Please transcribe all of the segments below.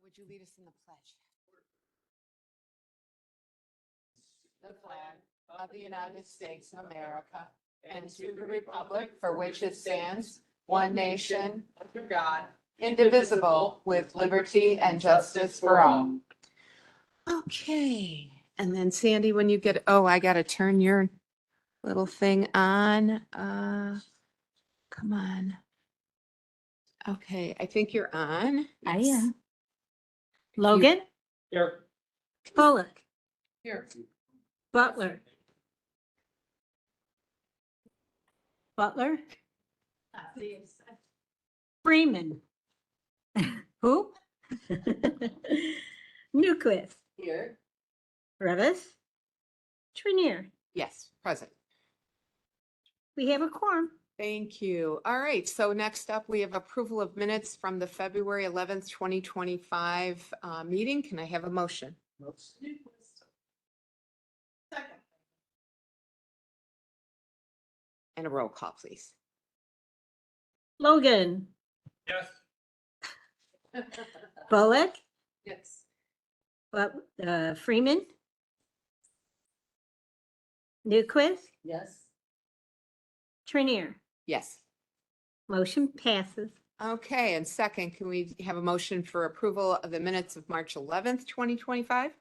would you lead us in the pledge? The flag of the United States of America and to the republic for which it stands, one nation, under God, indivisible, with liberty and justice for all. Okay, and then Sandy, when you get, oh, I gotta turn your little thing on. Come on. Okay, I think you're on. I Yes. am. Logan, Here. Bullock, Here. Butler. Butler, Freeman. Who? Newquist, Here. Revis, Trinier. Yes, present. We have a quorum. Thank you. All right, so next up, we have approval of minutes from the February 11th, 2025 meeting. Can I have a motion? And a roll call, please. Logan, Yes. Bullock, Yes. Freeman, Newquist, Yes. Trinier. Yes. Motion passes. Okay, and second, can we have a motion for approval of the minutes of March 11th, 2025?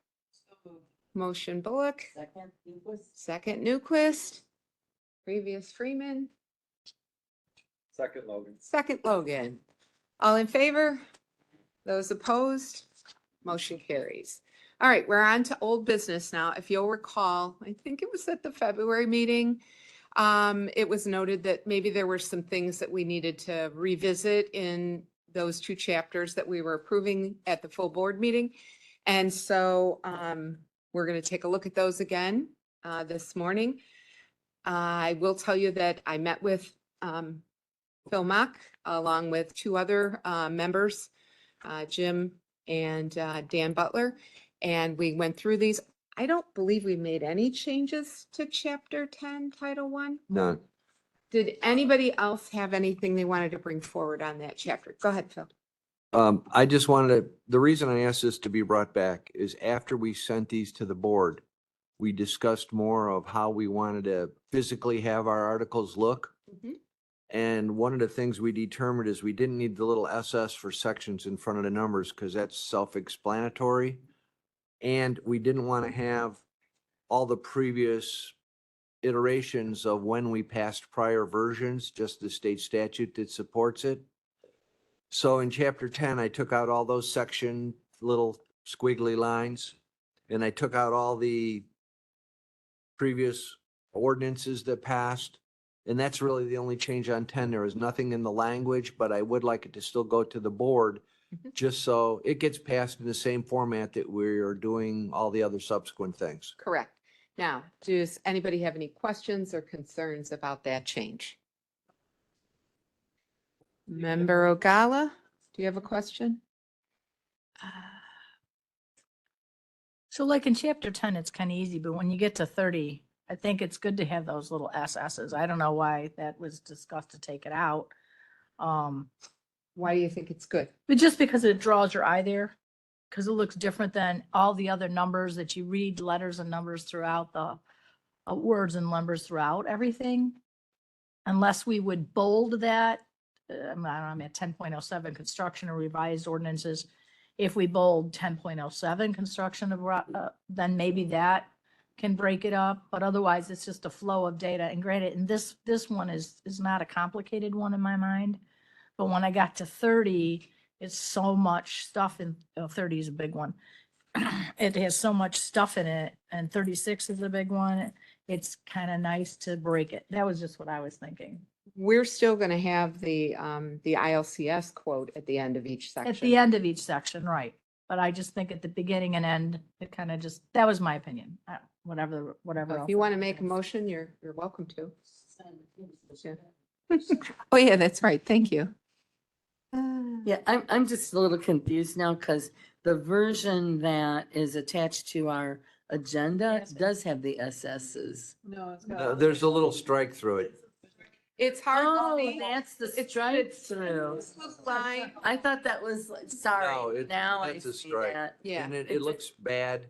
Motion Bullock. Second, Newquist. Second Newquist. Previous Freeman. Second, Logan. Second Logan. All in favor? Those opposed? Motion carries. All right, we're on to old business now. If you'll recall, I think it was at the February meeting. It was noted that maybe there were some things that we needed to revisit in those two chapters that we were approving at the full board meeting. And so we're going to take a look at those again this morning. I will tell you that I met with Phil Mock along with two other members, Jim and Dan Butler, and we went through these. I don't believe we made any changes to Chapter 10, Title 1. None. Did anybody else have anything they wanted to bring forward on that chapter? Go ahead, Phil. I just wanted to, the reason I asked this to be brought back is after we sent these to the board, we discussed more of how we wanted to physically have our articles look. Mhm. And one of the things we determined is we didn't need the little SS for sections in front of the numbers because that's self-explanatory. And we didn't want to have all the previous iterations of when we passed prior versions, just the state statute that supports it. So in chapter 10, I took out all those section little squiggly lines, and I took out all the previous ordinances that passed. And that's really the only change on 10. There is nothing in the language, but I would like it to still go to the board Mhm. just so it gets passed in the same format that we are doing all the other subsequent things. Correct. Now, does anybody have any questions or concerns about that change? Member Ogala, do you have a question? So like in chapter 10, it's kind of easy, but when you get to 30, I think it's good to have those little SS's. I don't know why that was discussed to take it out. Why do you think it's good? But just because it draws your eye there, because it looks different than all the other numbers that you read, letters and numbers throughout the words and numbers throughout everything. Unless we would bold that, I'm at 10.07 construction or revised ordinances. If we bold 10.07 construction of, then maybe that can break it up, but otherwise it's just a flow of data. And granted, and this one is not a complicated one in my mind. But when I got to 30, it's so much stuff in, 30 is a big one. It has so much stuff in it, and 36 is a big one. It's kind of nice to break it. That was just what I was thinking. We're still going to have the ILCS quote at the end of each section. At the end of each section, right. But I just think at the beginning and end, it kind of just, that was my opinion. Whatever If else. you want to make a motion, you're welcome to. Yeah. Oh, yeah, that's right. Thank you. Yeah, I'm just a little confused now because the version that is attached to our agenda does have the SS's. No, it's There's a little strike through it. It's hard to Oh, see. that's the It's- strike it's- through. this little line. I thought that was, No, sorry, it- now I that's a see strike. that. Yeah, And it It's- looks bad,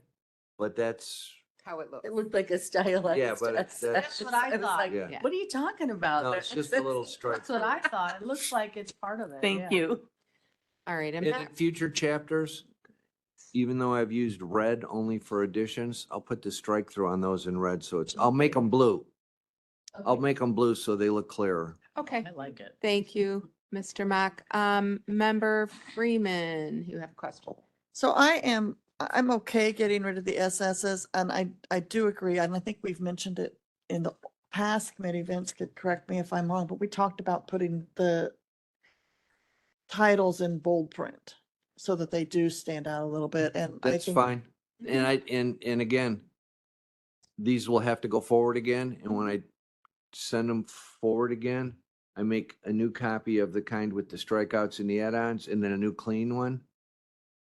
but that's, how it looks. It looked like a stylized. Yeah, but SS. that's what I was thought. like, Yeah. What are you talking about? no, it's just a little strike. That's what I thought. It looks like it's part of it. Thank yeah. you. All right, I'm And not, in future chapters, even though I've used red only for additions, I'll put the strike through on those in red, so I'll make them blue. I'll Okay. make them blue so they look clearer. okay, I like it. thank you, Mr. Mock. Member Freeman, you have a question? So I'm okay getting rid of the SSs, and I do agree, and I think we've mentioned it in the past committee. Vince could correct me if I'm wrong, but we talked about putting the titles in bold print so that they do stand out a little bit, and I That's think. fine. And again, these will have to go forward again, and when I send them forward again, I make a new copy of the kind with the strikeouts and the add-ons, and then a new clean one.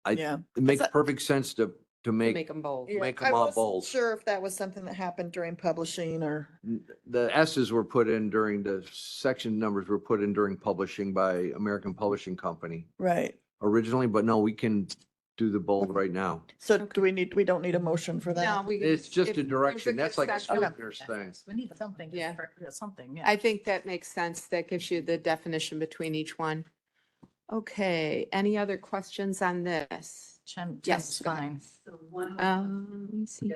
Yeah. It makes that- perfect sense to Make make them bold. Yeah, make I 'em all wasn't bold. Sure if that was something that happened during publishing or, the S's were put in during the section numbers were put in during publishing by American Publishing Company right. originally, but no, we can do the bold right now. So do we don't need a motion for No, that? we. It's just if a there's direction. That's like a consensus- scrivener's thing. We need something. just Yeah. for- Something, yeah. I think that makes sense. That gives you the definition between each one. Okay, any other questions on this? Yes, Ten's go ahead. fine. Let me see.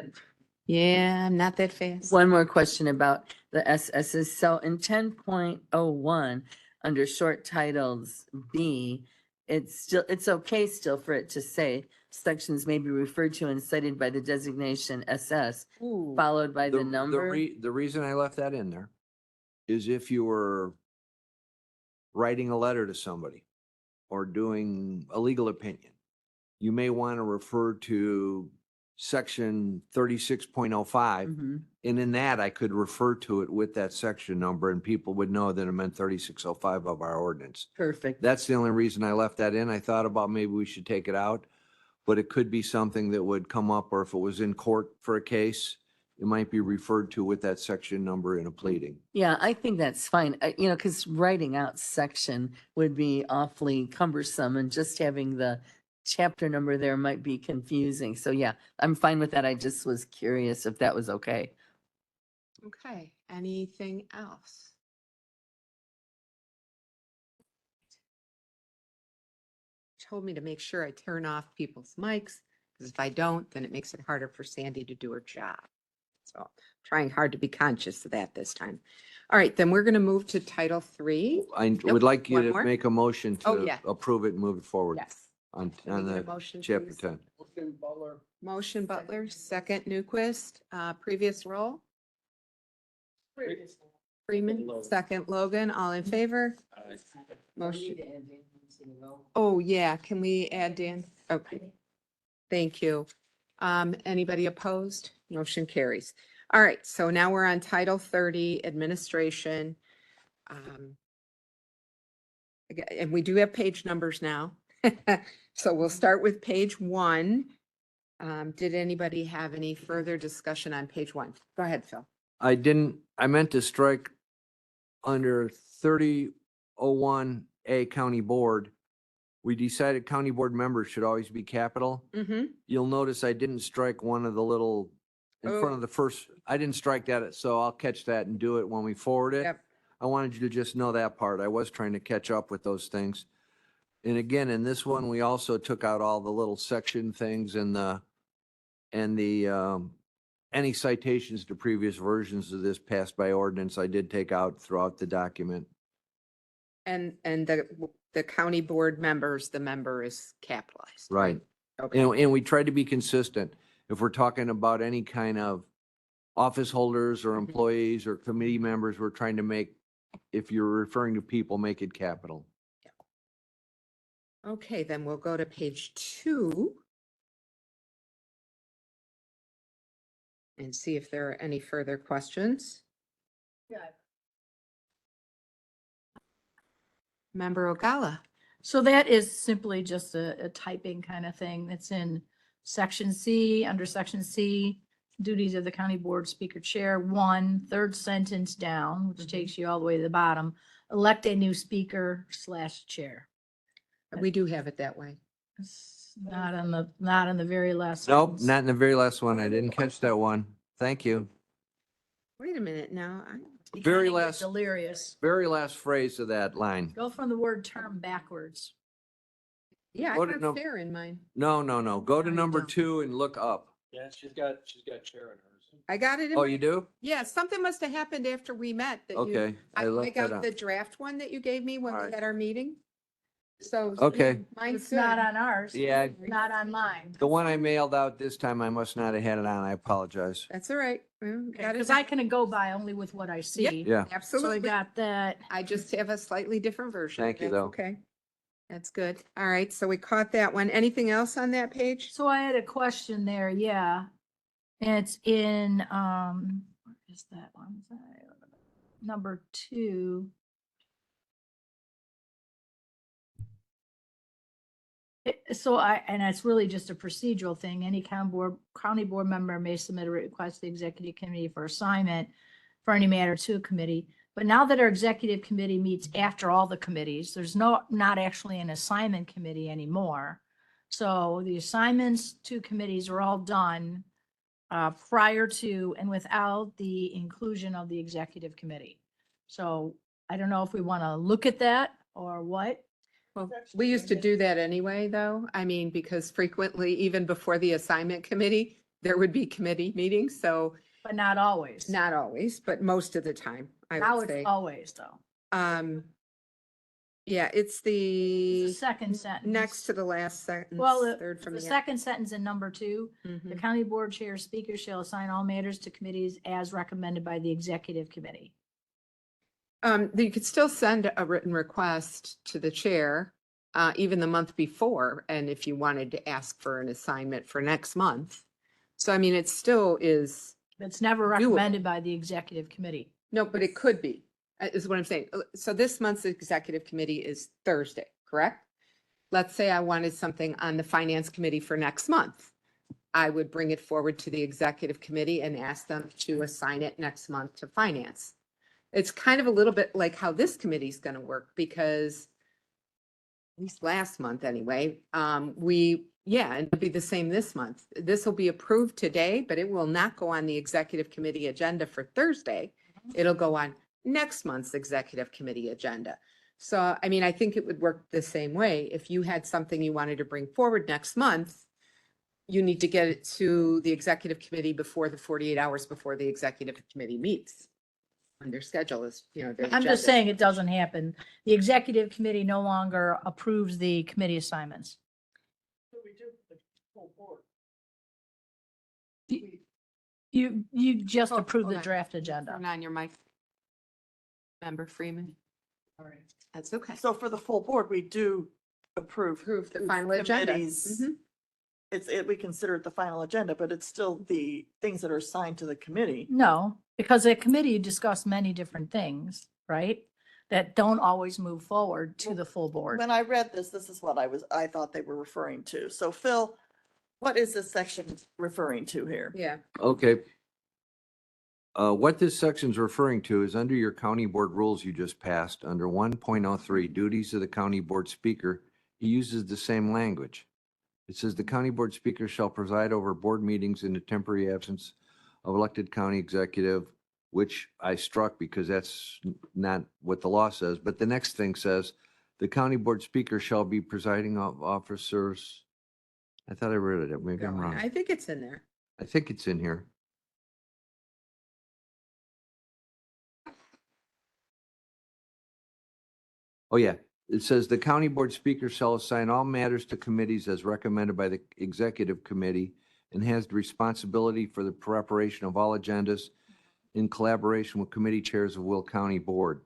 Yeah, I'm not that fast. One more question about the SSs. So in 10.01, under short titles B, it's okay still for it to say sections may be referred to and cited by the designation SS, Ooh, followed by the number. The reason I left that in there is if you were writing a letter to somebody or doing a legal opinion, you may want to refer to section 36.05. Mhm. And in that, I could refer to it with that section number and people would know that it meant 3605 of our ordinance. Perfect. That's the only reason I left that in. I thought about maybe we should take it out, but it could be something that would come up, or if it was in court for a case, it might be referred to with that section number in a pleading. Yeah, I think that's fine. Because writing out section would be awfully cumbersome and just having the chapter number there might be confusing. So yeah, I'm fine with that. I just was curious if that was okay. okay, anything else? Told me to make sure I turn off people's mics, because if I don't, then it makes it harder for Sandy to do her job. So trying hard to be conscious of that this time. All right, then we're going to move to Title III. I Nope, would like you one to more. make a motion Oh, to yeah. approve it and move it forward Yes. on Can we get a the motion, chapter please? 10. Motion Butler, second Newquist, previous roll. Freeman, second Logan, all in favor? Motion. Oh, yeah, can we add Dan? Okay. Thank you. Anybody opposed? Motion carries. All right, so now we're on Title 30, Administration. And we do have page numbers now. So we'll start with page 1. Did anybody have any further discussion on page 1? Go ahead, Phil. I meant to strike under 3001A County Board. We decided county board members should always be capital. Mm-hmm. You'll notice I didn't strike one of the little in front Oh. of the first, I didn't strike that, so I'll catch that and do it when we forward it. Yep. I wanted you to just know that part. I was trying to catch up with those things. And again, in this one, we also took out all the little section things and any citations to previous versions of this passed by ordinance, I did take out throughout the document. And the county board members, the member is capitalized. Right. Okay. And we tried to be consistent. If we're talking about any kind of office holders or employees or committee members, we're trying to make, if you're referring to people, make it capital. Okay, then we'll go to page 2. And see if there are any further questions. Member Ogala. So that is simply just a typing kind of thing that's in section C, under section C, duties of the county board speaker chair, one, third sentence down, which takes you all the way to the bottom, elect a new speaker / chair. We do have it that way. It's not on the very last. Nope, sentence. not in the very last one. I didn't catch that one. Thank you. Wait a minute now. You Very kinda get last, delirious. very last phrase of that line. Go from the word term backwards. Yeah, I Go to got num- chair in mine. No, no, no. Go to No, you number don't. 2 and look up. Yeah, she's got chair in hers. I got it in. Oh, my- you do? Yeah, something must have happened after we met that you, Okay, I I left that got out. the draft one that you gave me when we Alright. had our meeting. So. Okay. Mine's It's not good. on ours. Yeah. Not on mine. The one I mailed out this time, I must not have had it on. I apologize. That's all right. Got Because it. I can go by only with what I see. Yeah. So I Absolutely. got that. I just have a slightly different version. Thank you, That's though. Okay. That's good. All right, so we caught that one. Anything else on that page? So I had a question there, yeah. And it's in, what is that one? Number 2. And it's really just a procedural thing. Any county board member may submit a request to the executive committee for assignment for any matter to a committee. But now that our executive committee meets after all the committees, there's not actually an assignment committee anymore. So the assignments to committees are all done prior to and without the inclusion of the executive committee. So I don't know if we want to look at that or what. Well, we used to do that anyway, though. I mean, because frequently, even before the assignment committee, there would be committee meetings. So But not always. not always, but most of the time, I Now would it's say. always though. Yeah, it's It's the the second sentence. next to the last sentence, Well, third from the the end. second sentence in number 2, the Mhm. county board chair speaker shall assign all matters to committees as recommended by the executive committee. You could still send a written request to the chair, even the month before, and if you wanted to ask for an assignment for next month. So I mean, it still is, It's never Doable. recommended by the executive committee. no, but it could be, is what I'm saying. So this month's executive committee is Thursday, correct? Let's say I wanted something on the finance committee for next month. I would bring it forward to the executive committee and ask them to assign it next month to finance. It's kind of a little bit like how this committee is going to work because at least last month anyway, and it'll be the same this month. This will be approved today, but it will not go on the executive committee agenda for Thursday. It'll go on next month's executive committee agenda. So, I mean, I think it would work the same way. If you had something you wanted to bring forward next month, you need to get it to the executive committee before the 48 hours before the executive committee meets. And their schedule is, their I'm just agenda. saying it doesn't happen. The executive committee no longer approves the committee assignments. You just Oh, approve hold the on. draft agenda. Turn on your mic. Member Freeman. All right. That's okay. So for the full board, we do approve. Approve the final agenda. committees. Mhm. We consider it the final agenda, but it's still the things that are assigned to the committee. No, because a committee discussed many different things, right? That don't always move forward to the full board. When I read this is what I thought they were referring to. So Phil, what is this section referring to here? Yeah. Okay. What this section's referring to is under your county board rules you just passed, under 1.03, duties of the county board speaker, he uses the same language. It says the county board speaker shall preside over board meetings in the temporary absence of elected county executive, which I struck because that's not what the law says. But the next thing says, the county board speaker shall be presiding officers. I thought I read it. Maybe I'm wrong. I think it's in there. I think it's in here. Oh, yeah. It says the county board speaker shall assign all matters to committees as recommended by the executive committee and has the responsibility for the preparation of all agendas in collaboration with committee chairs of Will County Board.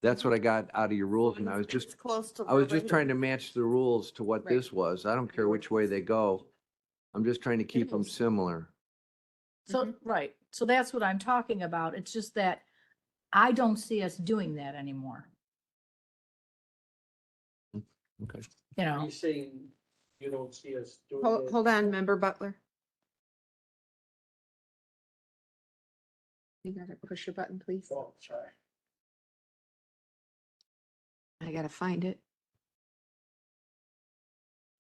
That's what I got out of your rules, and It's close to. I was just trying to match the rules to what Right. this was. I don't care which way they go. I'm just trying to keep them similar. So, right, so that's what I'm talking about. It's just that I don't see us doing that anymore, Okay. you Are know? you saying you don't see us doing Hold, it? hold on, Member Butler. You gotta push your button, please. Oh, sorry. I gotta find it.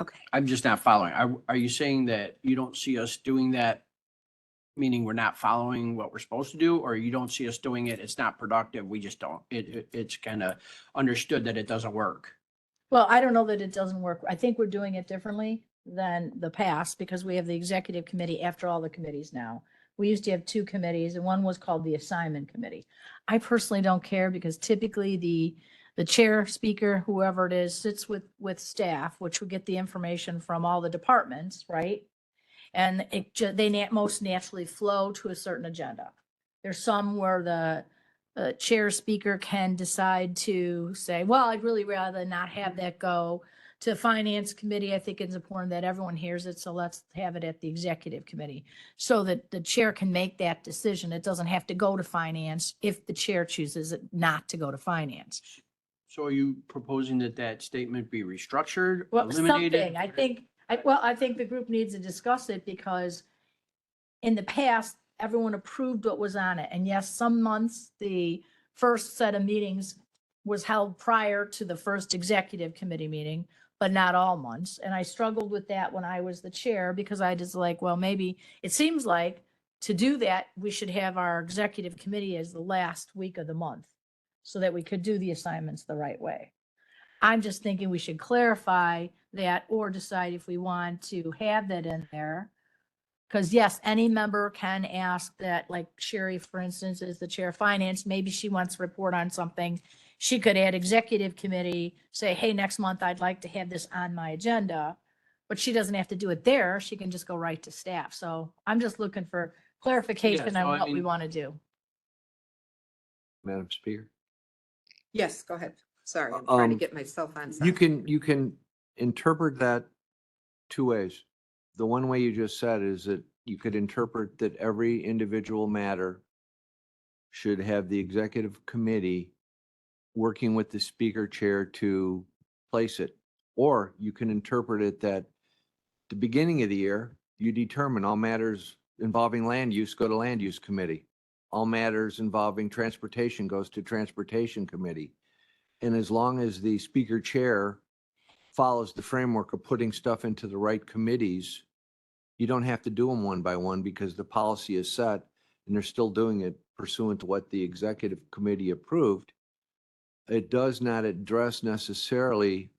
Okay. I'm just not following. Are you saying that you don't see us doing that? Meaning we're not following what we're supposed to do, or you don't see us doing it? It's not productive. We just don't. It's kind of understood that it doesn't work. Well, I don't know that it doesn't work. I think we're doing it differently than the past because we have the executive committee after all the committees now. We used to have two committees and one was called the assignment committee. I personally don't care because typically the chair, speaker, whoever it is, sits with staff, which would get the information from all the departments, right? And they most naturally flow to a certain agenda. There's some where the chair speaker can decide to say, well, I'd really rather not have that go to finance committee. I think it's important that everyone hears it. So let's have it at the executive committee so that the chair can make that decision. It doesn't have to go to finance if the chair chooses it not to go to finance. So are you proposing that that statement be restructured, Well, eliminated? something, I think the group needs to discuss it because in the past, everyone approved what was on it. And yes, some months, the first set of meetings was held prior to the first executive committee meeting, but not all months. And I struggled with that when I was the chair because I just like, well, maybe it seems like to do that, we should have our executive committee as the last week of the month so that we could do the assignments the right way. I'm just thinking we should clarify that or decide if we want to have that in there. Because yes, any member can ask that, like Sherry, for instance, is the chair of finance, maybe she wants to report on something. She could add executive committee, say, hey, next month I'd like to have this on my agenda. But she doesn't have to do it there. She can just go right to staff. So I'm just looking for clarification so on I what we mean- want to do. Madam Speaker. Yes, go ahead. Sorry, I'm trying to Um, get myself on. You can interpret that two ways. The one way you just said is that you could interpret that every individual matter should have the executive committee working with the speaker chair to place it. Or you can interpret it that the beginning of the year, you determine all matters involving land use go to land use committee. All matters involving transportation goes to transportation committee. And as long as the speaker chair follows the framework of putting stuff into the right committees, you don't have to do them one by one because the policy is set and they're still doing it pursuant to what the executive committee approved. It does not address necessarily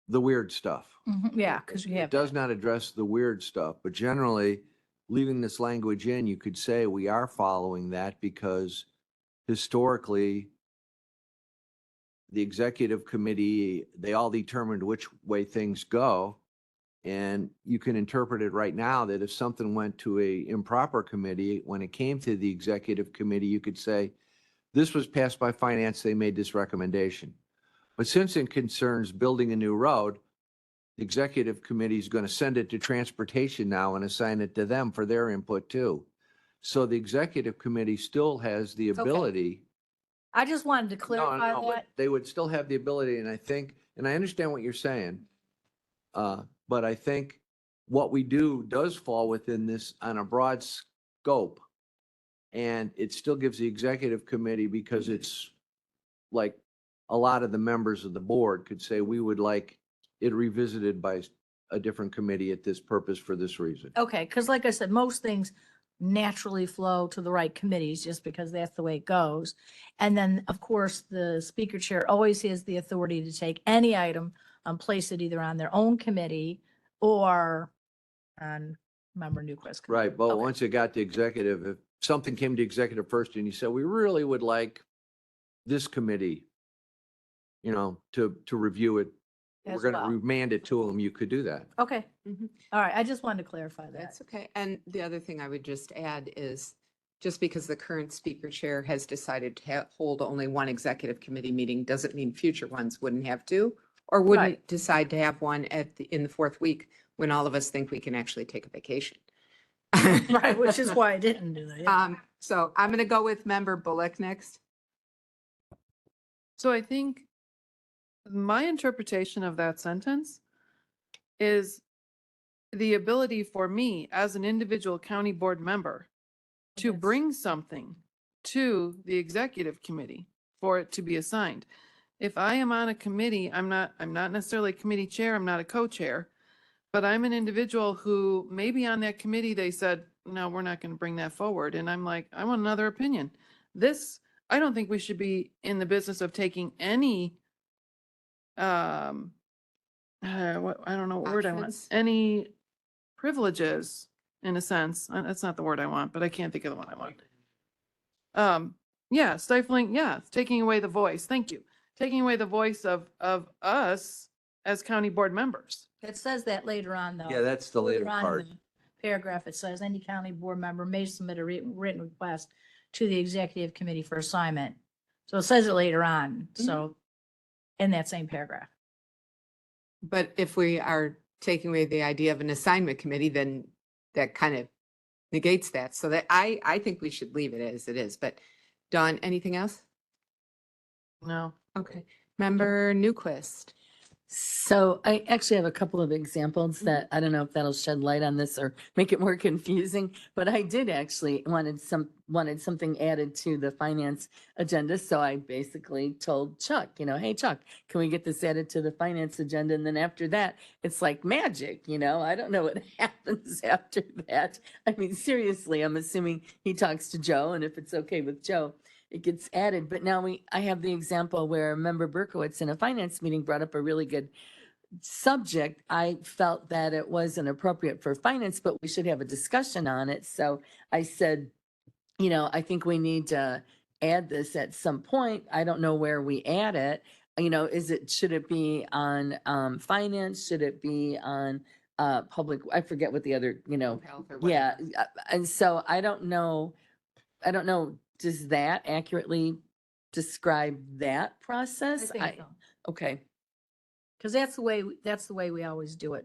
the weird stuff. Yeah, because we It have. does not address the weird stuff, but generally, leaving this language in, you could say we are following that because historically, the executive committee, they all determined which way things go. And you can interpret it right now that if something went to a improper committee, when it came to the executive committee, you could say, this was passed by finance, they made this recommendation. But since it concerns building a new road, the executive committee is going to send it to transportation now and assign it to them for their input too. So the executive committee still has the okay. ability. I just wanted to No, clarify no, but that. they would still have the ability, and I think, and I understand what you're saying. But I think what we do does fall within this on a broad scope. And it still gives the executive committee, because it's like a lot of the members of the board could say, we would like it revisited by a different committee at this purpose for this reason. Okay, because like I said, most things naturally flow to the right committees just because that's the way it goes. And then, of course, the speaker chair always has the authority to take any item and place it either on their own committee or on member Newquist. committee. Right, but Okay. once it got to executive, if something came to executive first and you said, we really would like this committee, to review it, we're As going to well. remand it to them, you could do that. Okay, Mhm. all right, I just wanted to clarify that. That's okay. And the other thing I would just add is just because the current speaker chair has decided to hold only one executive committee meeting doesn't mean future ones wouldn't have to or wouldn't Right. decide to have one in the fourth week when all of us think we can actually take a vacation. Right, which is why I didn't do that. yeah. So I'm going to go with member Bullock next. So I think my interpretation of that sentence is the ability for me as an individual county board member to Yes. bring something to the executive committee for it to be assigned. If I am on a committee, I'm not necessarily a committee chair, I'm not a co-chair, but I'm an individual who maybe on that committee, they said, no, we're not going to bring that forward. And I'm like, I want another opinion. I don't think we should be in the business of taking any, I don't know what word I want, Options? any privileges in a sense. That's not the word I want, but I can't think of the one I want. Yeah, stifling, yeah, taking away the voice. Thank you. Taking away the voice of us as county board members. It says that later on, though. Yeah, that's the later on in part. the Paragraph, it says any county board member may submit a written request to the executive committee for assignment. So it says it later on, so in that same paragraph. But if we are taking away the idea of an assignment committee, then that kind of negates that. So that I think we should leave it as it is. But Dawn, anything else? No. Okay. Member Newquist. So I actually have a couple of examples that I don't know if that'll shed light on this or make it more confusing, but I did actually wanted something added to the finance agenda. So I basically told Chuck, hey Chuck, can we get this added to the finance agenda? And then after that, it's like magic, I don't know what happens after that. I mean, seriously, I'm assuming he talks to Joe, and if it's okay with Joe, it gets added. But now I have the example where Member Berkowitz in a finance meeting brought up a really good subject. I felt that it wasn't appropriate for finance, but we should have a discussion on it. So I said, I think we need to add this at some point. I don't know where we add it. Should it be on finance? Should it be on public? I forget what the other, Health or yeah. whatever. And so I don't know. Does that accurately describe that I process? think so. Okay, Because that's the way we always do it.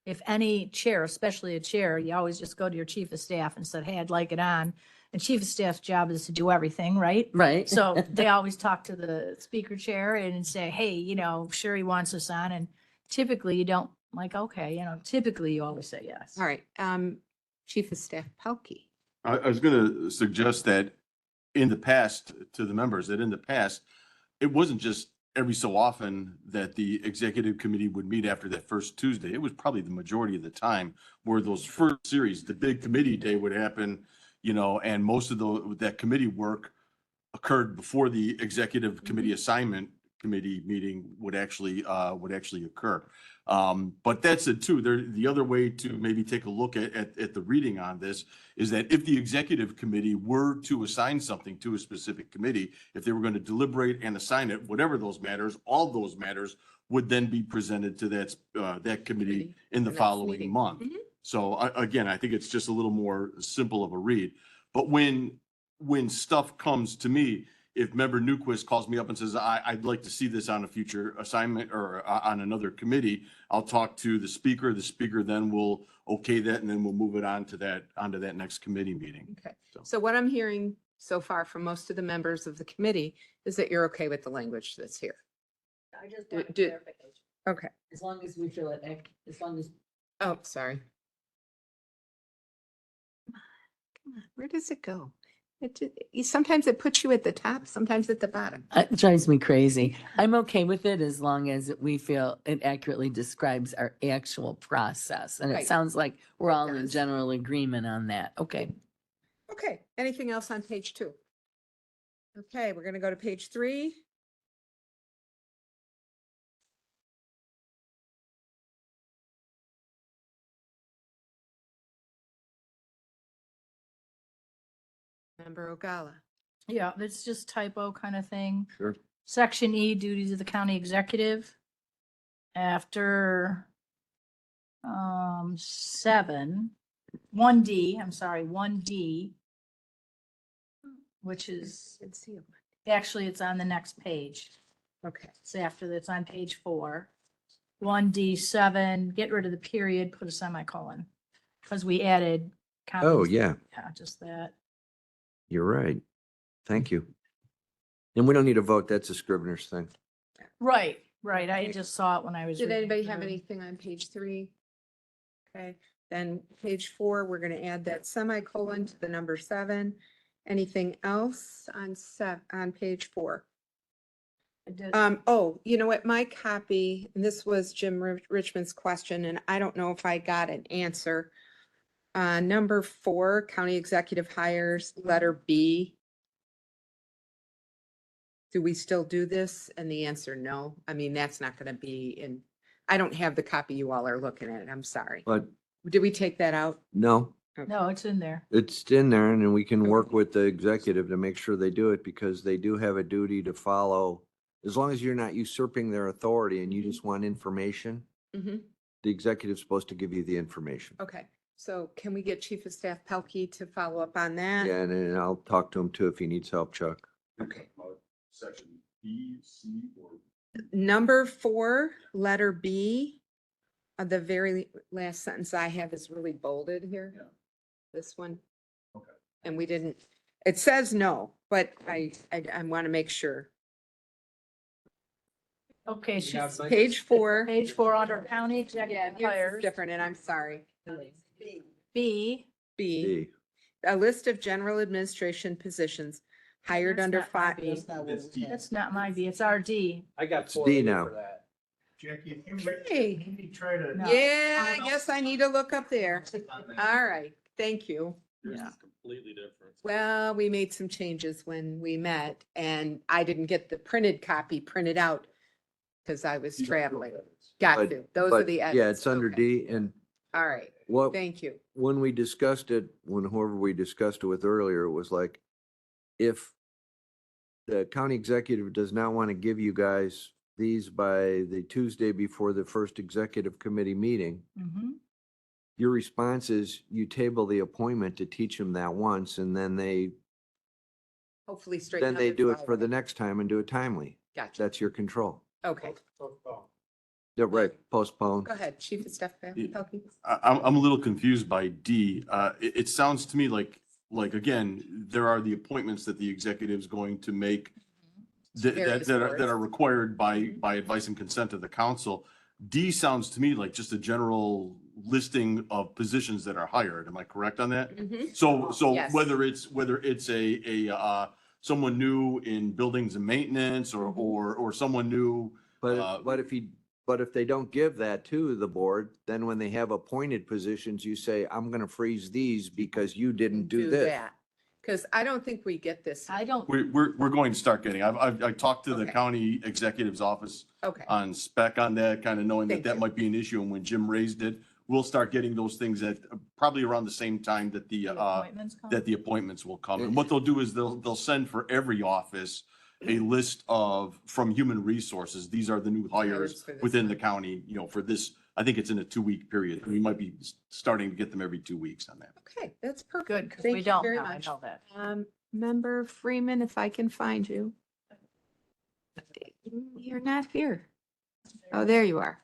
If any chair, especially a chair, you always just go to your chief of staff and said, hey, I'd like it on. And chief of staff's job is to do everything, right? right. So they always talk to the speaker chair and say, hey, sure he wants us on. And typically you don't like, okay, typically you always say yes. All right. Chief of Staff Pelkey. I was gonna suggest that in the past, to the members, that in the past, it wasn't just every so often that the executive committee would meet after that first Tuesday. It was probably the majority of the time where those first series, the big committee day would happen, and most of that committee work occurred before the executive committee assignment committee meeting would actually occur. But that's it too. The other way to maybe take a look at the reading on this is that if the executive committee were to assign something to a specific committee, if they were going to deliberate and assign it, whatever those matters, all those matters would then be presented to that committee in the next following meeting. month. Mhm. So again, I think it's just a little more simple of a read. But when stuff comes to me, if Member Newquist calls me up and says, I'd like to see this on a future assignment or on another committee, I'll talk to the speaker. The speaker then will okay that, and then we'll move it onto that next committee meeting. Okay. So- So what I'm hearing so far from most of the members of the committee is that you're okay with the language that's here. I just wanted clarification. Okay. As long as we feel it, as long as. Oh, sorry. Come on, where does it go? Sometimes it puts you at the top, sometimes at the bottom. It drives me crazy. I'm okay with it as long as we feel it accurately describes our actual process. And it Right. sounds like we're all in does. general agreement on that. Okay. Okay, anything else on page 2? Okay, we're gonna go to page 3. Member Ogala. Yeah, it's just typo kind of thing. Sure. Section E, duties of the county executive. After 1D, which is, Let's see. actually, it's on the next page. Okay, It's after, it's on page 4. 1D7, get rid of the period, put a semicolon. Because we added. Oh, yeah, Yeah, just that. you're right. Thank you. And we don't need a vote. That's a Scrivener's thing. Right, right. I just saw it when I was. did reading anybody have through. anything on page 3? Okay, then page 4, we're gonna add that semicolon to the number 7. Anything else on on page 4? I did- Oh, you know what, my copy, and this was Jim Richmond's question, and I don't know if I got an answer. Number 4, county executive hires, letter B. Do we still do this? And the answer, no. I mean, that's not gonna be in, I don't have the copy you all are looking at. I'm sorry. But Did we take that out? no, No, it's in there. it's in there and then we can work with the executive to make sure they do it because they do have a duty to follow. As long as you're not usurping their authority and you just want information, Mm-hmm. the executive's supposed to give you the information. Okay, so can we get Chief of Staff Pelkey to follow up on that? Yeah, and then I'll talk to him too if he needs help, Chuck. Okay. Section B, C, or Number 4, letter B, the very last sentence I have is really bolded here. Yeah. This one. Okay. And we didn't, it says no, but I want to make sure. Okay, she's Page 4. page 4 under county Yeah, executive yours is hires. different, and I'm sorry. B, B, D. a list of general administration positions hired That's under not my 5. B. It's D. That's not my B, it's our D. I got It's 4 D A now. for that. Jackie, if you Hey. maybe try to. No. Yeah, I guess I need to look up there. All right, thank you. yours Yeah. is completely different. Well, we made some changes when we met and I didn't get the printed copy printed out because I was traveling. Got But- to. Those are But, the edits. yeah, it's under Okay. D and All right, what, thank you. when we discussed it, when whoever we discussed it with earlier, it was like, if the county executive does not want to give you guys these by the Tuesday before the first executive committee meeting, Mhm. your response is you table the appointment to teach them that once and then they Hopefully straighten out. do the it for the driveway. next time and do it timely. Gotcha. That's your control. Okay, Yeah, right, postpone. go ahead, Chief of Staff Pelkey. I'm a little confused by D. It sounds to me again, there are the appointments that the executive's going to make Various that boards. are required Mhm. by advice and consent of the council. D sounds to me like just a general listing of positions that are hired. Am I correct on that? Mhm. So Yes. whether it's someone new in buildings and maintenance or someone new, But if they don't give that to the board, then when they have appointed positions, you say, I'm gonna freeze these because you didn't do this. that. Because I don't think we get this. I don't, we're going to start getting, I talked to the Okay. county executive's office Okay, on spec on that, kind of knowing Thank that you. might be an issue. And when Jim raised it, we'll start getting those things at probably around the same time that the appointments come. the appointments will come. And what they'll do is they'll send for every office a list from human resources. These are the new Hires hires for this within the month. county, for this, I think it's in a 2-week period. We might be starting to get them every 2 weeks on that. okay, that's perfect. Good, because Thank we you don't very know, I much. know that. Member Freeman, if I can find you. You're not here. Oh, there you are.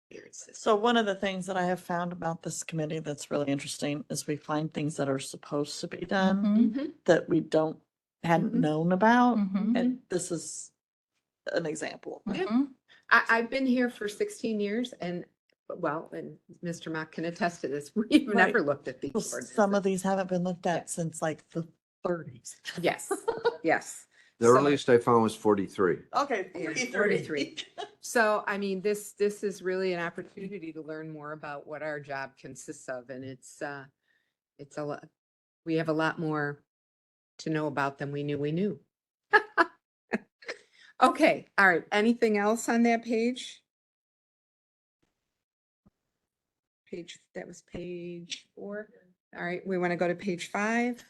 Here it says. So one of the things that I have found about this committee that's really interesting is we find things that are supposed to be done Mhm. Mhm. that we hadn't Mhm. known about. Mhm. And this is an example. Yeah. Mhm. I've been here for 16 years and, well, and Mr. Mock can attest to this. We've Right. never looked at these. Well, some of these haven't been looked Yeah. at since like the 30s. Yes, yes. The So- earliest I found was 43. Okay. Yeah, 33. So, I mean, this is really an opportunity to learn more about what our job consists of, and it's a lot, we have a lot more to know about than we knew. Okay, all right, anything else on that page? That was page 4. All right, we want to go to page 5.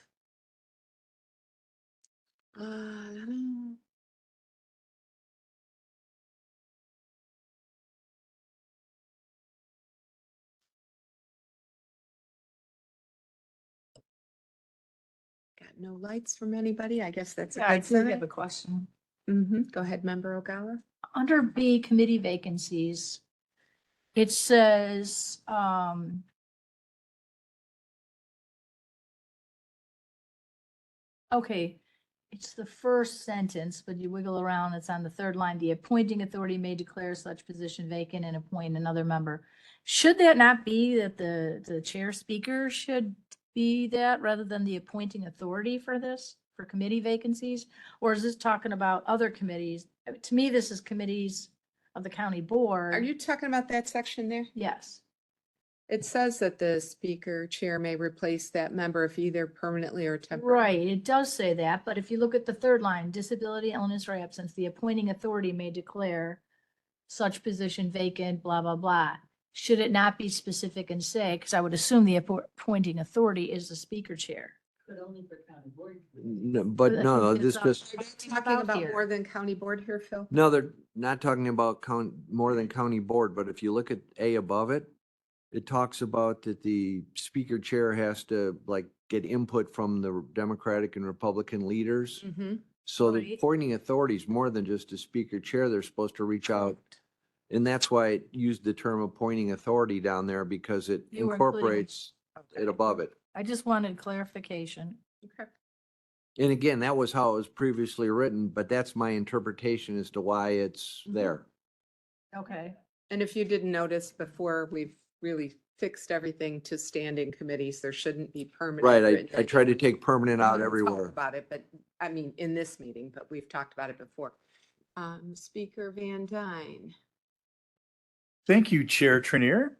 Got no lights from anybody. I guess that's a Yeah, I good do have sign. a question. Go ahead, Member Ogala. Under B, committee vacancies, it says, okay, it's the first sentence, but you wiggle around, it's on the third line. The appointing authority may declare such position vacant and appoint another member. Should that not be that the chair speaker should be that rather than the appointing authority for this, for committee vacancies? Or is this talking about other committees? To me, this is committees of the county board. Are you talking about that section there? Yes. It says that the speaker chair may replace that member if either permanently or temporarily. Right, it does say that, but if you look at the third line, disability, illness, or absence, the appointing authority may declare such position vacant, blah, blah, blah. Should it not be specific and say, because I would assume the appointing authority is the speaker chair. But only for county board. No, but I no, think this it's just, Talking about here. more than county board here, Phil? no, they're not talking about more than county board, but if you look at A above it, it talks about that the speaker chair has to like get input from the Democratic and Republican leaders. Mm-hmm. So the Right. appointing authority is more than just a speaker chair. They're supposed to reach out. And that's why it used the term appointing authority down there because it You were including- incorporates it above it. I just wanted clarification. Okay. And again, that was how it was previously written, but that's my interpretation as to why it's Mhm. there. Okay. And if you didn't notice before, we've really fixed everything to standing committees. There shouldn't be permanent. Right, written I tried to in. take permanent out We'll talk everywhere. About it, but I mean, in this meeting, but we've talked about it before. Speaker Van Dyne. Thank you, Chair Trinier.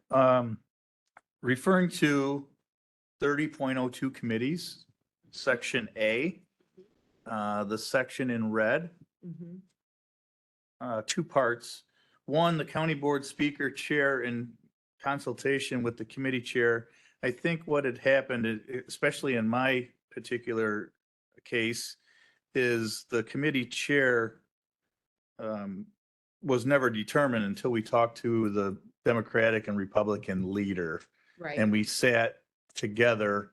Referring to 30.02 committees, Section A, the section in red, Mhm. two parts. One, the county board speaker chair in consultation with the committee chair. I think what had happened, especially in my particular case, is the committee chair was never determined until we talked to the Democratic and Republican leader. Right. And we sat together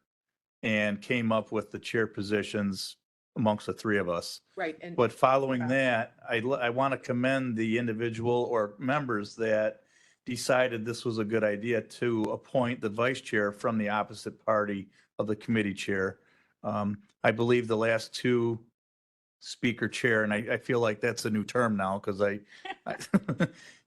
and came up with the chair positions amongst the three of us. Right. And But following Okay. that, I want to commend the individual or members that decided this was a good idea to appoint the vice chair from the opposite party of the committee chair. I believe the last two speaker chair, and I feel like that's a new term now because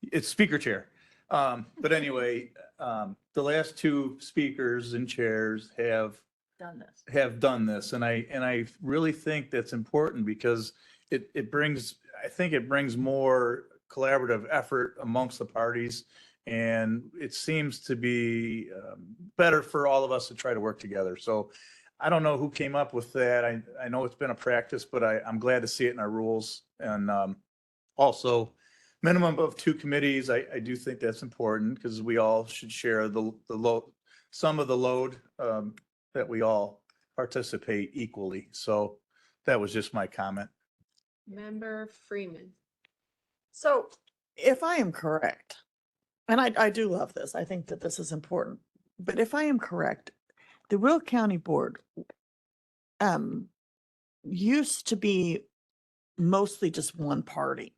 it's speaker chair. But anyway, the last two speakers and chairs have Done this. and I really think that's important because it brings, I think it brings more collaborative effort amongst the parties. And it seems to be better for all of us to try to work together. So I don't know who came up with that. I know it's been a practice, but I'm glad to see it in our rules. And also minimum of two committees, I do think that's important because we all should share the load, some of the load that we all participate equally. So that was just my comment. Member Freeman. So if I am correct, and I do love this, I think that this is important, but if I am correct, the Will County Board used to be mostly just one party.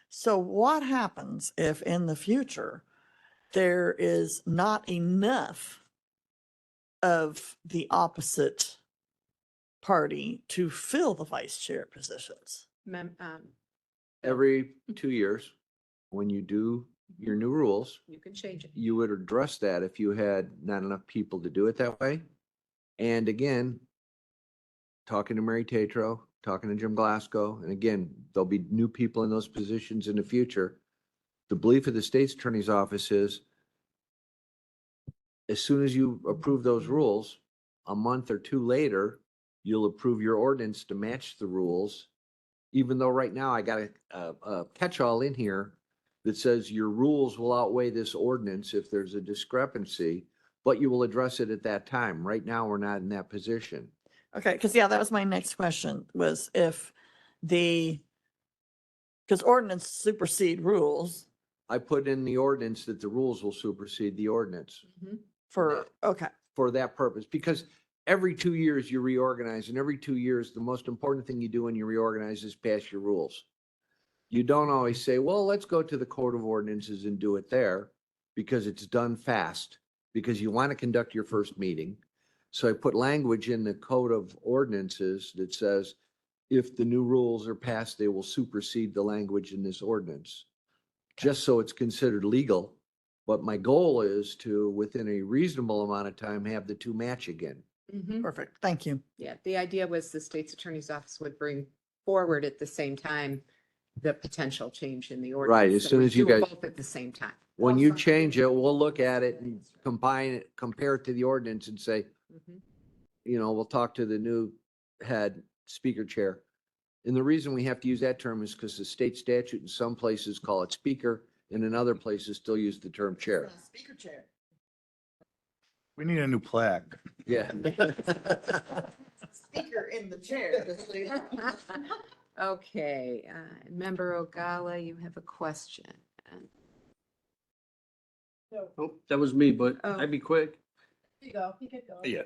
So what happens if in the future there is not enough of the opposite party to fill the vice chair positions? Every 2 years, when you do your new rules, You can change it. you would address that if you had not enough people to do it that way. And again, talking to Mary Tatro, talking to Jim Glasgow, and again, there'll be new people in those positions in the future. The belief of the state's attorney's office is as soon as you approve those rules, a month or two later, you'll approve your ordinance to match the rules. Even though right now I got a catch-all in here that says your rules will outweigh this ordinance if there's a discrepancy, but you will address it at that time. Right now, we're not in that position. Okay, because yeah, that was my next question, was if because ordinance supersede rules I put in the ordinance that the rules will supersede the ordinance for, okay, for that purpose, because every 2 years you reorganize, and every 2 years, the most important thing you do when you reorganize is pass your rules. You don't always say, well, let's go to the Code of Ordinances and do it there, because it's done fast, because you want to conduct your first meeting. So I put language in the Code of Ordinances that says, if the new rules are passed, they will supersede the language in this ordinance, just so it's considered legal. But my goal is to, within a reasonable amount of time, have the two match again. Mhm. Perfect. Thank you. Yeah, the idea was the state's attorney's office would bring forward at the same time the potential change in the ordinance. Right, as so soon we as you do it guys- both at the same time. When you change it, we'll look at it and combine it, compare it to the ordinance and say, Mhm. we'll talk to the new head speaker chair. And the reason we have to use that term is because the state statute in some places call it speaker and in other places still use the term chair. Speaker chair. We need a new plaque. Yeah. Speaker in the chair. Okay, Member Ogala, you have a question. Oh, that was me, but Oh. I'd be quick. You go, you could go. Yeah.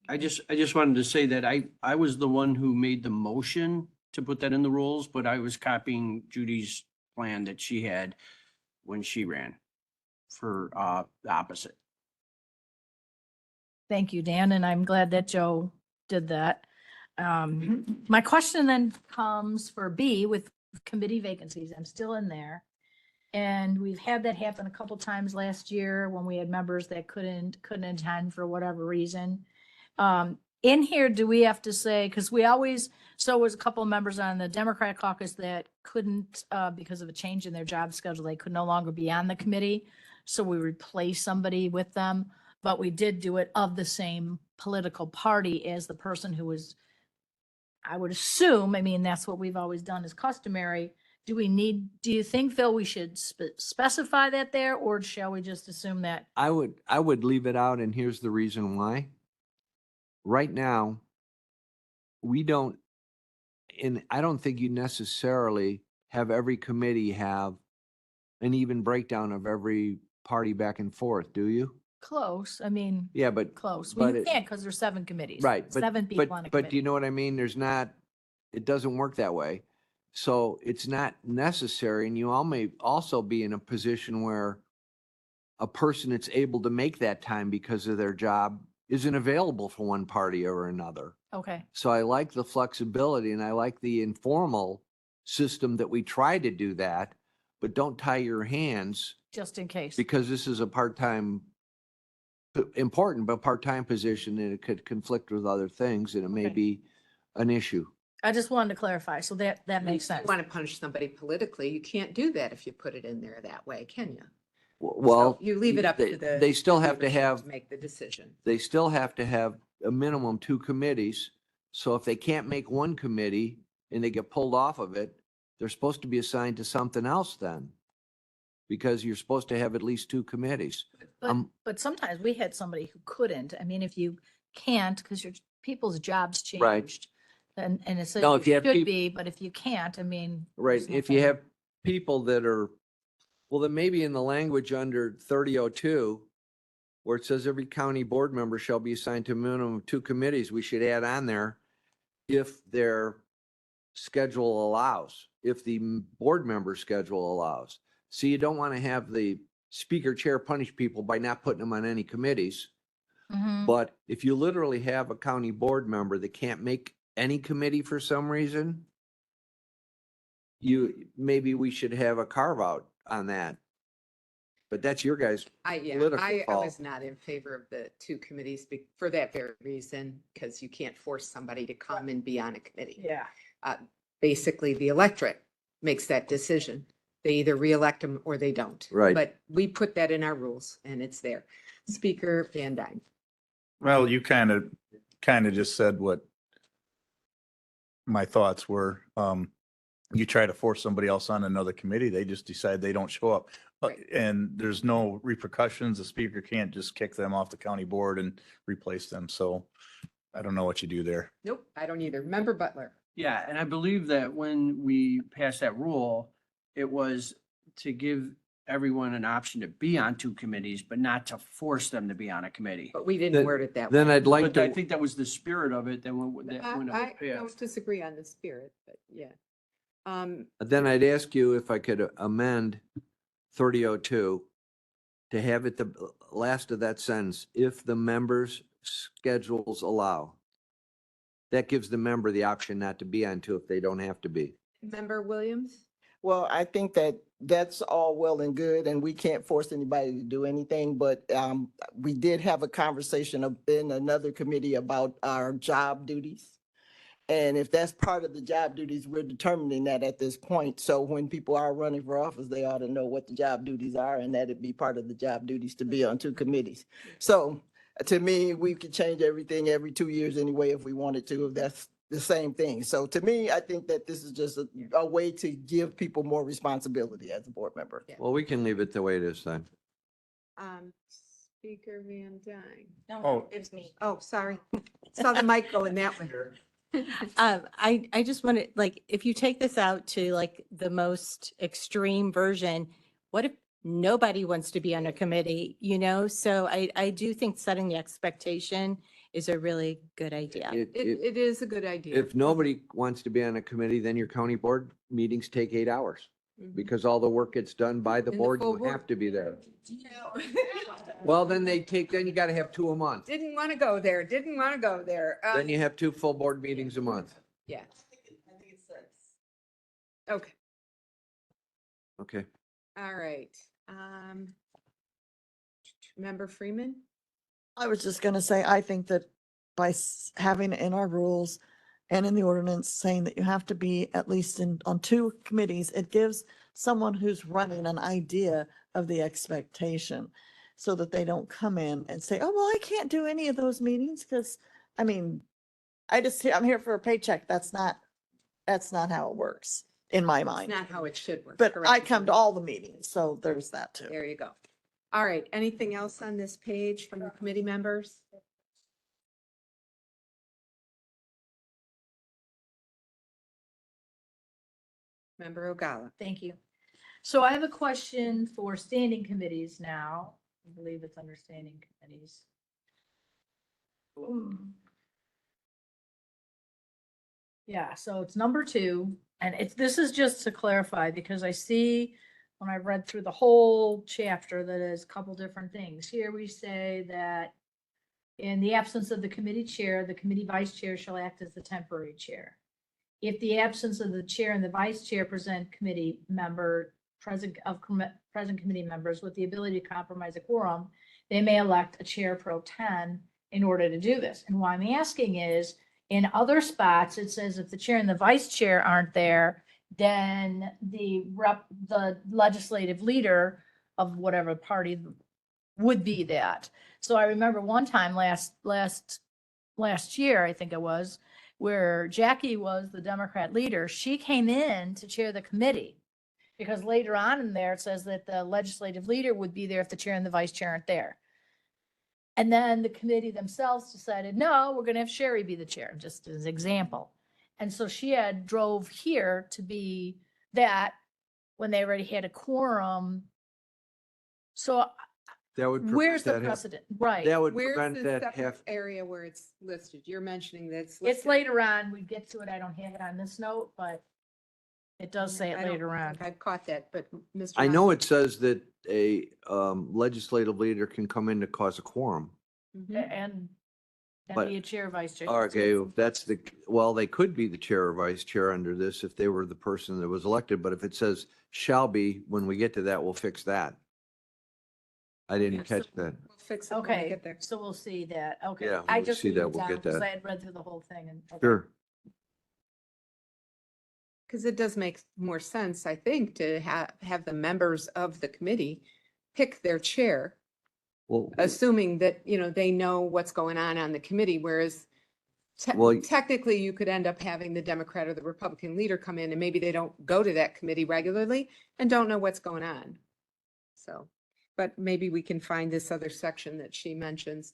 I just wanted to say that I was the one who made the motion to put that in the rules, but I was copying Judy's plan that she had when she ran for, the opposite. Thank you, Dan, and I'm glad that Joe did that. My question then comes for B with committee vacancies. I'm still in there. And we've had that happen a couple times last year when we had members that couldn't attend for whatever reason. In here, do we have to say, because we always, so was a couple of members on the Democratic caucus that couldn't, because of a change in their job schedule, they could no longer be on the committee. So we replaced somebody with them, but we did do it of the same political party as the person who was, I would assume, I mean, that's what we've always done is customary. Do you think, Phil, we should specify that there, or shall we just assume that? I would leave it out, and here's the reason why. Right now, we don't, and I don't think you necessarily have every committee have an even breakdown of every party back and forth, do you? Close, I mean, Yeah, but. close. Well, but you it- can't because there's 7 committees. Right, 7 people on a but do you committee. know what I mean? There's not, it doesn't work that way. So it's not necessary, and you all may also be in a position where a person that's able to make that time because of their job isn't available for one party or another. Okay, So I like the flexibility and I like the informal system that we try to do that, but don't tie your hands just in case. because this is a part-time, important, but part-time position and it could conflict with other things and it may Okay. be an issue. I just wanted to clarify, so that makes sense. Want to punish somebody politically, you can't do that if you put it in there that way, can you? Well, So you leave it up they- to the. they still have to leadership have- Make the decision. they still have to have a minimum 2 committees. So if they can't make one committee and they get pulled off of it, they're supposed to be assigned to something else then. Because you're supposed to have at least 2 committees. But, but sometimes we had somebody who couldn't. I mean, if you can't, because your people's jobs Right. changed. And it says No, you if you have should peop- be, but if you can't, I mean. Right, there's if you nothing- have people that are, well, then maybe in the language under 3002, where it says every county board member shall be assigned to a minimum of 2 committees, we should add on there if their schedule allows, if the board member schedule allows. So you don't want to have the speaker chair punish people by not putting them on any committees. Mhm. But if you literally have a county board member that can't make any committee for some reason, maybe we should have a carve out on that. But that's your guys' I political call. was not in favor of the 2 committees for that very reason, because you can't force somebody to come and be on a committee. Yeah. Basically, the electorate makes that decision. They either reelect them or they don't. Right. But we put that in our rules and it's there. Speaker Van Dyne. Well, you kind of just said what my thoughts were. You try to force somebody else on another committee, they just decide they don't show up. Right. And there's no repercussions. The speaker can't just kick them off the county board and replace them. So I don't know what you do there. Nope, I don't either. Member Butler. Yeah, and I believe that when we passed that rule, it was to give everyone an option to be on 2 committees, but not to force them to be on a committee. But we didn't Then- word it that way. Then I'd like But I to, think that was the spirit of it, that when it I was don't passed. disagree on the spirit, but yeah. then I'd ask you if I could amend 3002 to have it the last of that sentence, if the members' schedules allow. That gives the member the option not to be on 2 if they don't have to be. Member Williams? Well, I think that that's all well and good, and we can't force anybody to do anything, but we did have a conversation in another committee about our job duties. And if that's part of the job duties, we're determining that at this point. So when people are running for office, they ought to know what the job duties are, and that it'd be part of the job duties to be on two committees. So to me, we could change everything every 2 years anyway if we wanted to, if that's the same thing. So to me, I think that this is just a way to give people more responsibility as a board member. Well, we can leave it the way it is then. Speaker Van Dyne. Oh. It's me. Oh, sorry. Saw the mic going that way. I just wanted, like, if you take this out to like the most extreme version, what if nobody wants to be on a committee, you know? So I do think setting the expectation is a really good idea. It is a good idea. If nobody wants to be on a committee, then your county board meetings take 8 hours Mhm. because all the work gets done by the And the board. full You board. have to be there. Well, then you gotta have 2 a month. Didn't want to go there, didn't want to go there. Then you have 2 full board meetings a month. Yeah. Okay, Okay. all right. Member Freeman? I was just gonna say, I think that by having it in our rules and in the ordinance saying that you have to be at least on 2 committees, it gives someone who's running an idea of the expectation so that they don't come in and say, oh, well, I can't do any of those meetings because, I mean, I'm here for a paycheck. That's not how it works in my It's mind. not how it should work. But I correct. come to all the meetings, so there's that too. There you go. All right, anything else on this page from the committee members? Member Ogala? Thank you. So I have a question for standing committees now. I believe it's under standing committees. Yeah, so it's number 2, and this is just to clarify, because I see when I read through the whole chapter that is a couple different things. Here we say that in the absence of the committee chair, the committee vice chair shall act as the temporary chair. If the absence of the chair and the vice chair present committee member, present committee members with the ability to compromise a quorum, they may elect a chair pro tem in order to do this. And why I'm asking is, in other spots, it says if the chair and the vice chair aren't there, then the legislative leader of whatever party would be that. So I remember one time last year, I think it was, where Jackie was the Democrat leader. She came in to chair the committee because later on in there, it says that the legislative leader would be there if the chair and the vice chair aren't there. And then the committee themselves decided, no, we're going to have Sherry be the chair, just as an example. And so she had drove here to be that when they already had a quorum. So That would. where's the prevent that hap- precedent? Right. That would Where's prevent the that separate area where it's listed? You're mentioning that it's It's listed. later on. We get to it. I don't have it on this note, but it does say it I don't later on. think I've caught that, but Mr. I know Ryan? it says that a legislative leader can come in to cause a quorum. Mhm. And But- be a chair, vice chair. Okay, if that's they could be the chair or vice chair under this if they were the person that was elected, but if it says shall be, when we get to that, we'll fix that. I didn't Yeah, catch so that. We'll fix it when we Okay, get there. so we'll see that. Okay. Yeah, I we'll just see that. wrote it We'll down get because that. I had read through the whole thing and. okay. Sure. Because it does make more sense, I think, to have the members of the committee pick their chair, Well, assuming that, they know what's going on the committee, whereas Well, technically you could end up having the Democrat or the Republican leader come in and maybe they don't go to that committee regularly and don't know what's going on. So, but maybe we can find this other section that she mentions.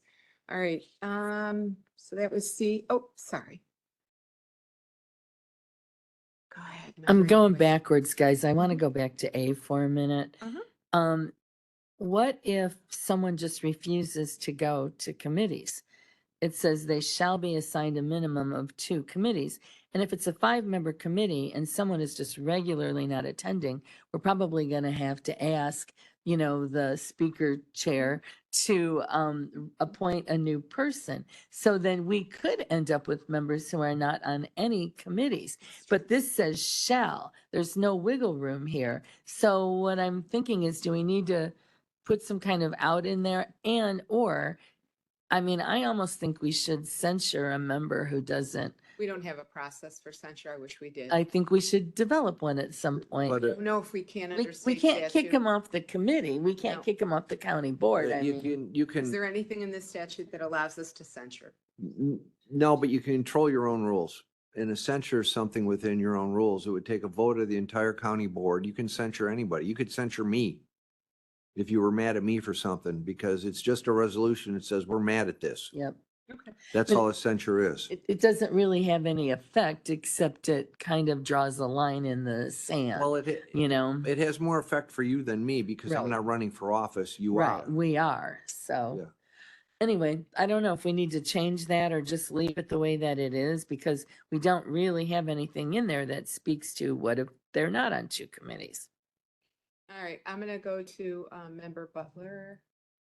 All right, so that was C. Oh, sorry. Go ahead. I'm Member going Hewitt. backwards, guys. I want to go back to A for a minute. Uh-huh. What if someone just refuses to go to committees? It says they shall be assigned a minimum of 2 committees. And if it's a 5-member committee and someone is just regularly not attending, we're probably going to have to ask you know, the speaker chair to appoint a new person. So then we could end up with members who are not on any committees. But this says shall. There's no wiggle room here. So what I'm thinking is, do we need to put some kind of out in there? And, or, I mean, I almost think we should censure a member who doesn't. We don't have a process for censure. I wish we did. I think we should develop one at some point. But, I don't know if we can under We state can't kick statute. him off the committee. We can't No. kick him off the county board. I you mean, you Is can, there anything in this statute that allows us to censure? no, but you can control your own rules. And a censure is something within your own rules. It would take a vote of the entire county board. You can censure anybody. You could censure me if you were mad at me for something, because it's just a resolution that says we're mad at this. yep. That's But- all a censure is. It doesn't really have any effect, except it kind of draws a line in the sand, Well, it, you know? it has more effect for you than me because I'm Right. not running for office. You Right, are. we are, so. Yeah. Anyway, I don't know if we need to change that or just leave it the way that it is, because we don't really have anything in there that speaks to what if they're not on two committees. All right, I'm gonna go to Member Butler.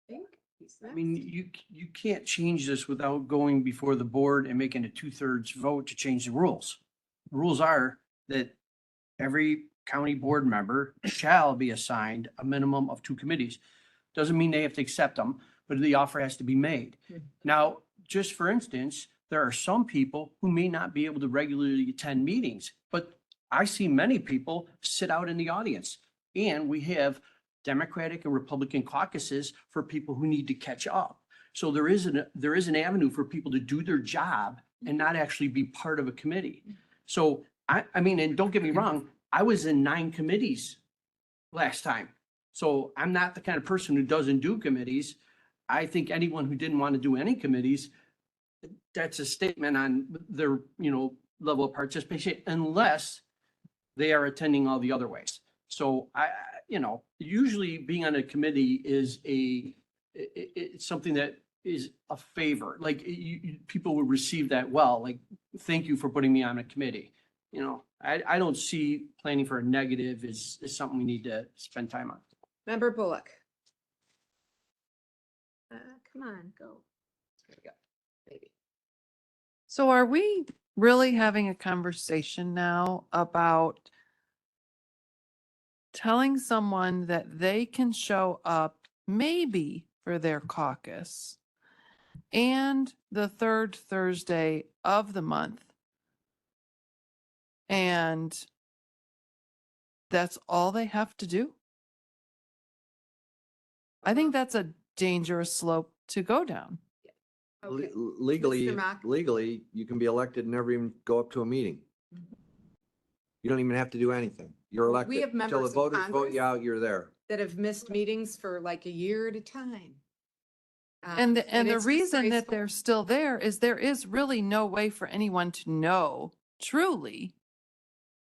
I think he's I mean, next. you can't change this without going before the board and making a 2/3 vote to change the rules. The rules are that every county board member shall be assigned a minimum of 2 committees. Doesn't mean they have to accept them, but the offer has to be made. Now, just for instance, there are some people who may not be able to regularly attend meetings, but I see many people sit out in the audience. And we have Democratic and Republican caucuses for people who need to catch up. So there is an avenue for people to do their job and not actually be part of a committee. So I mean, and don't get me wrong, I was in 9 committees last time. So I'm not the kind of person who doesn't do committees. I think anyone who didn't want to do any committees, that's a statement on their, level of participation, unless they are attending all the other ways. So usually being on a committee is it's something that is a favor. Like people would receive that well, like, thank you for putting me on a committee. I don't see planning for a negative is something we need to spend time on. Member Bullock. Come on, go. There we go. Maybe. So are we really having a conversation now about telling someone that they can show up maybe for their caucus and the 3rd Thursday of the month? And that's all they have to do? I think that's a dangerous slope to go down. Okay. Legally, Mr. Mock? legally, you can be elected and never even go up to a meeting. You don't even have to do anything. You're Well, we elected. have Till the members of voters vote Congress you out, you're there. That have missed meetings for like a year at a time. And the it's reason that disgraceful. they're still there is there is really no way for anyone to know truly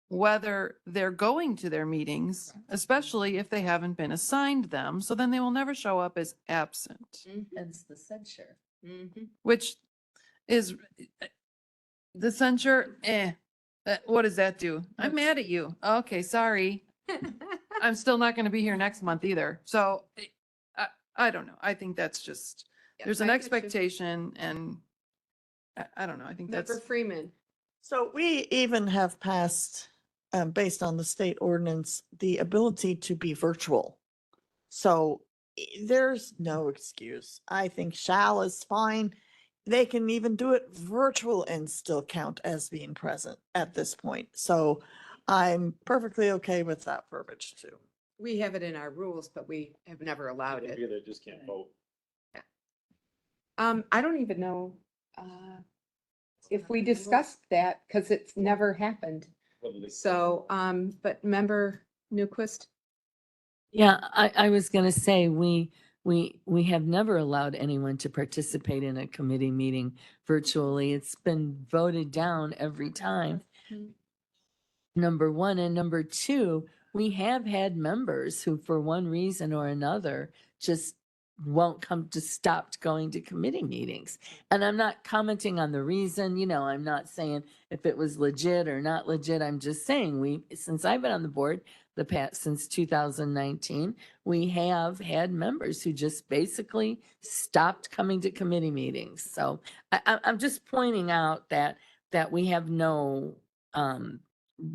whether they're going to their meetings, especially if they haven't been assigned them. So then they will never show up as absent, Hence the censure. Mhm. which is the censure. What does that do? I'm mad at you. Okay, sorry. I'm still not going to be here next month either. So I don't know. I think that's just, Yeah, there's an I get you. expectation and I don't know. I think Member that's, Freeman. So we even have passed, based on the state ordinance, the ability to be virtual. So there's no excuse. I think shall is fine. They can even do it virtual and still count as being present at this point. So I'm perfectly okay with that verbiage too. We have it in our rules, but we have never allowed it. They just can't vote. I don't even know, if we discussed that, because it's never happened. So, but Member Newquist? Yeah, I was gonna say, we have never allowed anyone to participate in a committee meeting virtually. It's been voted down every time. Number one, and number two, we have had members who, for one reason or another, just won't come to stopped going to committee meetings. And I'm not commenting on the reason, I'm not saying if it was legit or not legit. I'm just saying since I've been on the board since 2019, we have had members who just basically stopped coming to committee meetings. So I'm just pointing out that we have no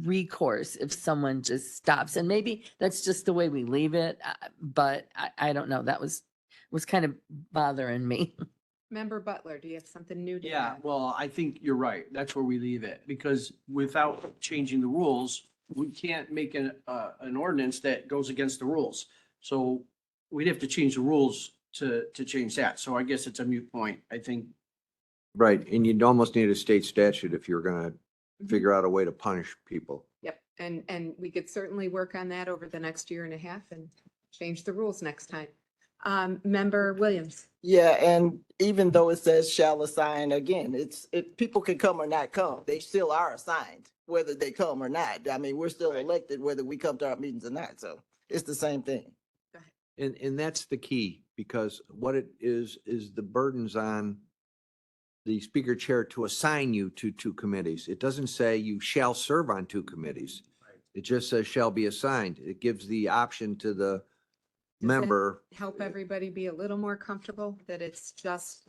recourse if someone just stops. And maybe that's just the way we leave it, but I don't know. That was kind of bothering me. Member Butler, do you have something new to Yeah, add? well, I think you're right. That's where we leave it, because without changing the rules, we can't make an ordinance that goes against the rules. So we'd have to change the rules to change that. So I guess it's a moot point, I think. Right, and you'd almost need a state statute if you're gonna figure out a way to punish people. Yep, and we could certainly work on that over the next year and a half and change the rules next time. Member Williams? Yeah, and even though it says shall assign, again, people can come or not come. They still are assigned, whether they come or not. I mean, we're still elected whether we come to our meetings or not, so it's the same thing. And that's the key, because what it is the burdens on the speaker chair to assign you to two committees. It doesn't say you shall serve on two committees. It just says shall be assigned. It gives the option to the Does that member. help everybody be a little more comfortable that it's just,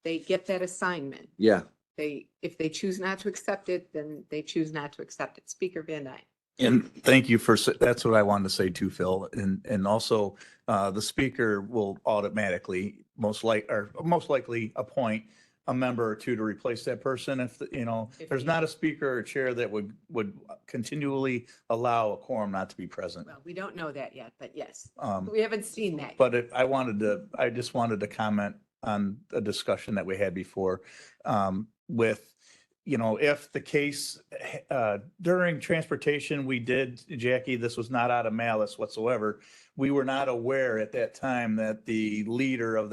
they get that assignment. Yeah, If they choose not to accept it, then they choose not to accept it. Speaker Van Dyne. And thank you that's what I wanted to say too, Phil. And also, the speaker will automatically most likely appoint a member or two to replace that person. If, there's not a speaker or chair that would continually allow a quorum not to be present. Well, we don't know that yet, but yes, Um, we haven't seen that. But I just wanted to comment on a discussion that we had before, with, if the case, during transportation, Jackie, this was not out of malice whatsoever. We were not aware at that time that the leader of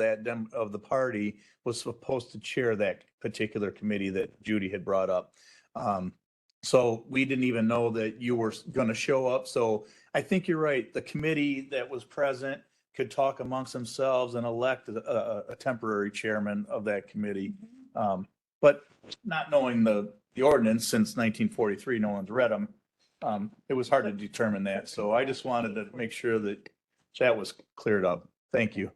of the party was supposed to chair that particular committee that Judy had brought up. So we didn't even know that you were going to show up. So I think you're right. The committee that was present could talk amongst themselves and elect a temporary chairman of that committee. But not knowing the ordinance since 1943, no one's read them. It was hard to determine that. So I just wanted to make sure that was cleared up. Thank you.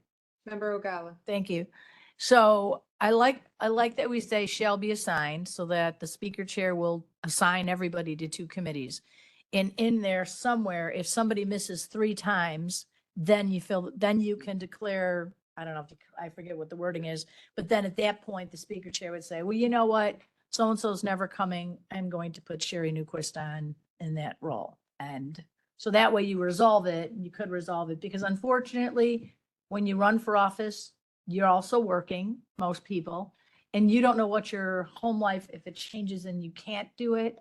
Member Ogala. Thank you. So I like that we say shall be assigned so that the speaker chair will assign everybody to two committees. And in there somewhere, if somebody misses 3 times, then you can declare, I don't know, I forget what the wording is, but then at that point, the speaker chair would say, well, you know what? So-and-so's never coming. I'm going to put Sherry Newquist on in that role. And so that way you resolve it, and you could resolve it, because unfortunately, when you run for office, you're also working, most people, and you don't know what your home life, if it changes and you can't do it.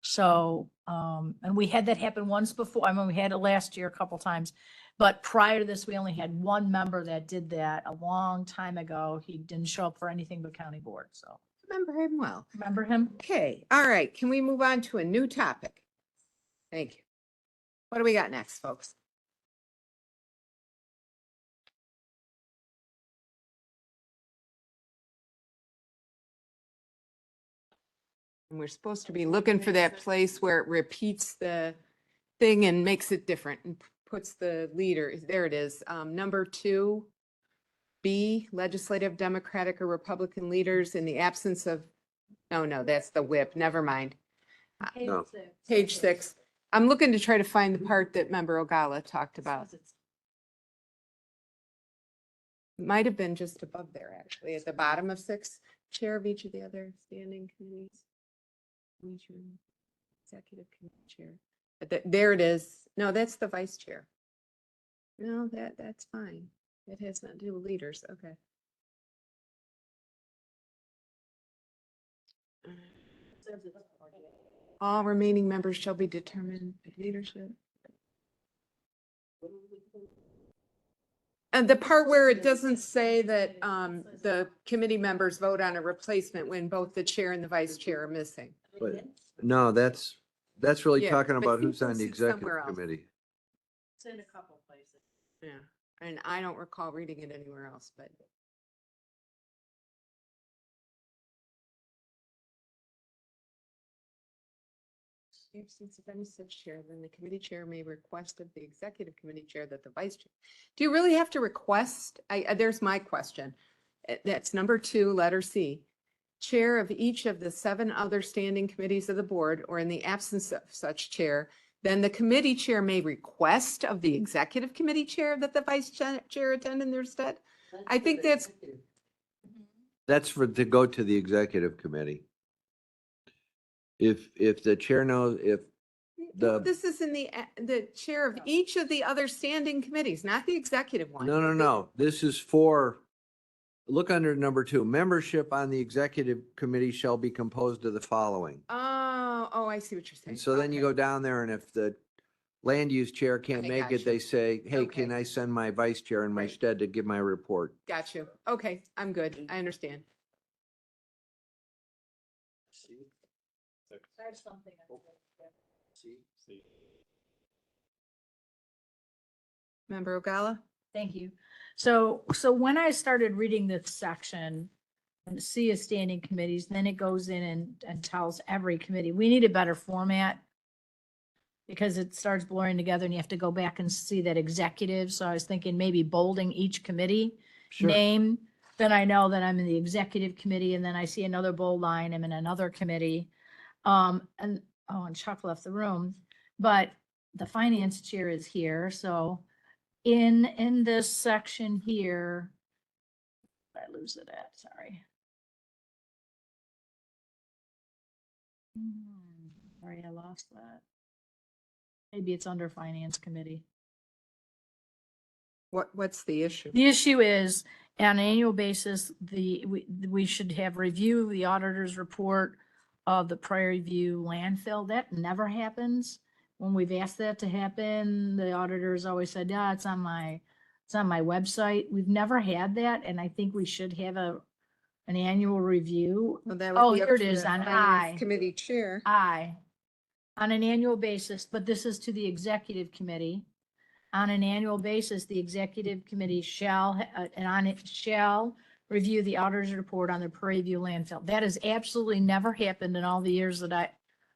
So, and we had that happen once before. I mean, we had it last year a couple times, but prior to this, we only had one member that did that a long time ago. He didn't show up for anything but county board. So Remember him well. remember him? Okay, all right. Can we move on to a new topic? Thank you. What do we got next, folks? And we're supposed to be looking for that place where it repeats the thing and makes it different and puts the leader, there it is. Number 2, B, legislative Democratic or Republican leaders in the absence of, no, that's the whip. Never mind. No. Page 6. I'm looking to try to find the part that Member Ogala talked about. Might have been just above there, actually, at the bottom of 6. Chair of each of the other standing committees. Executive committee chair. But there it is. No, that's the vice chair. No, that's fine. It has nothing to do with leaders. Okay. All remaining members shall be determined by leadership. And the part where it doesn't say that the committee members vote on a replacement when both the chair and the vice chair are missing. but no, that's really Yeah, talking but about he who's on puts the it somewhere executive else. committee. It's in a couple places. Yeah. And I don't recall reading it anywhere else, but. Absence of any such chair, then the committee chair may request of the executive committee chair that the vice chair. Do you really have to request? There's my question. That's number 2, letter C. Chair of each of the 7 other standing committees of the board, or in the absence of such chair, then the committee chair may request of the executive committee chair that the vice chair attend in their stead. I think That's to go to the executive committee. If the chair knows, no, the, this is in the chair of each of the other standing committees, not the executive one. no, this is for, look under number 2, membership on the executive committee shall be composed of the following. Oh, I see what you're saying. And so then you Okay. go down there, and if the land use chair can't I make got it, you. they say, hey, Okay. can I send my vice chair in my Right. stead to give my report? Got you. Okay, I'm good. I understand. Member Ogala? Thank you. So when I started reading this section and see a standing committees, then it goes in and tells every committee, we need a better format because it starts blurring together and you have to go back and see that executive. So I was thinking maybe bolding each committee name. Then I know that I'm in the executive committee, and then I see another bold line, I'm in another committee. And Chuck left the room, but the finance chair is here, so in this section here, I lose it at, sorry. Sorry, I lost that. Maybe it's under finance committee. What's the issue? The issue is, on an annual basis, we should have review the auditor's report of the Prairie View landfill. That never happens. When we've asked that to happen, the auditors always said, yeah, it's on my website. We've never had that, and I think we should have an annual review. Well, that Oh, would be up here it to is the on finance I. Committee chair. On an annual basis, but this is to the executive committee. On an annual basis, the executive committee shall review the auditor's report on the Prairie View landfill. That has absolutely never happened in all the years that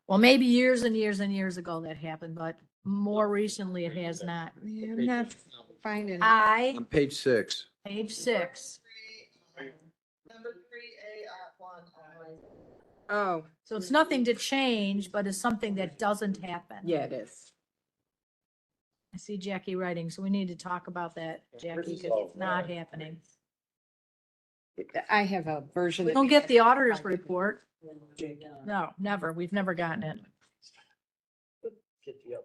well, maybe years and years and years ago that happened, but more recently it has not. Yeah, I'm not finding. On page 6. Page 6. Number 3A, Oh, So it's nothing to change, but it's something that doesn't happen. yeah, it is. I see Jackie writing, so we need to talk about that, Jackie, because it's not happening. I have a version. We that don't we get had- the auditor's report. No, never. We've never gotten it.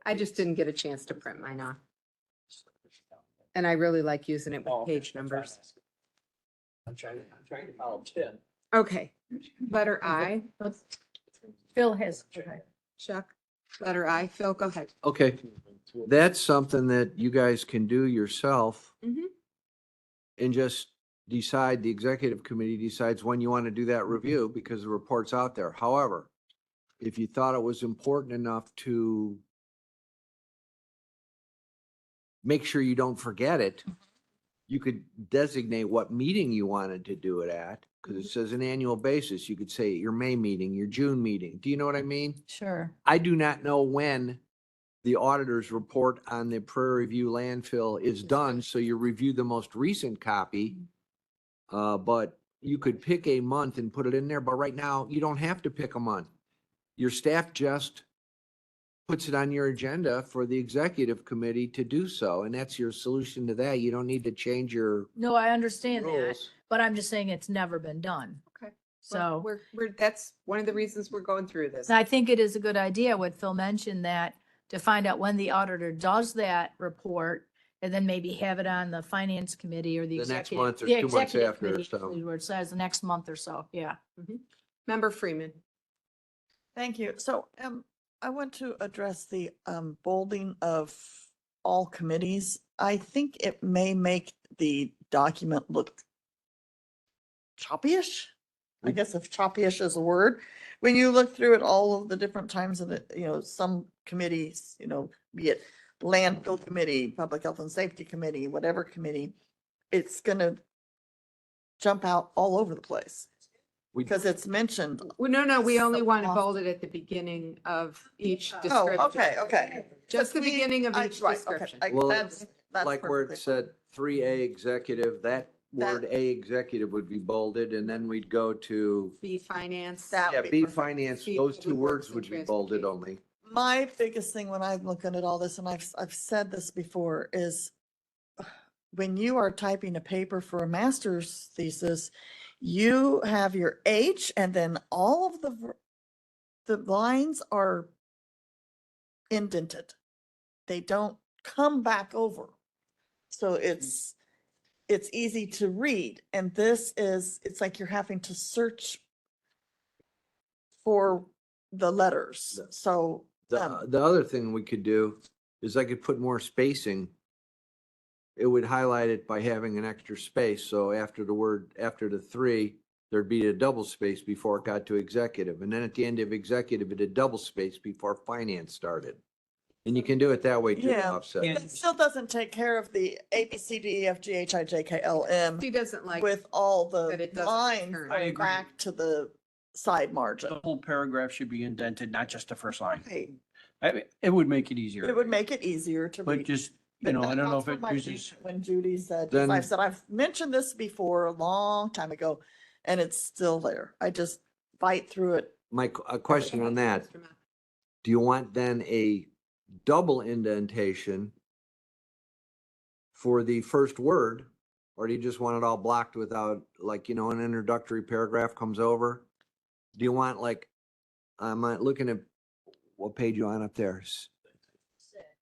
I just didn't get a chance to print mine off. And I really like using it with page numbers. I'm trying to follow Tim. Okay, letter I. Phil has. Chuck, letter I. Phil, go ahead. Okay, that's something that you guys can do yourself Mhm. and just decide, the executive committee decides when you want to do that review because the report's out there. However, if you thought it was important enough to make sure you don't forget it, you could designate what meeting you wanted to do it at, because it says an annual basis. You could say your May meeting, your June meeting. Do you know what I mean? Sure. I do not know when the auditor's report on the Prairie View landfill is done, so you review the most recent copy. But you could pick a month and put it in there, but right now you don't have to pick a month. Your staff just puts it on your agenda for the executive committee to do so, and that's your solution to that. You don't need to change your No, I understand that, rules. but I'm just saying it's never been done. Okay. So. That's one of the reasons we're going through this. And I think it is a good idea what Phil mentioned, that to find out when the auditor does that report and then maybe have it on the finance committee or the The next executive. month or the 2 months executive after or committee, so. where it says the next month or so, yeah. Member Freeman. Thank you. So, I want to address the, bolding of all committees. I think it may make the document look choppyish. I guess if choppyish is a word. When you look through it, all of the different times of it, some committees, be it landfill committee, public health and safety committee, whatever committee, it's gonna jump out all over the place. We- Because it's mentioned. Well, no, we only So want to often. bold it at the beginning of each Oh, description. okay. Just the Because we- beginning of I- each right, okay, description. Well, that's Like where perfectly it said 3A executive, that word That- A executive would be bolded, and then we'd go to, Be finance. That- yeah, would be B perfect. finance, B those two public works words and would be bolded transportation. only. My biggest thing when I'm looking at all this, and I've said this before, is when you are typing a paper for a master's thesis, you have your H and then all of the lines are indented. They don't come back over. So it's easy to read. And this is, it's like you're having to search for the letters. So The other thing we could do is I could put more spacing. It would highlight it by having an extra space. So after the 3, there'd be a double space before it got to executive. And then at the end of executive, it had double space before finance started. And you can do it that way too, Yeah. offset. it still doesn't take care of the A, B, C, D, E, F, G, H, I, J, K, L, M. She doesn't like. With all that the it doesn't lines turn. I going agree. back to the side margin. The whole paragraph should be indented, not just the first line. Right. I mean, it would make it easier. It would make it easier to But read. just, But I don't know if that's it what my uses, feeling When Judy said, 'cause Then- I've said, I've mentioned this before a long time ago, and it's still there. I just fight through it. A question on that. Do you want then a double indentation for the first word? Or do you just want it all blocked without, like, an introductory paragraph comes over? Do you want like, I'm looking at, what page you on up there?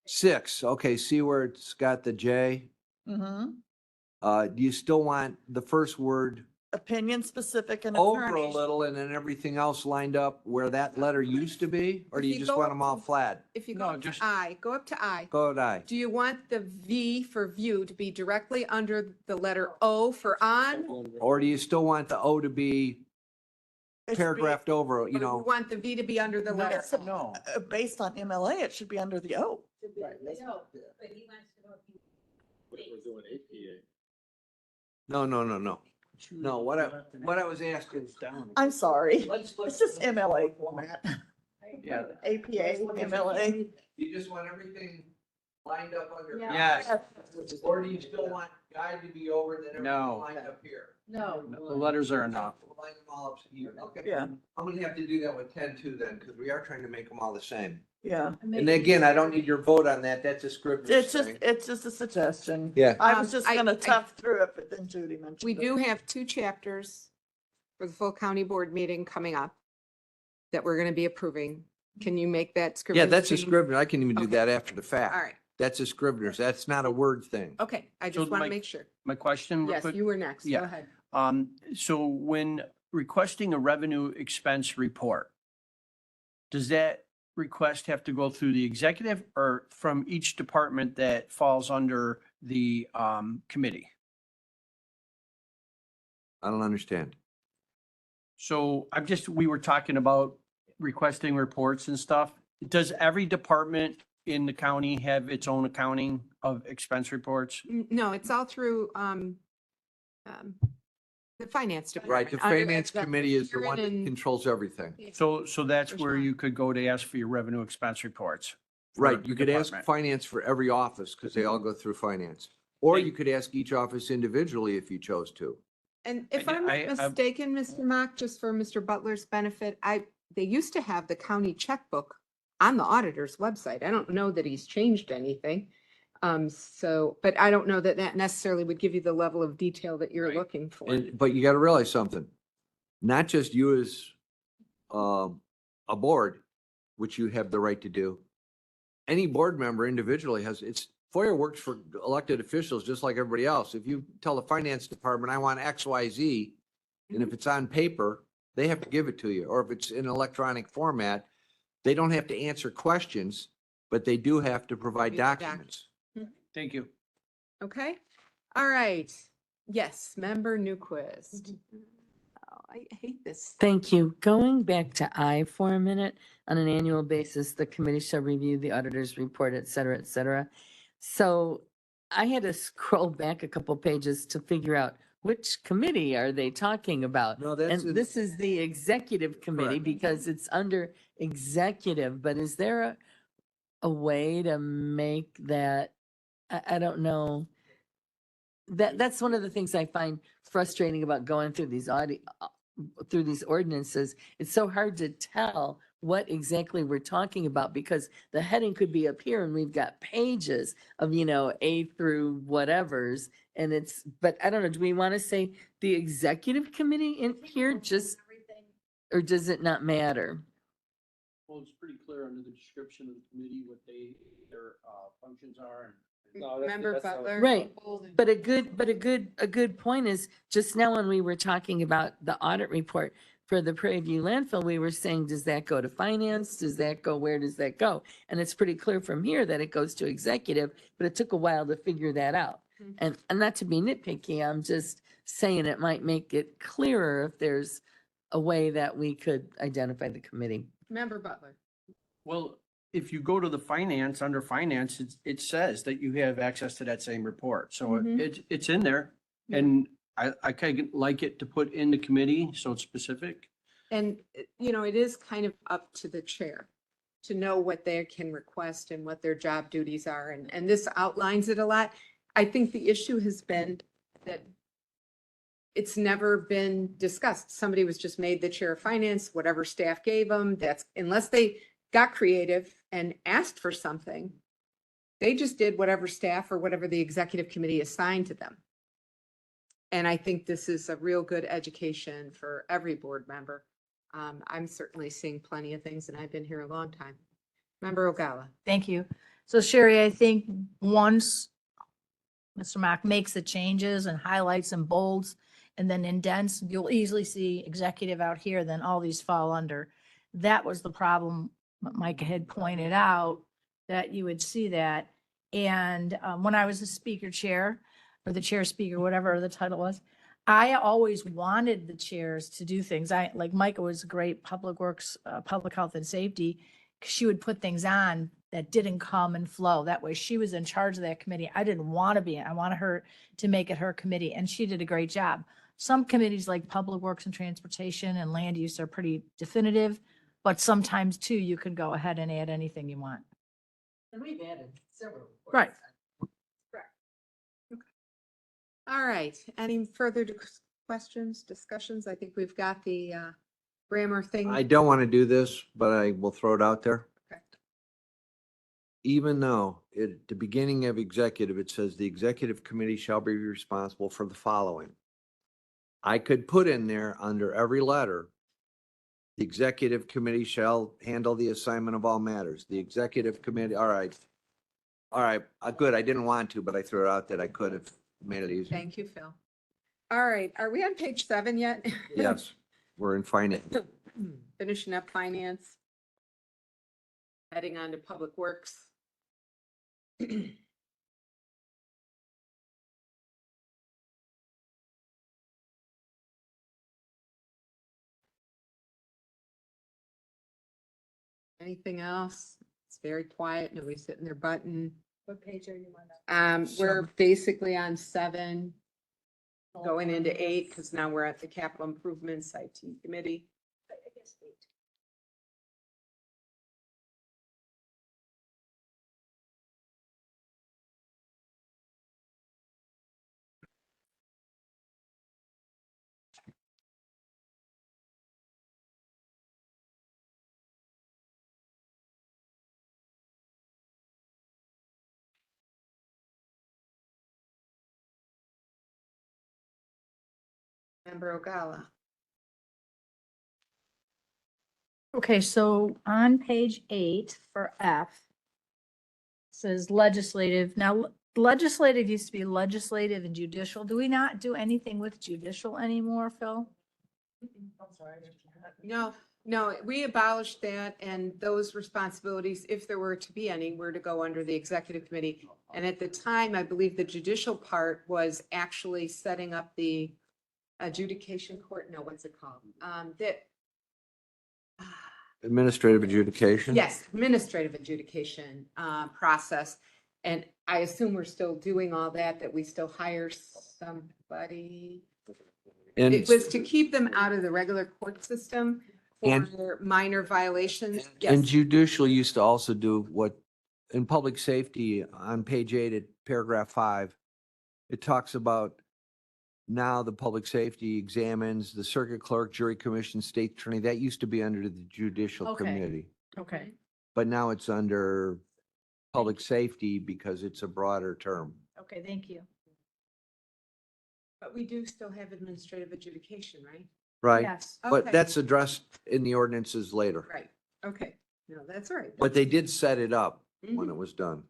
6, okay, see where it's got the J? Mm-hmm. Do you still want the first word Opinion specific and. over a information. little and then everything else lined up where that letter used to be? Or If do you you just go want up them all to- flat? If you No, go up to just- I, go up to I. Go to I. Do you want the V for view to be directly under the letter O for on? Or do you still want the O to be It should be- paragraphed over, Or you want the V to be under the letter? O? no. Based on MLA, it should be under the O. No. No, what I was asking. I'm sorry. Let's look. It's just MLA format. Yeah. APA, MLA. You just want everything lined up under. Yes. Or do you still want guide to be over and then everything No. lined up here? No. The letters are enough. Line them all up here. Okay. Yeah, I'm gonna have to do that with 10 too then, because we are trying to make them all the same. yeah. And again, I don't need your vote on that. That's a script. It's just a suggestion. Yeah. I was just I- gonna I- tough through it, but then Judy mentioned. We it. do have 2 chapters for the full county board meeting coming up that we're going to be approving. Can you make that scrivener's Yeah, that's a change? scrivener. I can even do Okay. that after the fact. All right. That's a scrivener's. That's not a word thing. Okay, I So just want to my- make sure. My question, real Yes, quick. you were next. Go Yeah. ahead. So when requesting a revenue expense report, does that request have to go through the executive or from each department that falls under the committee? I don't understand. So we were talking about requesting reports and stuff. Does every department in the county have its own accounting of expense reports? No, it's all through the finance department. Right, the under finance executive. committee is the You're one that in- controls everything. So that's There's where not. you could go to ask for your revenue expense reports. for Right, the you could ask department. finance for every office because they all go through finance. Or you could ask each office individually if you chose to. And if I- I'm not I- mistaken, Mr. Mock, just for Mr. Butler's benefit, they used to have the county checkbook on the auditor's website. I don't know that he's changed anything. But I don't know that that necessarily would give you the level of detail that you're Right. looking for. But you got to realize something. Not just you as a board, which you have the right to do. Any board member individually FOIA works for elected officials just like everybody else. If you tell the finance department, I want X, Y, Z, and if it's on paper, they have to give it to you. Or if it's in electronic format, they don't have to answer questions, but they do have to provide Give the doc- documents. Thank you. Okay, all right. Yes, member Newquist. Oh, I hate this. Thank you. Going back to I for a minute, On an annual basis, the committee shall review the auditor's report, et cetera, et cetera. So I had to scroll back a couple pages to figure out which committee are they talking about? No, that's And in- this is the executive committee Correct. because it's under executive, but is there a way to make that, I don't know. That's one of the things I find frustrating about going through through these ordinances. It's so hard to tell what exactly we're talking about because the heading could be up here and we've got pages of, A through whatevers. And but I don't know, do we want to say the executive committee in here just, or does it not matter? Well, it's pretty clear under the description of the committee what their functions are. No, that's- Member that's how- Butler? Right. But a good point is just now when we were talking about the audit report for the Prairie View landfill, we were saying, does that go to finance? Where does that go? And it's pretty clear from here that it goes to executive, but it took a while to figure that out. Mhm. And not to be nitpicky, I'm just saying it might make it clearer if there's a way that we could identify the committee. Member Butler? Well, if you go to the finance, under finance, it says that you have access to that same report. So Mhm. it's in there. And I kind of like it to put in the committee, so it's specific. And, it is kind of up to the chair to know what they can request and what their job duties are. And this outlines it a lot. I think the issue has been that it's never been discussed. Somebody was just made the chair of finance, whatever staff gave them, unless they got creative and asked for something, they just did whatever staff or whatever the executive committee assigned to them. And I think this is a real good education for every board member. I'm certainly seeing plenty of things and I've been here a long time. Member Ogala? Thank you. So Sherry, I think once Mr. Mack makes the changes and highlights and bolds and then indents, you'll easily see executive out here, then all these fall under. That was the problem that Mike had pointed out, that you would see that. And when I was the speaker chair, or the chair speaker, whatever the title was, I always wanted the chairs to do things. Like Micah was great public works, public health and safety. She would put things on that didn't come and flow. That way she was in charge of that committee. I didn't want to be in. I wanted her to make it her committee and she did a great job. Some committees like public works and transportation and land use are pretty definitive, but sometimes too, you could go ahead and add anything you want. And we've added several. Right. All right, any further questions, discussions? I think we've got the grammar thing. I don't want to do this, but I will throw it out there. Okay. Even though at the beginning of executive, it says the executive committee shall be responsible for the following. I could put in there under every letter, the executive committee shall handle the assignment of all matters. The executive committee, all right. All right, good. I didn't want to, but I threw it out that I could have made it easier. Thank you, Phil. All right, are we on page 7 yet? Yes, we're in finance. Finishing up finance. Heading on to public works. Anything else? It's very quiet. Nobody's hitting their button. What page are you on? We're basically on 7, going into 8, because now we're at the capital improvements IT committee. Member Ogala. Okay, so on page 8 for F says legislative. Now legislative used to be legislative and judicial. Do we not do anything with judicial anymore, Phil? No, we abolished that and those responsibilities, if there were to be any, were to go under the executive committee. And at the time, I believe the judicial part was actually setting up the adjudication court. No, what's it called? Administrative adjudication? Yes, administrative adjudication process. And I assume we're still doing all that, that we still hire somebody. And, It was to keep them out of the regular court system And- for minor violations. and Yes, judicial used to also do what, in public safety, on page 8 at paragraph 5, it talks about now the public safety examines the circuit clerk, jury commission, state attorney. That used to be under the judicial Okay. committee. Okay. But now it's under public safety because it's a broader term. Okay, thank you. but we do still have administrative adjudication, right? Right? Yes. But Okay. that's addressed in the ordinances later. Right, okay. No, that's all right. But they did set it up when Mhm. it was done.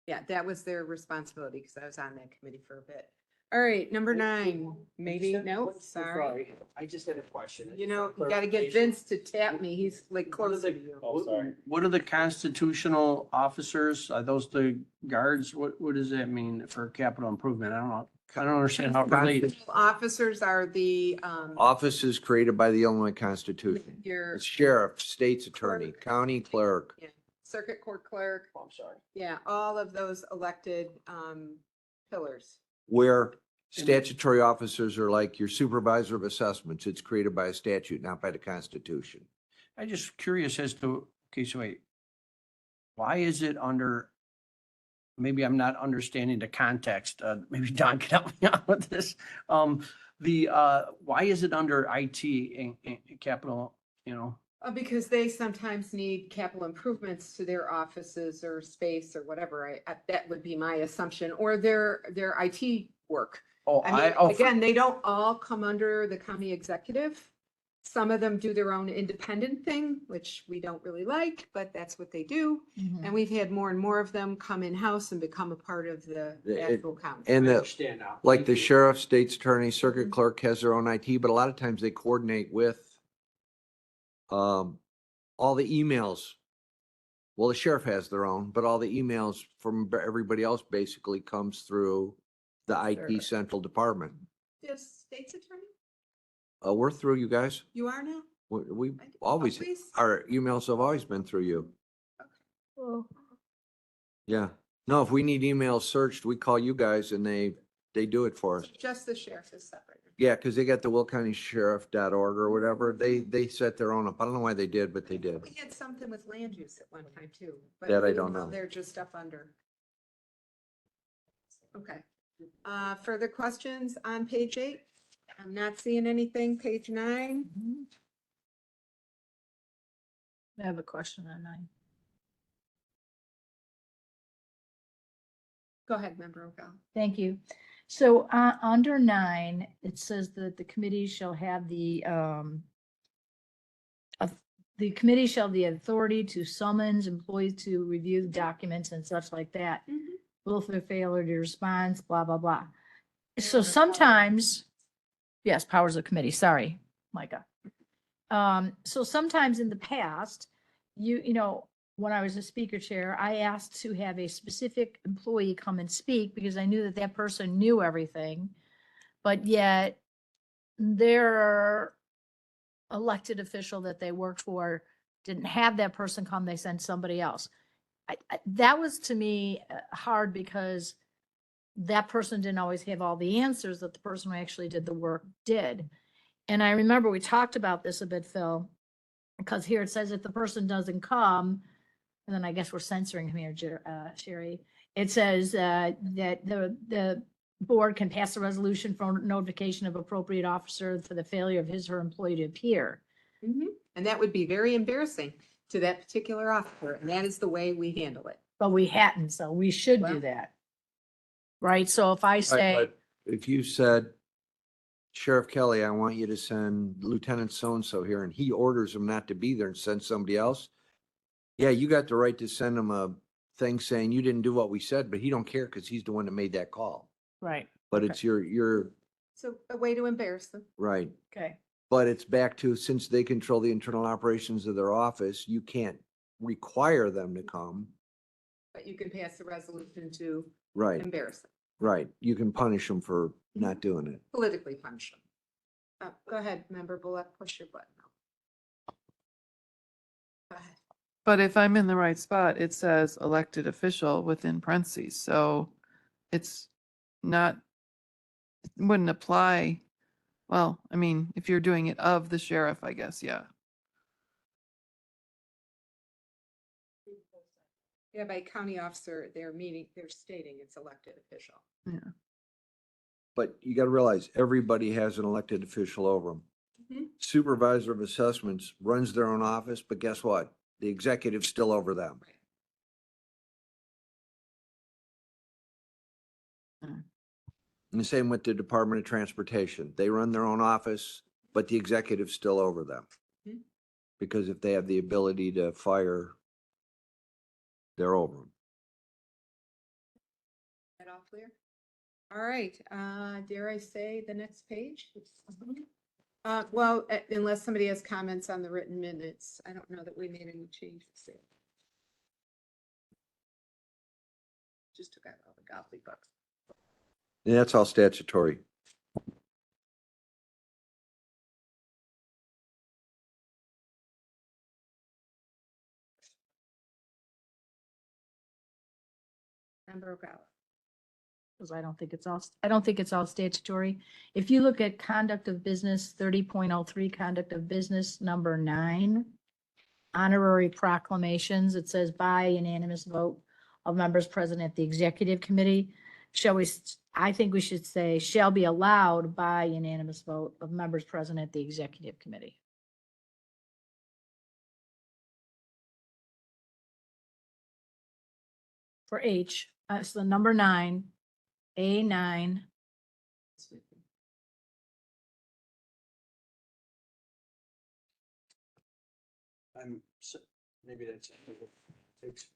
Yeah, that was their responsibility because I was on that committee for a bit. All right, number 9, maybe, no, sorry. I just had a question. You know, you gotta get Vince to tap me. He's like closer to you. Oh, sorry. What are the constitutional officers? Are those the guards? What does that mean for capital improvement? I don't know. I don't understand how it relates. Officers are the, Office is created by the Illinois Constitution. your It's sheriff, state's attorney, Clerk. county clerk. yeah, circuit court clerk, Oh, I'm sorry. yeah, all of those elected pillars. Where statutory officers are like your supervisor of assessments. It's created by a statute, not by the Constitution. I'm just curious as to, okay, so wait. Why is it under, maybe I'm not understanding the context, maybe Don can help me out with this. Why is it under IT and capital, you know? Because they sometimes need capital improvements to their offices or space or whatever. That would be my assumption, or their IT work. Oh, I mean, again, they don't all come under the county executive. Some of them do their own independent thing, which we don't really like, but that's what they do. Mhm. And we've had more and more of them come in-house and become a part of the It- actual county. And I the, understand now. like Thank the you. sheriff, state's attorney, Mm-hmm. circuit clerk has their own IT, but a lot of times they coordinate with all the emails. Well, the sheriff has their own, but all the emails from everybody else basically comes through the IT central department. Yes, state's attorney, We're through you guys. you are now? We I- always, our emails have always been through you. Well, Yeah. No, if we need emails searched, we call you guys and they do it for us. Just the sheriff is separate. Yeah, because they got the willcountysheriff.org or whatever. They set their own up. I don't know why they did, but they did. We had something with land use at one time too. but That I don't know. They're just up under. Okay. Further questions on page 8? I'm not seeing anything. Page 9. mhm. I have a question on 9. Go ahead, Member O'Gall. Thank you. So, under 9, it says that the committee shall have the committee shall have the authority to summons employees to review documents and such like that. Willful failure to respond, blah, blah, blah. So sometimes, yes, powers of committee, sorry, Micah. So sometimes in the past, you know, when I was a speaker chair, I asked to have a specific employee come and speak because I knew that that person knew everything. But yet their elected official that they worked for didn't have that person come, they sent somebody else. That was to me hard because that person didn't always have all the answers that the person who actually did the work did. And I remember we talked about this a bit, Phil, because here it says if the person doesn't come, and then I guess we're censoring him here, Sherry. It says that the board can pass a resolution for notification of appropriate officer for the failure of his or her employee to appear. And that would be very embarrassing to that particular officer, and that is the way we handle it. But we hadn't, so we should Well- do that. Right? So if I say, But if you said, Sheriff Kelly, I want you to send Lieutenant so-and-so here, and he orders him not to be there and send somebody else. Yeah, you got the right to send him a thing saying you didn't do what we said, but he don't care because he's the one that made that call. right, But Okay. it's your, So a way to embarrass them. right. okay, But it's back to, since they control the internal operations of their office, you can't require them to come. But you can pass a resolution to Right, embarrass them, right. You can punish them for not doing it. politically punish them. Go ahead, Member Bullock, push your button. Go ahead. But if I'm in the right spot, it says elected official within parentheses, so it's not, it wouldn't apply. Well, I mean, if you're doing it of the sheriff, I guess, yeah. Yeah, by county officer, they're stating it's elected official. Yeah. But you gotta realize, everybody has an elected official over them. Mhm. Supervisor of assessments runs their own office, but guess what? The executive's still over them. Right. And the same with the Department of Transportation. They run their own office, but the executive's still over them. Mhm. Because if they have the ability to fire, they're over them. That all clear? All right, dare I say the next page? Well, unless somebody has comments on the written minutes, I don't know that we made any changes there. Just took out all the gobbledygook. And that's all statutory. Member O'Gala. Because I don't think it's all statutory. If you look at conduct of business 30.03, conduct of business number 9, honorary proclamations, it says by unanimous vote of members present at the executive committee. I think we should say shall be allowed by unanimous vote of members present at the executive committee. For H, so number 9, A9. Maybe that's.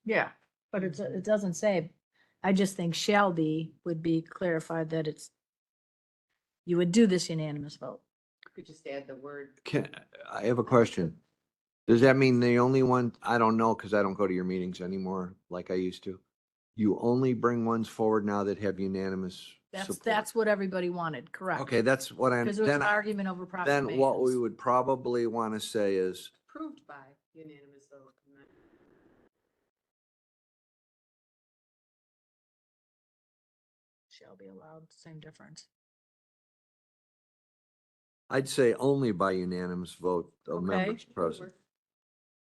Yeah. But it doesn't say, I just think shall be would be clarified that you would do this unanimous vote. Could just add the word. I have a question. Does that mean the only one, I don't know, because I don't go to your meetings anymore like I used to. You only bring ones forward now that have unanimous support? That's what everybody wanted, correct? Okay, that's what I, Because it was then, an argument over then what we proclamations. would probably want to say is, Approved by unanimous vote. Shall be allowed, same difference. I'd say only by unanimous vote of Okay. members present.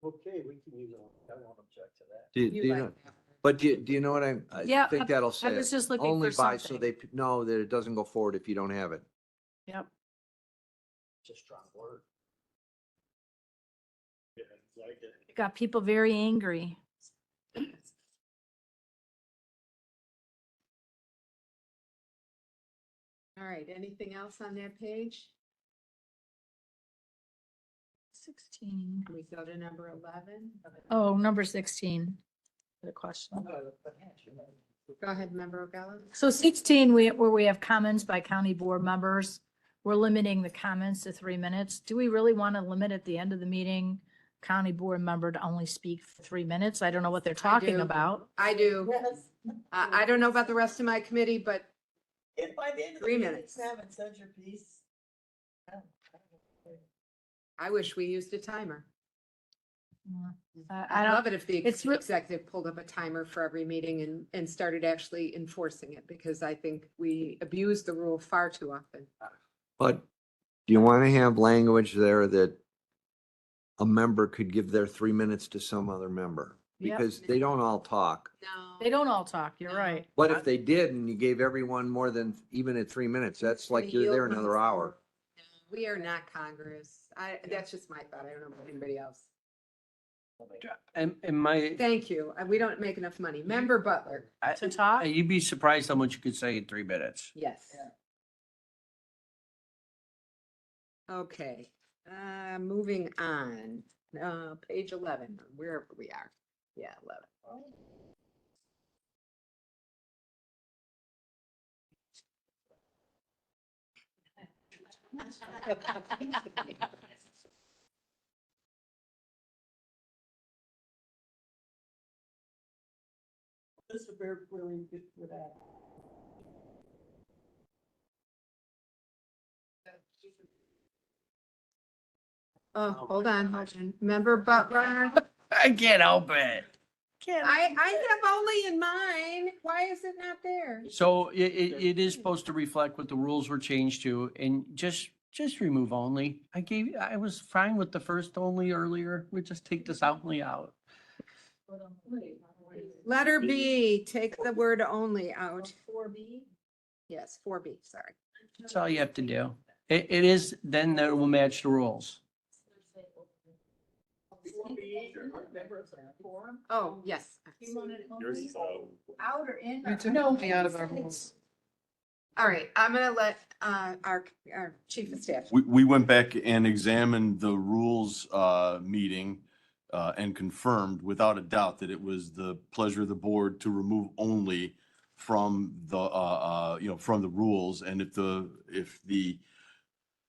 Okay, we can use it. I won't object to that. Do you know? But do you know what I Yeah, think that'll say? was it. just looking Only for by, so something. they know that it doesn't go forward if you don't have it. Yep. It's a strong word. Yeah, like it. It got people very angry. All right, anything else on that page? 16. We go to number 11. Oh, number 16. The question. Go ahead, Member O'Gala. So 16, where we have comments by county board members, we're limiting the comments to 3 minutes. Do we really want to limit at the end of the meeting, county board member to only speak for 3 minutes? I don't know what they're talking do. about. I do. I don't know about the rest of my committee, but If by the end of 3 the meeting minutes. you haven't said your piece. I wish we used a timer. I I'd don't, love it if the it's re- executive pulled up a timer for every meeting and started actually enforcing it, because I think we abuse the rule far too often. But do you want to have language there that a member could give their 3 minutes to some other member? Yep. Because they don't all talk. No. they don't all talk, you're No. right. But if they did and you gave everyone more than even at 3 minutes, that's like you're there another hour. We are not Congress. That's just my thought. I don't know about anybody else. And my, Thank you. We don't make enough money. Member Butler. To talk? you'd be surprised how much you could say in 3 minutes. Yes. Okay, moving on, page 11, wherever we are. Yeah, 11. This is where we get with that. Oh, hold on. Member Butler. I can't help it. I have only in mine. Why is it not there? So it is supposed to reflect what the rules were changed to and just remove only. I was fine with the first only earlier. We just take this only out. Letter B, take the word only out. 4B? Yes, 4B, sorry. That's all you have to do. It is, then that will match the rules. Oh, yes. Out or in? We took only out of our rules. All right, I'm gonna let our chief of staff. We went back and examined the rules meeting and confirmed without a doubt that it was the pleasure of the board to remove only from the from the rules. And if the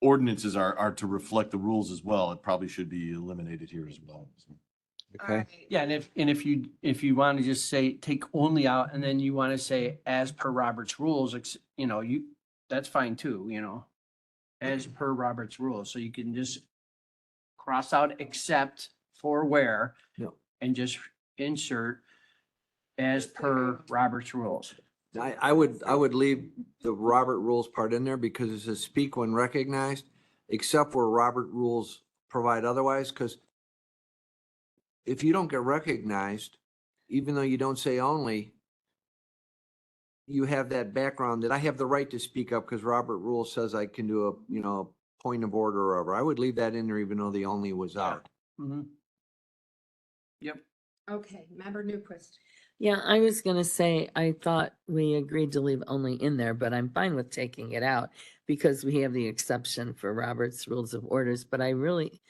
ordinances are to reflect the rules as well, it probably should be eliminated here as well. Okay. Yeah, and if you want to just say, take only out, and then you want to say, as per Robert's rules, that's fine too, as per Robert's rules, so you can just cross out except for where. Yep. And just insert as per Robert's rules. I would leave the Robert rules part in there because it says speak when recognized, except where Robert rules provide otherwise, because if you don't get recognized, even though you don't say only, you have that background that I have the right to speak up because Robert rule says I can do a point of order or whatever. I would leave that in there even though the only was out. Mhm. Yep. Okay, member Newquist. Yeah, I was gonna say, I thought we agreed to leave only in there, but I'm fine with taking it out because we have the exception for Robert's Rules of Orders, but I really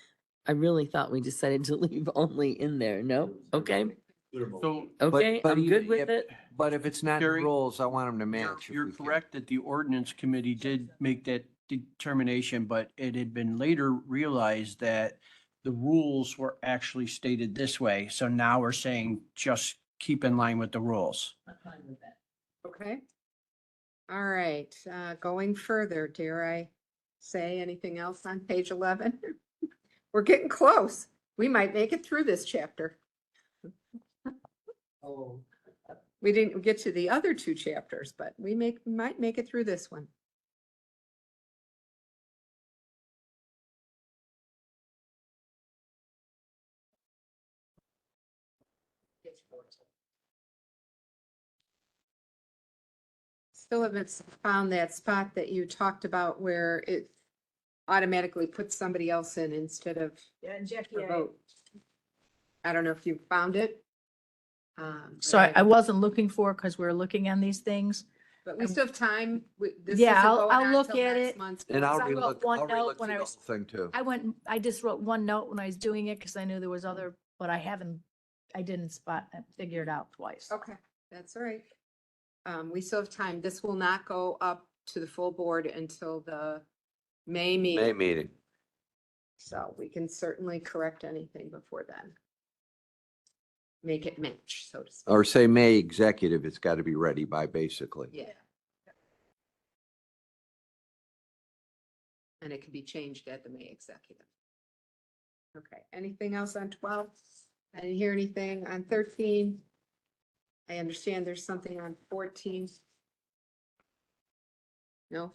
thought we decided to leave only in there. No? Okay, So okay, but I'm even good with if- it. But if it's not in Jerry, rules, I want them to you're match. if you're we can. correct that the ordinance committee did make that determination, but it had been later realized that the rules were actually stated this way. So now we're saying just keep in line with the rules. Okay. All right, going further, dare I say anything else on page 11? We're getting close. We might make it through this chapter. Oh, We didn't get to the other two chapters, but we might make it through this one. Still haven't found that spot that you talked about where it automatically puts somebody else in instead of a vote. I don't know if you found it. So I wasn't looking for, because we're looking on these things. But we still have time. This Yeah, isn't I'll- going I'll on look till at next it. month's And I'll I wrote relook, one I'll note relook when through I the whole was- thing too. I just wrote one note when I was doing it because I knew there was other, but I didn't figure it out twice. Okay, that's all right. We still have time. This will not go up to the full board until the May May meeting. meeting. So we can certainly correct anything before then. Make it match, so to speak. Or say May executive, it's got to be ready by basically. Yeah. And it can be changed at the May executive. Okay, anything else on 12? I didn't hear anything on 13. I understand there's something on 14. No?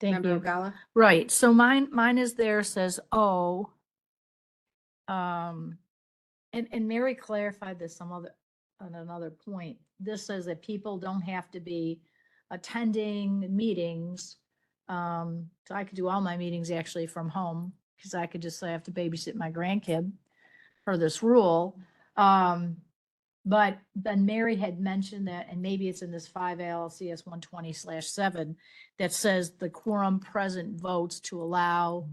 Thank Member you. Ogala? Right, so mine is there, says, oh. And Mary clarified this on another point. This says that people don't have to be attending meetings. So I could do all my meetings actually from home, because I could just say I have to babysit my grandkid per this rule. But then Mary had mentioned that, and maybe it's in this 5 ALCS 120/7, that says the quorum present votes to allow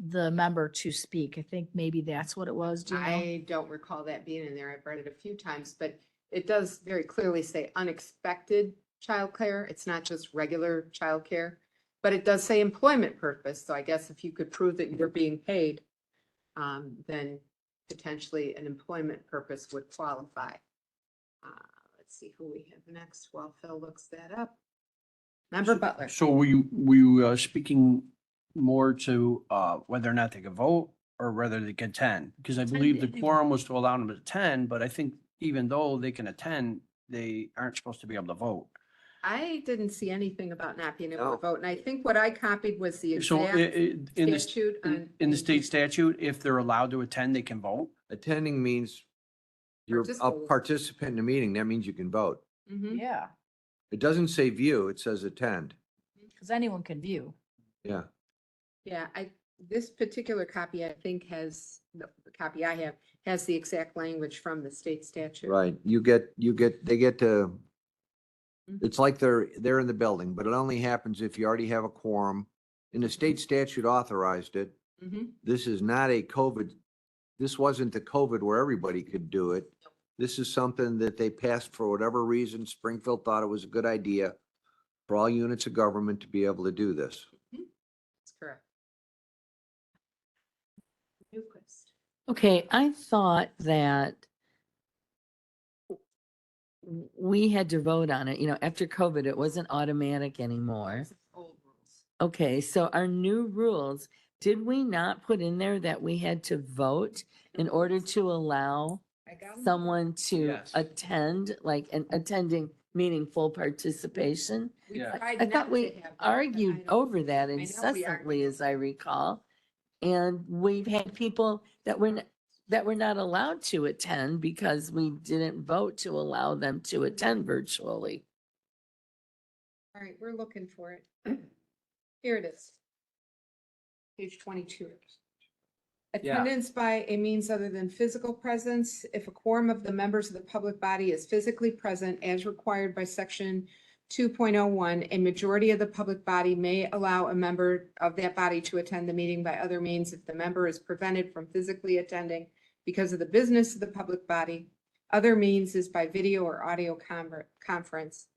the member to speak. I think maybe that's what it was. Do you know? I don't recall that being in there. I've read it a few times, but it does very clearly say unexpected childcare. It's not just regular childcare, but it does say employment purpose. So I guess if you could prove that you're being paid, then potentially an employment purpose would qualify. Let's see who we have next while Phil looks that up. Member Butler. So were you speaking more to whether or not they could vote or whether they can attend? Because I believe the quorum was to allow them to attend, but I think even though they can attend, they aren't supposed to be able to vote. I didn't see anything about not being able No. to vote, and I think what I copied was the So exact in the, statute in the state statute, if they're allowed to attend, they can vote? Attending means you're a Participate. participant in a meeting. That means you can vote. Mhm. Yeah, It doesn't say view, it says attend. because anyone can view. Yeah. Yeah, this particular copy, I think the copy I have, has the exact language from the state statute. Right. They get to, it's like they're in the building, but it only happens if you already have a quorum. And the state statute authorized it. Mhm. This is not a COVID, this wasn't the COVID where everybody could do it. This is something that they passed for whatever reason. Springfield thought it was a good idea for all units of government to be able to do this. That's correct. Newquist. Okay, I thought that we had to vote on it, after COVID, it wasn't automatic anymore. Old rules. Okay, so our new rules, did we not put in there that we had to vote in order to allow I got 'em. someone to Yes. attend, like, and attending meaningful participation? We Yeah. tried I not thought to we have that, but argued I don't- over that know we incessantly, argued. as I recall. And we've had people that were not allowed to attend because we didn't vote to allow them to attend virtually. All right, we're looking for it. Here it is. Page 22. Yeah. Attendance by a means other than physical presence. If a quorum of the members of the public body is physically present as required by section 2.01, a majority of the public body may allow a member of that body to attend the meeting by other means if the member is prevented from physically attending because of the business of the public body. Other means is by video or audio conference.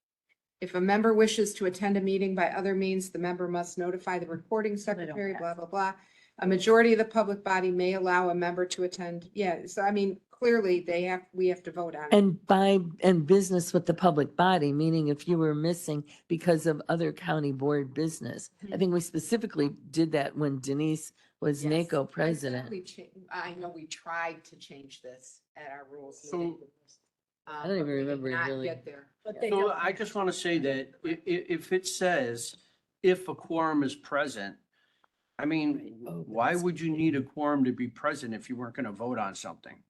If a member wishes to attend a meeting by other means, the member must notify the recording secretary, have blah, blah, blah. A majority of the public body may allow a member to attend. Yeah, so I mean, clearly we have to vote on it. And business with the public body, meaning if you were missing because of other county board business. I Mhm. think we specifically did that when Denise was Yes. NACO I thought president. I know we tried to change this at our rules. So- meeting. I don't even But we did remember not really- get there. But they So don't I have just to. want to say that if it says, if a quorum is present, I mean, why would you need a quorum to be present if you weren't going to vote on something?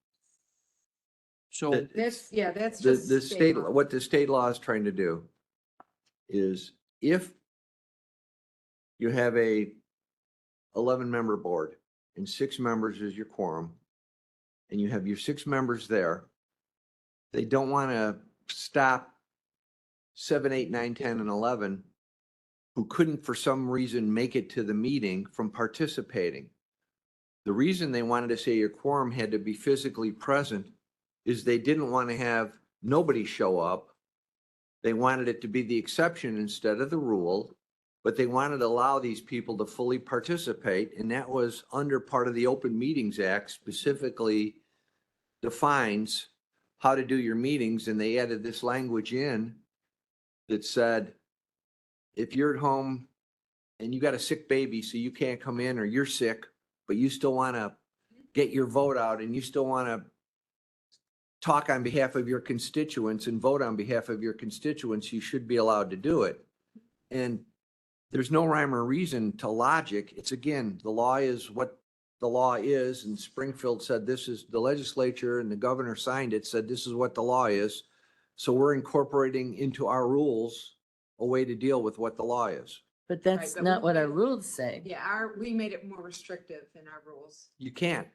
So, That's The just. state, law. what the state law is trying to do is if you have a 11-member board and 6 members is your quorum, and you have your 6 members there, they don't want to stop 7, 8, 9, 10, and 11 who couldn't for some reason make it to the meeting from participating. The reason they wanted to say your quorum had to be physically present is they didn't want to have nobody show up. They wanted it to be the exception instead of the rule, but they wanted to allow these people to fully participate, and that was under part of the Open Meetings Act specifically defines how to do your meetings, and they added this language in that said, if you're at home and you got a sick baby, so you can't come in, or you're sick, but you still want to get your vote out and you still want to talk on behalf of your constituents and vote on behalf of your constituents, you should be allowed to do it. And there's no rhyme or reason to logic. It's again, the law is what the law is, and Springfield said this is, the legislature and the governor signed it, said this is what the law is. So we're incorporating into our rules a way to deal with what the law is. But that's but not we what our made it- rules say. Yeah, we made it more restrictive in our rules. You can't.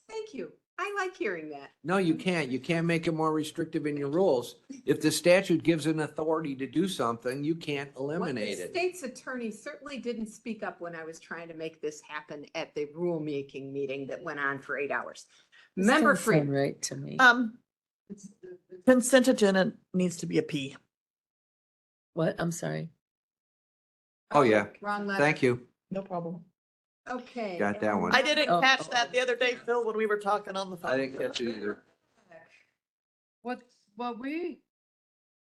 Thank you. I like hearing that. No, you can't. You can't make it more restrictive in your rules. If the statute gives an authority to do something, you can't eliminate The it. state's attorney certainly didn't speak up when I was trying to make this happen at the rulemaking meeting that went on for 8 hours. This Member doesn't sound Free. right to me. Consent agenda needs to be a P. What? I'm sorry. Oh, yeah. Wrong letter. Thank you. No problem. Okay. Got that one. I didn't Oh, catch oh, that the other day, Phil, when we were talking on the phone. I didn't catch it either. What we,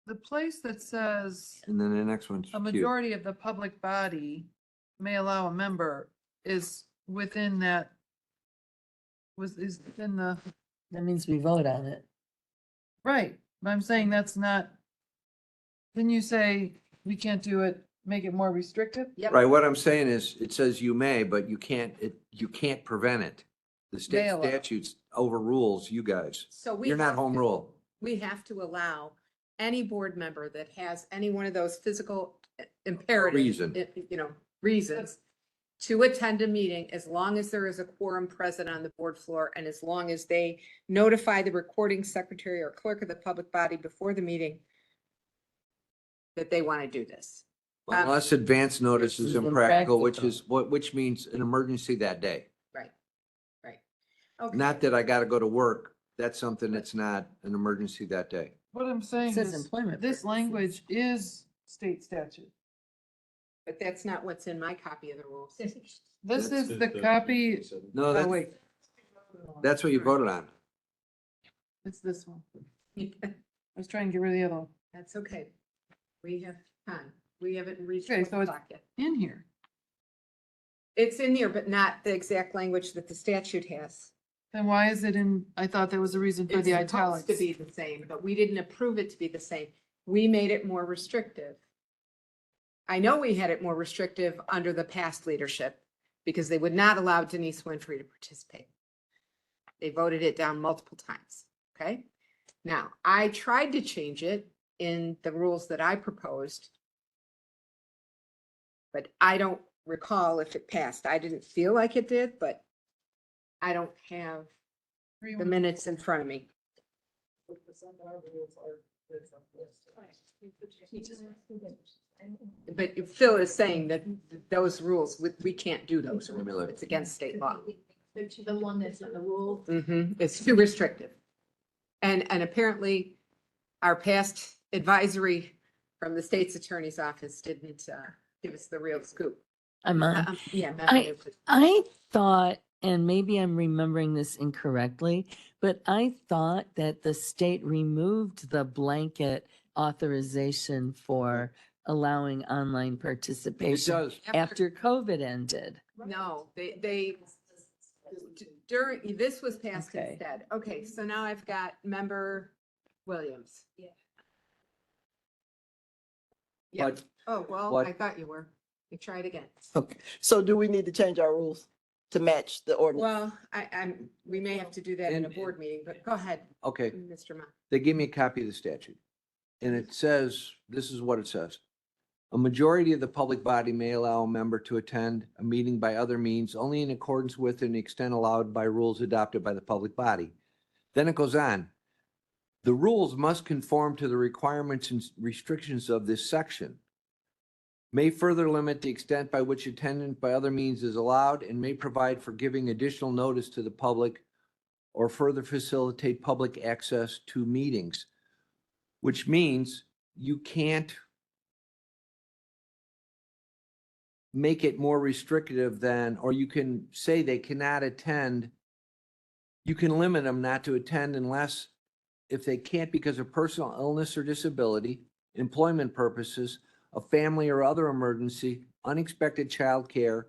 the place that says And then the next one's a cute. majority of the public body may allow a member is within that, is within the, That means we vote on it. right, but I'm saying that's not, didn't you say we can't do it, make it more restrictive? Yep. Right, what I'm saying is, it says you may, but you can't prevent it. The state May allow. statutes overrules you guys. So we You're not have home to- rule. We have to allow any board member that has any one of those physical imperatives. Reason. Reasons to attend a meeting as long as there is a quorum present on the board floor and as long as they notify the recording secretary or clerk of the public body before the meeting that they want to do this. Unless advance notice is It's impractical, impractical. which means an emergency that day. Right. Okay. Not that I gotta go to work. That's something that's not an emergency that day. What I'm It saying says is, employment. this purposes. language is state statute. But that's not what's in my copy of the rules. This is the copy, No, Oh, that's, wait. that's what you voted on. it's this one. I was trying to get rid of the other one. That's okay. We have time. We haven't reached. Okay, 1 so it's- o'clock yet. In here. It's in here, but not the exact language that the statute has. Then why is it in, I thought there was a reason for It's the supposed italics. to be the same, but we didn't approve it to be the same. We made it more restrictive. I know we had it more restrictive under the past leadership because they would not allow Denise Winfrey to participate. They voted it down multiple times, okay? Now, I tried to change it in the rules that I proposed, but I don't recall if it passed. I didn't feel like it did, but I don't have the minutes in front of me. But Phil is saying that those rules, we can't do those. rules. It's against state law. The one that's in the rule. It's too restrictive. And apparently our past advisory from the state's attorney's office didn't give us the real scoop. I'm on. Yeah. I thought, and maybe I'm remembering this incorrectly, but I thought that the state removed the blanket authorization for allowing online It participation does. after COVID ended. No, they, during, this was passed Okay. instead. Okay, so now I've got member Williams. Yeah. Yeah. But Oh, well, what- I thought you were. You try it again. Okay, so do we need to change our rules to match the ordinance? Well, we may have to do that in a And- board meeting, but go ahead, Okay, Mr. Ma. they give me a copy of the statute. And it says, this is what it says. A majority of the public body may allow a member to attend a meeting by other means only in accordance with and the extent allowed by rules adopted by the public body. Then it goes on. The rules must conform to the requirements and restrictions of this section. May further limit the extent by which attendance by other means is allowed and may provide for giving additional notice to the public or further facilitate public access to meetings, which means you can't make it more restrictive than, or you can say they cannot attend. You can limit them not to attend unless, if they can't because of personal illness or disability, employment purposes, a family or other emergency, unexpected childcare,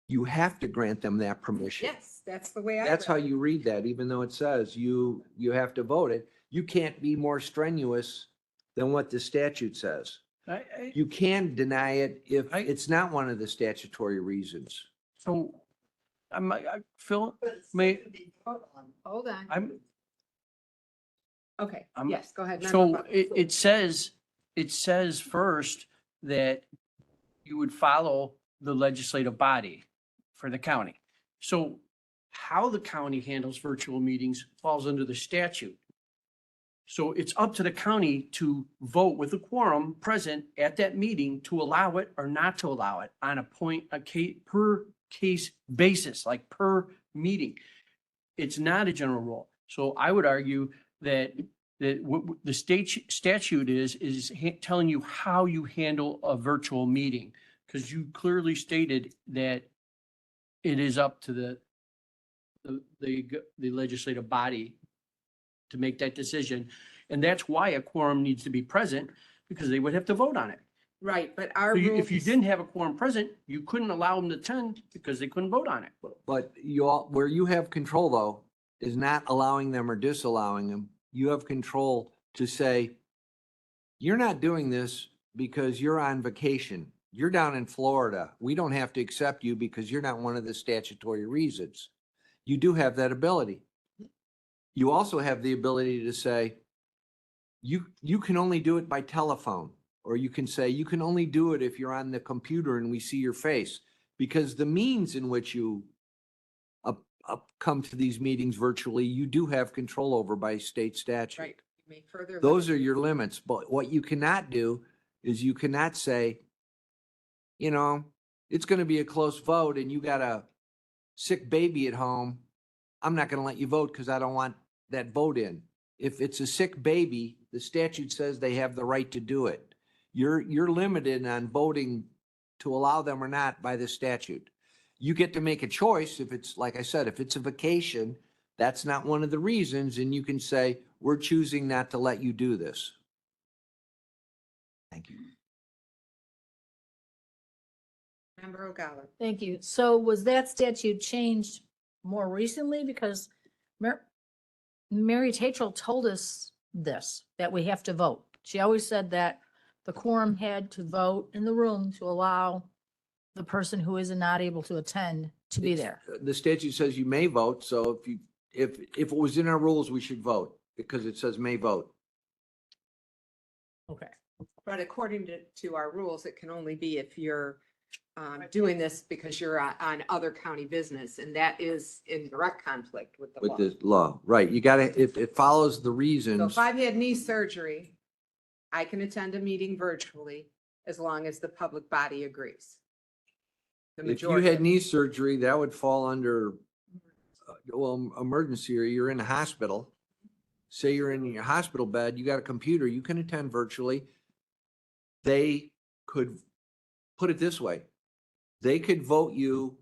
you have to grant them that permission. Yes, that's the way I. That's how read it. you read that, even though it says you have to vote it. You can't be more strenuous than what the statute says. You can deny it if it's not one of the statutory reasons. So, Phil, may, Hold on. I'm, Okay, I'm- yes, go ahead. Member so Buck. it says first that you would follow the legislative body for the county. So how the county handles virtual meetings falls under the statute. So it's up to the county to vote with a quorum present at that meeting to allow it or not to allow it on a per case basis, like per meeting. It's not a general rule. So I would argue that what the state statute is telling you how you handle a virtual meeting. Because you clearly stated that it is up to the legislative body to make that decision. And that's why a quorum needs to be present, because they would have to vote on it. Right, but our So rules. if you didn't have a quorum present, you couldn't allow them to attend because they couldn't vote on it. But you all, where you have control though, is not allowing them or disallowing them. You have control to say, you're not doing this because you're on vacation. You're down in Florida. We don't have to accept you because you're not one of the statutory reasons. You do have that ability. You also have the ability to say, you can only do it by telephone. Or you can say, you can only do it if you're on the computer and we see your face. Because the means in which you come to these meetings virtually, you do have control over by state statute. Right. You may further Those limit- are your limits, but what you cannot do is you cannot say, you know, it's gonna be a close vote and you got a sick baby at home. I'm not gonna let you vote because I don't want that vote in. If it's a sick baby, the statute says they have the right to do it. You're limited on voting to allow them or not by the statute. You get to make a choice if it's, like I said, if it's a vacation, that's not one of the reasons, and you can say, we're choosing not to let you do this. Thank you. Member O'Gara. Thank you. So was that statute changed more recently? Because Mary Tatro told us this, that we have to vote. She always said that the quorum had to vote in the room to allow the person who is not able to attend to be there. The statute says you may vote, so if it was in our rules, we should vote, because it says may vote. Okay. But according to our rules, it can only be if you're doing this because you're on other county business, and that is in direct conflict with the With law. the law, right, you gotta, if it follows the So reasons, if I've had knee surgery, I can attend a meeting virtually as long as the public body agrees. The if you majority had of- knee surgery, that would fall under, well, emergency, or you're in the hospital. Say you're in your hospital bed, you got a computer, you can attend virtually. They could, put it this way, they could vote you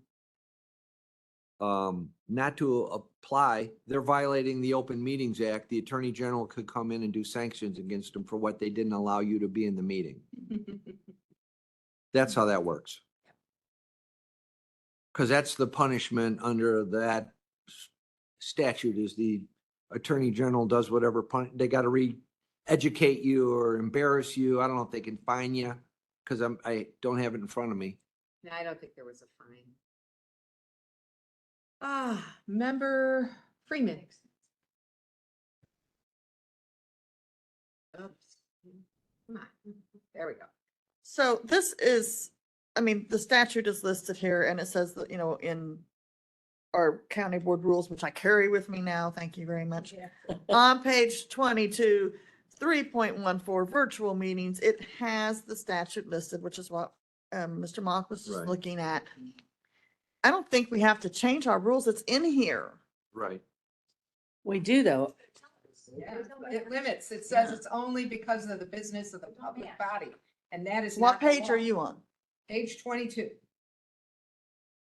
not to apply. They're violating the Open Meetings Act. The Attorney General could come in and do sanctions against them for what they didn't allow you to be in the meeting. That's how that works. Because that's the punishment under that statute, is the Attorney General does whatever, they got to re-educate you or embarrass you. I don't know if they can fine you, because I don't have it in front of me. No, I don't think there was a fine. Member Freeman. Oops. Come on, there we go. So this is, I mean, the statute is listed here and it says that, you know, in our county board rules, which I carry with me now, thank you very much. On page 22, 3.14 virtual meetings, it has the statute listed, which is what Mr. Mock was just Right. looking at. I don't think we have to change our rules. It's in here. Right. We do though. Yeah, it limits, it says it's only because of the business of the public body, and that is What not the page are law. you on? Page 22.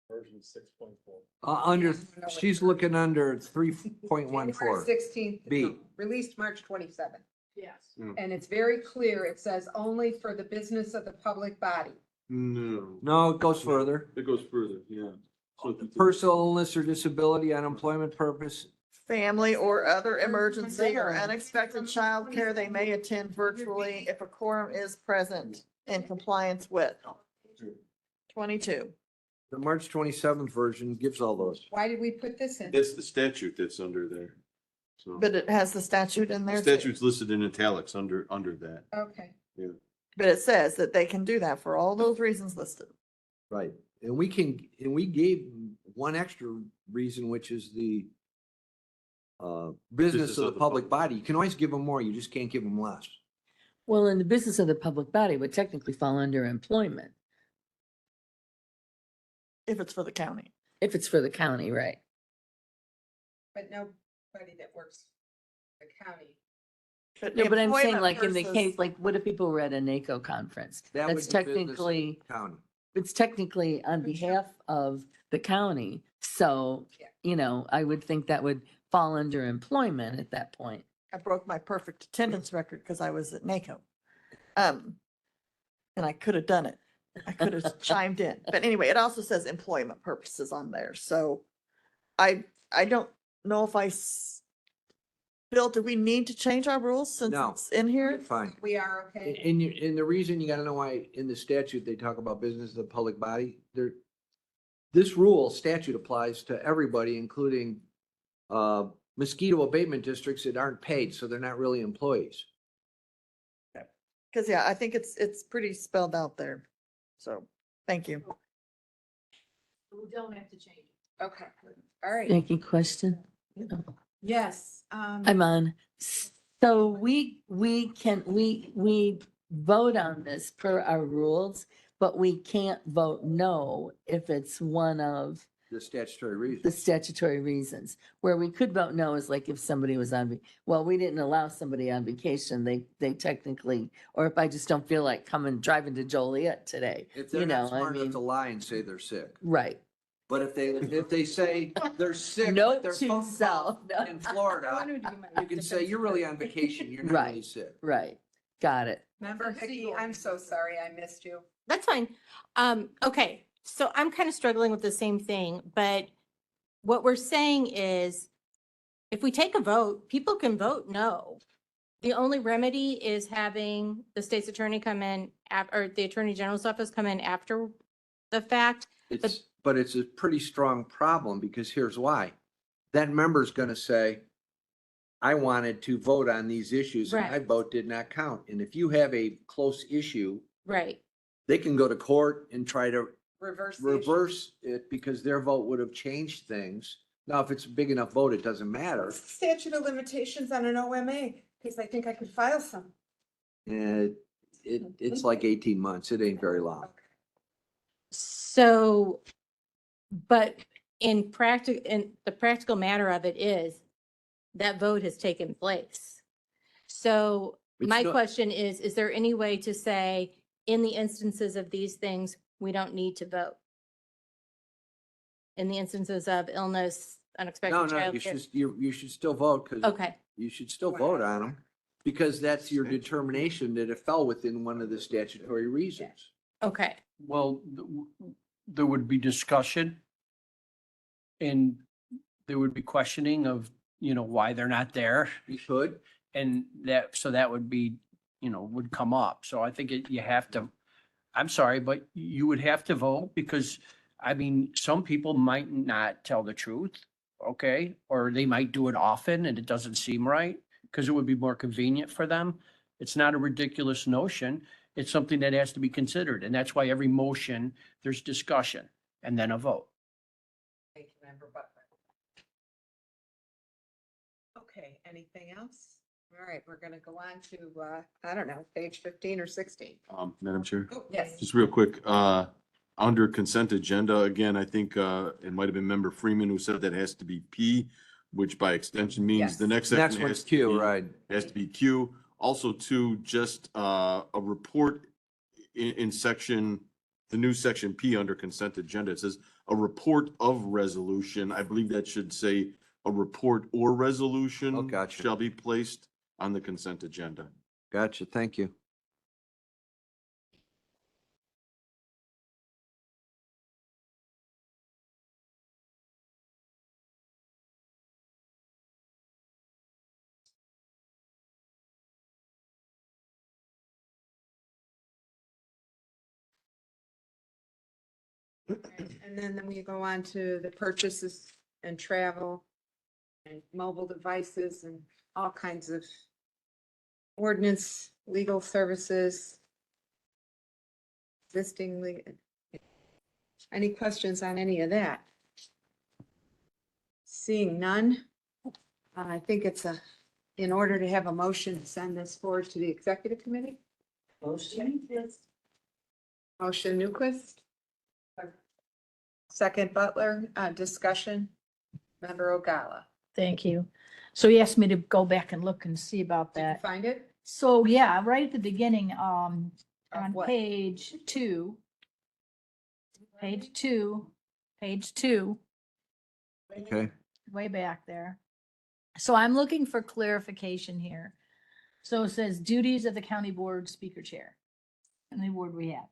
Version 6.4. Under, she's looking under 3.14. January 16th. B. no, Released March 27th. Yes. And it's very clear, it says only for the business of the public body. No, No, it goes further. it goes further, yeah. So if it's- Personal illness or disability, unemployment purpose. Family or other emergency or unexpected childcare, they may attend virtually if a quorum is present in compliance with 22. The March 27th version gives all those. Why did we put this in? That's the statute that's under there. So But it has the statute in the there. too. statute's listed in italics under that. Okay. But it says that they can do that for all those reasons listed. Right. And we gave one extra reason, which is the business of the public body. You can always give them more, you just can't give them less. Well, in the business of the public body would technically fall under employment If it's for the county. if it's for the county, right? But nobody that works for the county. No, but I'm saying employment like in the versus- case, like what if people were at a NACO conference? That would That's be business of the technically, county. it's technically on behalf of the county. So, Yeah. you know, I would think that would fall under employment at that point. I broke my perfect attendance record because I was at NACO. And I could have done it. I could have chimed in. But anyway, it also says employment purposes on there. So I don't know if Bill, do we need to change our rules since No. it's in here? Fine. We are okay. And the reason you gotta know why in the statute, they talk about business as a public body, this rule statute applies to everybody, including, mosquito abatement districts that aren't paid, so they're not really employees. Because yeah, I think it's pretty spelled out there. So, thank you. We don't have to change it. Okay, all right. Nikki, question? Yes. I'm on. So we vote on this per our rules, but we can't vote no if it's one of The statutory reason. the statutory reasons. Where we could vote no is like if somebody was on, well, we didn't allow somebody on vacation, they technically, or if I just don't feel like driving to Joliet today, If you they're know, not I smart enough mean, to lie and say they're sick. right. But if they say they're sick, Note but they're to phone self. call in Florida, you can say you're really on vacation, you're not really Right. sick. Right, got it. Member Hickey, I'm so sorry I missed you. That's fine. Okay, so I'm kind of struggling with the same thing, but what we're saying is if we take a vote, people can vote no. The only remedy is having the state's attorney come in or the attorney general's office come in after the fact. But it's a pretty strong problem because here's why. That member's gonna say, I wanted to vote on these issues and my Right. vote did not count. And if you have a close issue, Right. they can go to court and try to Reverse the issue. reverse it because their vote would have changed things. Now, if it's a big enough vote, it doesn't matter. What's the statute of limitations on an OMA? Because I think I could file some. And it's like 18 months. It ain't very long. So, but in the practical matter of it is that vote has taken place. So It's my not- question is there any way to say in the instances of these things, we don't need to vote? In the instances of illness, unexpected No, child you care? should, you should still vote because Okay, you should still vote on them. Because that's your determination that it fell within one of the statutory reasons. okay. Well, there would be discussion. And there would be questioning of, why they're not there. You could. And that would be, would come up. So I think you have to, I'm sorry, but you would have to vote because, I mean, some people might not tell the truth, okay? Or they might do it often and it doesn't seem right because it would be more convenient for them. It's not a ridiculous notion. It's something that has to be considered. And that's why every motion, there's discussion and then a vote. Thank you, Member Butler. Okay, anything else? All right, we're gonna go on to, I don't know, page 15 or 16. Madam Chair, Oh, yes. just real quick, under consent agenda, again, I think, it might have been Member Freeman who said that has to be P, which by extension means the next Next section one's has to Q, be- right? Has to be Q. Also too, just, a report in section, the new section P under consent agenda. It says a report of resolution. I believe that should say a report or resolution. Oh, gotcha. Shall be placed on the consent agenda. Gotcha. Thank you. And then we go on to the purchases and travel and mobile devices and all kinds of ordinance, legal services. Any questions on any of that? Seeing none, I think it's in order to have a motion to send this forward to the executive committee. Motion Newquist. Second Butler, discussion. Member Ogala. Thank you. So he asked me to go back and look and see about Did you that. find it? So yeah, right at the beginning, Of on what? page two, page two, Okay. way back there. So I'm looking for clarification here. So it says duties of the county board speaker chair. And the word we have.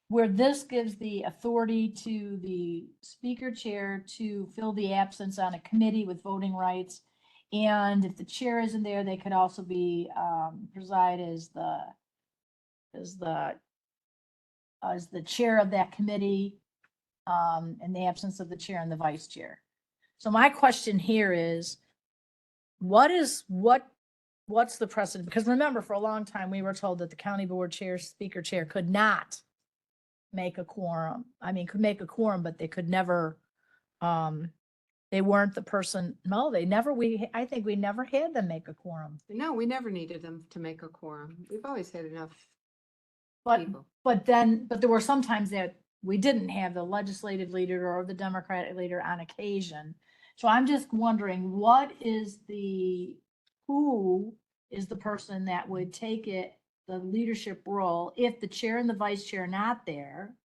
Where this gives the authority to the speaker chair to fill the absence on a committee with voting rights. And if the chair isn't there, they could also be, preside as the chair of that committee, in the absence of the chair and the vice chair. So my question here is, what's the precedent? Because remember, for a long time, we were told that the county board chair, speaker chair could not make a quorum. I mean, could make a quorum, but they could never, they weren't the person, no, they never, I think we never had them make a quorum. No, we never needed them to make a quorum. We've always had enough But, people. but there were some times that we didn't have the legislative leader or the Democratic leader on occasion. So I'm just wondering, who is the person that would take the leadership role if the chair and the vice chair are not there,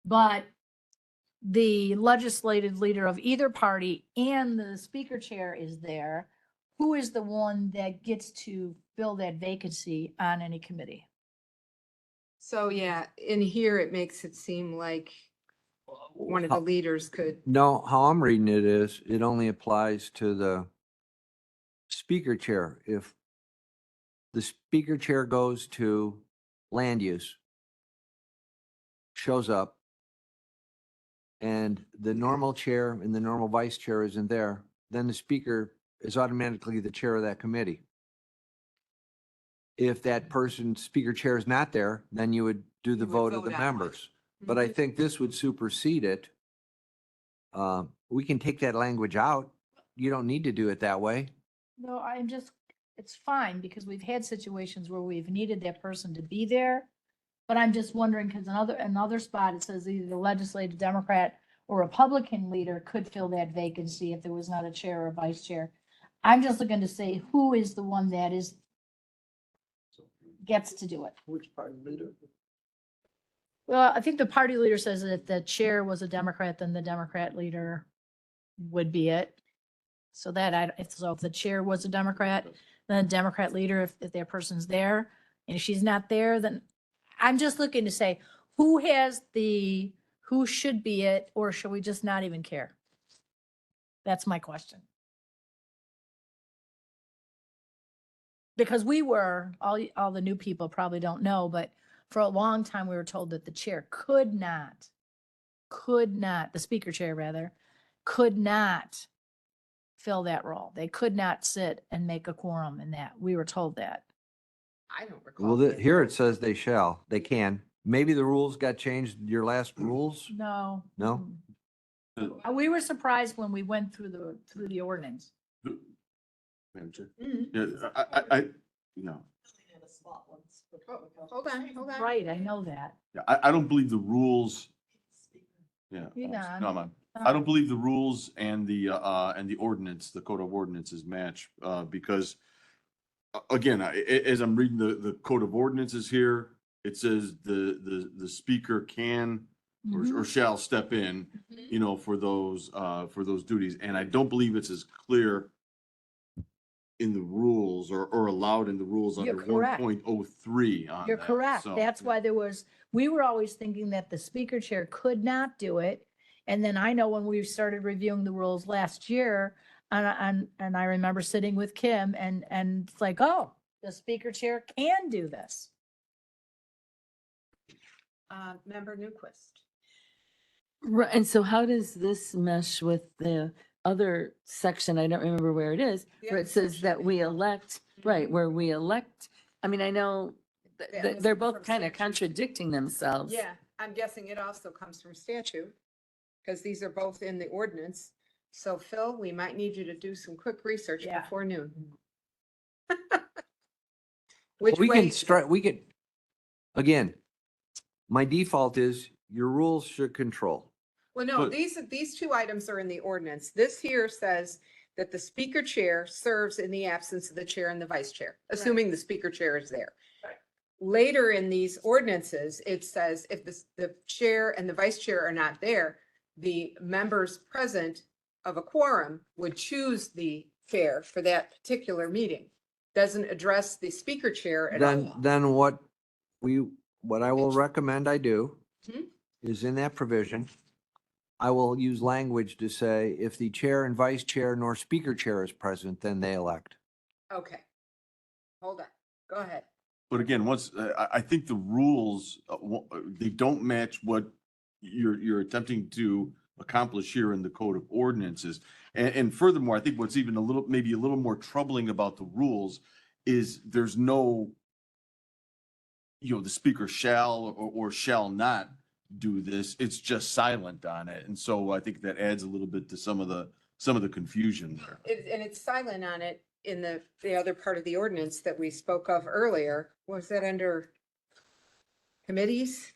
but the legislative leader of either party and the speaker chair is there? Who is the one that gets to fill that vacancy on any committee? So yeah, in here, it makes it seem like one of the leaders could, No, how I'm reading it is, it only applies to the speaker chair. If the speaker chair goes to land use, shows up, and the normal chair and the normal vice chair isn't there, then the speaker is automatically the chair of that committee. If that person, speaker chair, is not there, then you would do the You would vote of vote the on one. members. But I Mhm. think this would supersede it. We can take that language out. You don't need to do it that way. No, it's fine because we've had situations where we've needed that person to be there. But I'm just wondering, because another spot, it says either the legislative Democrat or Republican leader could fill that vacancy if there was not a chair or a vice chair. I'm just looking to say, who is the one that gets to do it? Which party leader? Well, I think the party leader says that if the chair was a Democrat, then the Democrat leader would be it. So if the chair was a Democrat, then the Democrat leader, if that person's there, and if she's not there, then I'm just looking to say, who should be it, or should we just not even care? That's my question. Because all the new people probably don't know, but for a long time, we were told that the chair could not, the speaker chair rather, could not fill that role. They could not sit and make a quorum in that. We were told that. I don't recall. Well, being here it told. says they shall, they can. Maybe the rules got changed, your last rules? No. No? We were surprised when we went through the ordinance. Madam Chair. Mhm. Yeah, no, Oh, hold on. Right, I know that. yeah, I don't believe the rules. Yeah. Hang on. No, I'm on. I don't believe the rules and the ordinance, the code of ordinances match, because again, as I'm reading the code of ordinances here, it says the speaker can or shall step in, you know, for those duties. And I don't believe it's as clear in the rules or allowed in the rules under You're correct. 1.03 on You're that. correct. So, That's why we were always thinking that the speaker chair could not do it. And then I know when we started reviewing the rules last year, and I remember sitting with Kim and it's like, oh, the speaker chair can do this. Member Newquist. Right, and so how does this mesh with the other section? I don't remember where it is, The where other it says section that is- we elect, right, where we elect. I mean, I know That was they're from both kind of statute. contradicting themselves. Yeah, I'm guessing it also comes from statute, because these are both in the ordinance. So Phil, we might need you to do some quick research Yeah. before noon. Which We way? can, again, my default is your rules should control. Well, no, But- these two items are in the ordinance. This here says that the speaker chair serves in the absence of the chair and the vice chair, assuming the speaker chair is there. Right. Later in these ordinances, it says if the chair and the vice chair are not there, the members present of a quorum would choose the chair for that particular meeting. Doesn't address the speaker chair at Then, all. then what I will recommend I do Mhm. is in that provision, I will use language to say if the chair and vice chair nor speaker chair is present, then they elect. Okay. Hold on. Go ahead. But again, I think the rules, they don't match what you're attempting to accomplish here in the code of ordinances. And furthermore, I think what's even maybe a little more troubling about the rules is there's no, the speaker shall or shall not do this. It's just silent on it. And so I think that adds a little bit to some of the confusion there. And it's silent on it in the other part of the ordinance that we spoke of earlier. Was that under committees?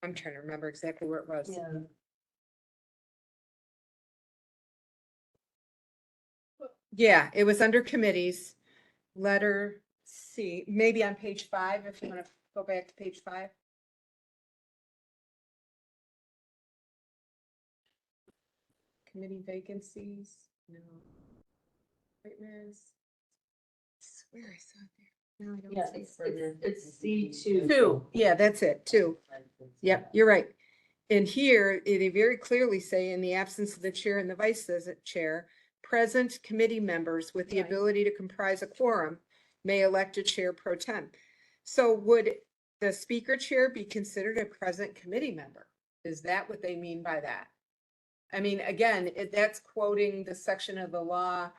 I'm trying to remember exactly where it was. Yeah, it was under committees, letter C, maybe on page 5, if you want to go back to page 5. Committee vacancies, no. Appointments. I swear I saw it there. No, I don't see it. It's C2. 2, yeah, that's it, 2. Yep, you're right. And here, they very clearly say, in the absence of the chair and the vice chair, present committee members with the Right. ability to comprise a quorum may elect a chair pro tem. So would the speaker chair be considered a present committee member? Is that what they mean by that? I mean, again, that's quoting the section of the law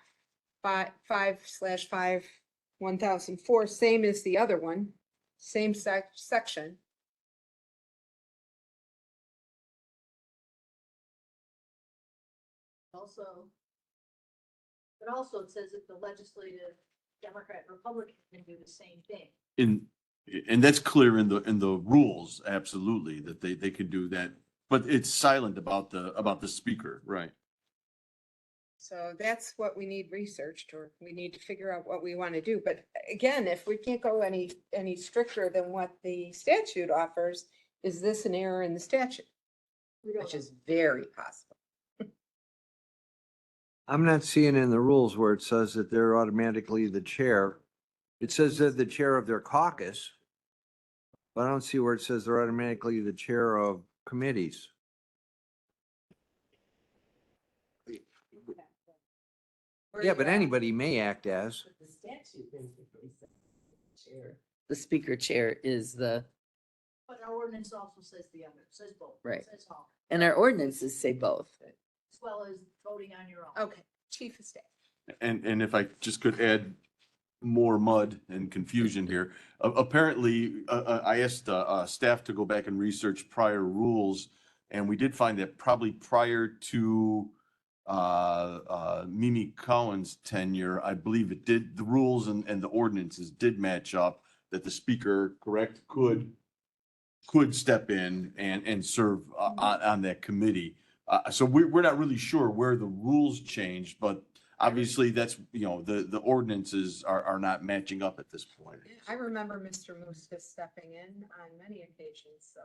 5/5/1004, same as the other one, same section. Also, but also it says that the legislative Democrat, Republican can do the same thing. And that's clear in the rules, absolutely, that they can do that. But it's silent about the speaker, right? So that's what we need researched, or we need to figure out what we want to do. But again, if we can't go any stricter than what the statute offers, is this an error in the statute? Which is very possible. I'm not seeing in the rules where it says that they're automatically the chair. It says they're the chair of their caucus, but I don't see where it says they're automatically the chair of committees. Yeah, but anybody may act as. The statute basically says chair. The speaker chair is But our ordinance also says the other, says both. Right. Says all, and our ordinances say both. as well as voting on your own. Okay, chief of staff. And if I just could add more mud and confusion here. Apparently, I asked staff to go back and research prior rules, and we did find that probably prior to Mimi Cohen's tenure, I believe the rules and the ordinances did match up, that the speaker, correct, could step in and serve on that committee. So we're not really sure where the rules changed, but obviously that's, the ordinances are not matching up at this point. I remember Mr. Muska stepping in on many occasions, so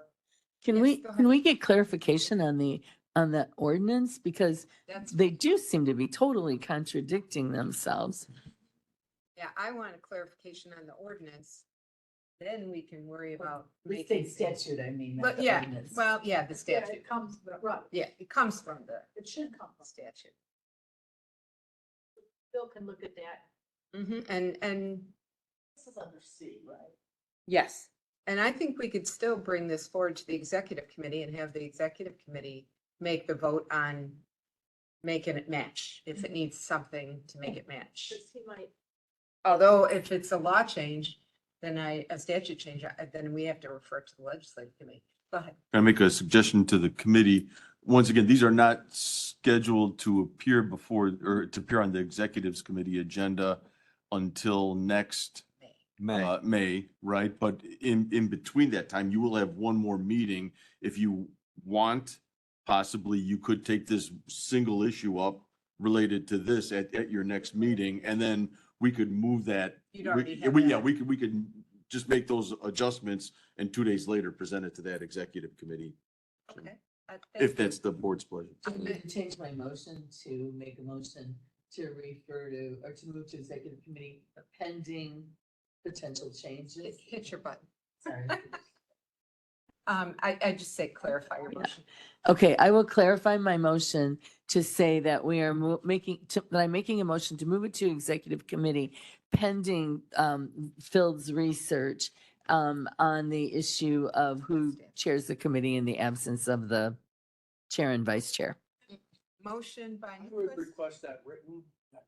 Can Yes, we, go can ahead. we get clarification on the ordinance? Because that's, they do seem to be totally contradicting themselves. yeah, I want a clarification on the ordinance. Then we can worry about The making. state statute, I mean. not But the yeah, ordinance. well, yeah, the Yeah, statute. it comes, right, Yeah, it comes from the it should come from. statute. Bill can look at that. And This is under C, right? yes, and I think we could still bring this forward to the executive committee and have the executive committee make the vote on making it match, if it needs something to make it match. Because he might, Although if it's a law change, then a statute change, then we have to refer to the legislative committee. Go ahead. Can I make a suggestion to the committee? Once again, these are not scheduled to appear before, or to appear on the executives committee agenda until next May. May, right? But in between that time, you will have one more meeting. If you want, possibly you could take this single issue up related to this at your next meeting, and then we could move that. You'd already have Yeah, that. we could just make those adjustments and 2 days later present it to that executive committee. Okay. if that's the board's pleasure. I'm going to change my motion to make a motion to refer to, or to move to executive committee pending potential changes. Hit your button. Sorry. I just say clarify your motion. Okay, I will clarify my motion to say that we are that I'm making a motion to move it to executive committee pending Phil's research on the issue of who chairs the committee in the absence of the chair and vice chair. Motion by I would Newquist. request that written, not